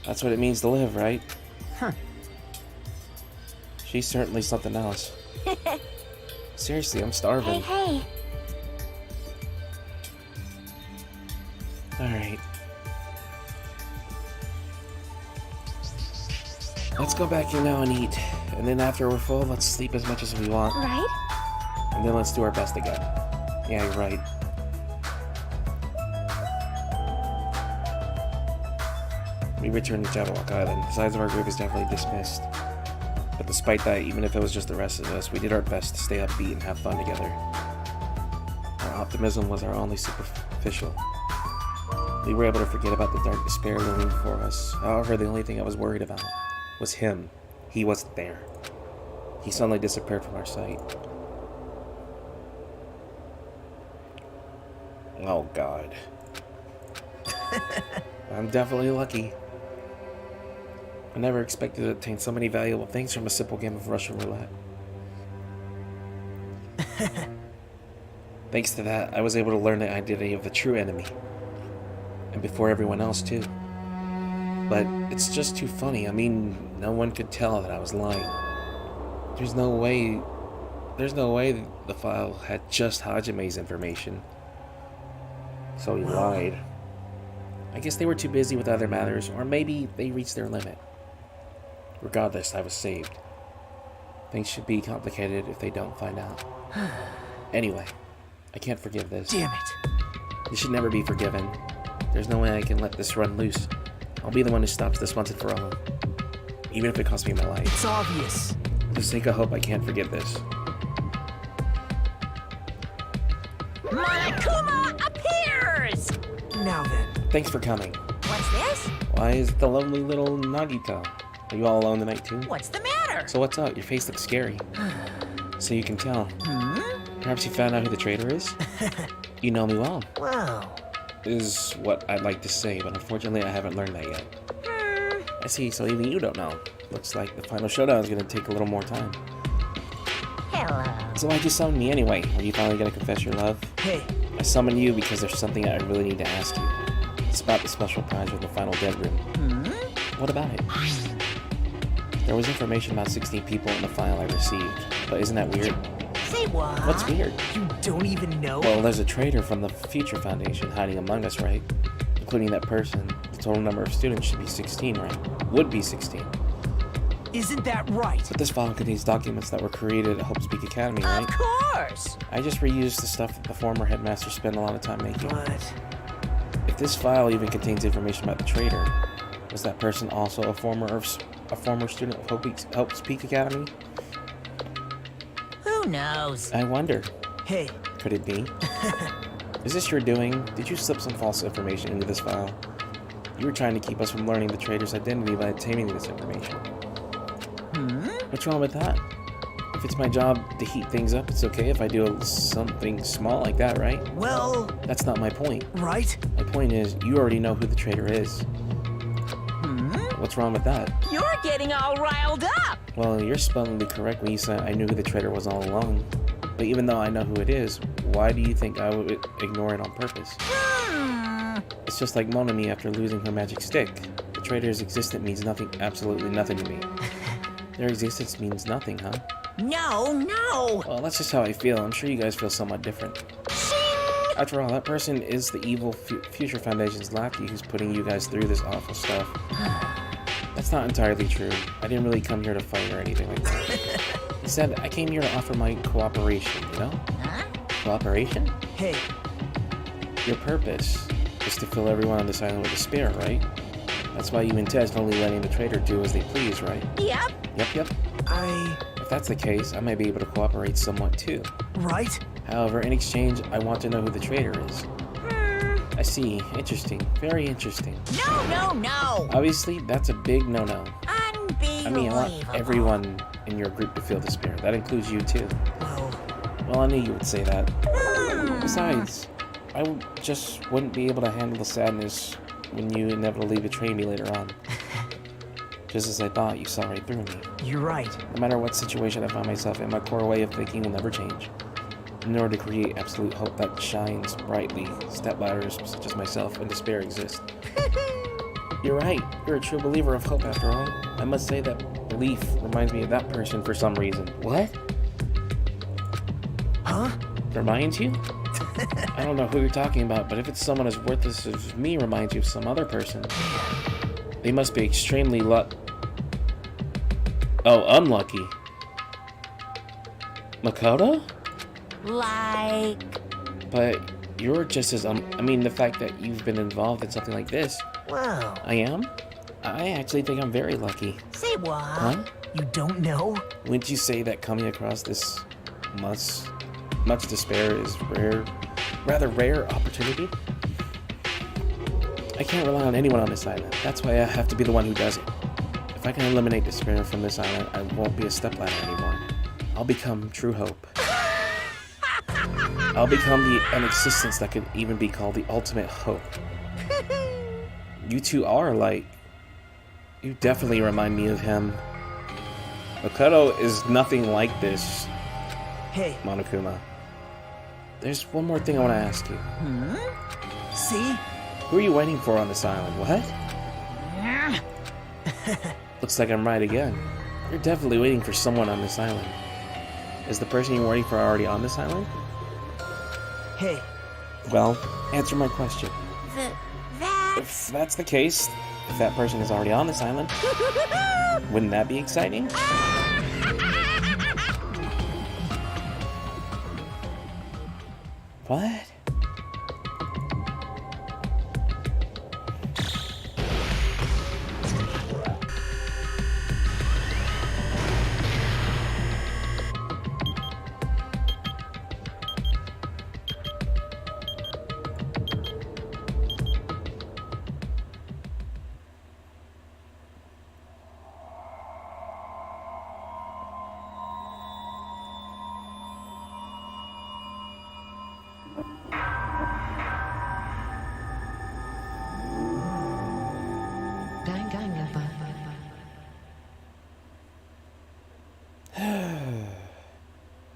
That's what it means to live, right? Huh. She's certainly something else. Seriously, I'm starving. Hey. Alright. Let's go back here now and eat. And then after we're full, let's sleep as much as we want. Right? And then let's do our best again. Yeah, you're right. We returned to Jabberwock Island. The size of our group is definitely dismissed. But despite that, even if it was just the rest of us, we did our best to stay upbeat and have fun together. Our optimism was our only superficial. We were able to forget about the dark despair looming before us. However, the only thing I was worried about was him. He wasn't there. He suddenly disappeared from our sight. Oh god. I'm definitely lucky. I never expected to obtain so many valuable things from a simple game of Russian roulette. Thanks to that, I was able to learn the identity of the true enemy. And before everyone else, too. But it's just too funny. I mean, no one could tell that I was lying. There's no way the file had just Hajime's information. So he lied. I guess they were too busy with other matters, or maybe they reached their limit. Regardless, I was saved. Things should be complicated if they don't find out. Anyway, I can't forgive this. Damn it. This should never be forgiven. There's no way I can let this run loose. I'll be the one who stops this once and for all. Even if it costs me my life. It's obvious. For the sake of hope, I can't forgive this. Monokuma appears! Now then. Thanks for coming. What's this? Why is the lovely little Nagito? Are you all alone tonight too? What's the matter? So what's up? Your face looks scary. So you can tell. Perhaps you found out who the traitor is? You know me well. Wow. Is what I'd like to say, but unfortunately I haven't learned that yet. I see, so even you don't know. Looks like the final showdown is going to take a little more time. Hello. So why'd you summon me anyway? Are you finally going to confess your love? Hey. I summoned you because there's something I really need to ask you. It's about the special prize of the final dead room. What about it? There was information about 16 people in the file I received, but isn't that weird? Say what? What's weird? You don't even know? Well, there's a traitor from the Future Foundation hiding among us, right? Including that person. The total number of students should be 16, right? Would be 16. Isn't that right? But this file contains documents that were created at Hope Speak Academy, right? Of course! I just reused the stuff that the former headmaster spent a lot of time making. But If this file even contains information about the traitor, was that person also a former student of Hope Speak Academy? Who knows? I wonder. hey, Could it be? Is this your doing? Did you slip some false information into this file? You were trying to keep us from learning the traitor's identity by obtaining this information. What's wrong with that? If it's my job to heat things up, it's okay if I do something small like that, right? well, That's not my point. right? My point is, you already know who the traitor is. What's wrong with that? You're getting all riled up! Well, you're spellingly correct when you said I knew who the traitor was all along. But even though I know who it is, why do you think I would ignore it on purpose? It's just like Monami after losing her magic stick. The trader's existence means nothing, absolutely nothing to me. Their existence means nothing, huh? No! Well, that's just how I feel. I'm sure you guys feel somewhat different. After all, that person is the evil Future Foundation's lackey who's putting you guys through this awful stuff. That's not entirely true. I didn't really come here to fight or anything like that. Instead, I came here to offer my cooperation, you know? Huh? Cooperation? Hey, Your purpose is to fill everyone on this island with despair, right? That's why you intend only letting the trader do as they please, right? Yep. Yep. If that's the case, I might be able to cooperate somewhat too. right? However, in exchange, I want to know who the trader is. I see. Interesting. Very interesting. No! Obviously, that's a big no-no. Unbelievable. I mean, I want everyone in your group to feel despair. That includes you too. Well, I knew you would say that. Besides, just wouldn't be able to handle the sadness when you inevitably betray me later on. Just as I thought, you saw right through me. You're right. No matter what situation I find myself in, my core way of thinking will never change. In order to create absolute hope that shines brightly, stepladders such as myself and despair exist. You're right. You're a true believer of hope after all. I must say that belief reminds me of that person for some reason. What? Huh? Reminds you? I don't know who you're talking about, but if it's someone as worthless as me reminds you of some other person, they must be extremely unlucky. Makoto? Like... But you're just as, I mean, the fact that you've been involved in something like this. Wow. I am? I actually think I'm very lucky. Say what? Huh? You don't know? Wouldn't you say that coming across this much despair is rather rare opportunity? I can't rely on anyone on this island. That's why I have to be the one who does it. If I can eliminate despair from this island, I won't be a stepladder anymore. I'll become true hope. I'll become an existence that could even be called the ultimate hope. You two are like... You definitely remind me of him. Makoto is nothing like this, Hey, Monokuma. There's one more thing I want to ask you. see? Who are you waiting for on this island? What? Looks like I'm right again. You're definitely waiting for someone on this island. Is the person you're waiting for already on this island? Hey, Well, answer my question. That's... If that's the case, if that person is already on this island, wouldn't that be exciting? What? Danganronpa.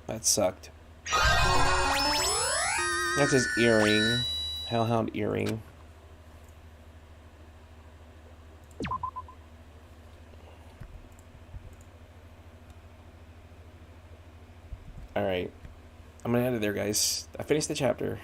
That sucked. That's his earring. Hellhound earring. Alright. I'm gonna end it there, guys. I finished the chapter.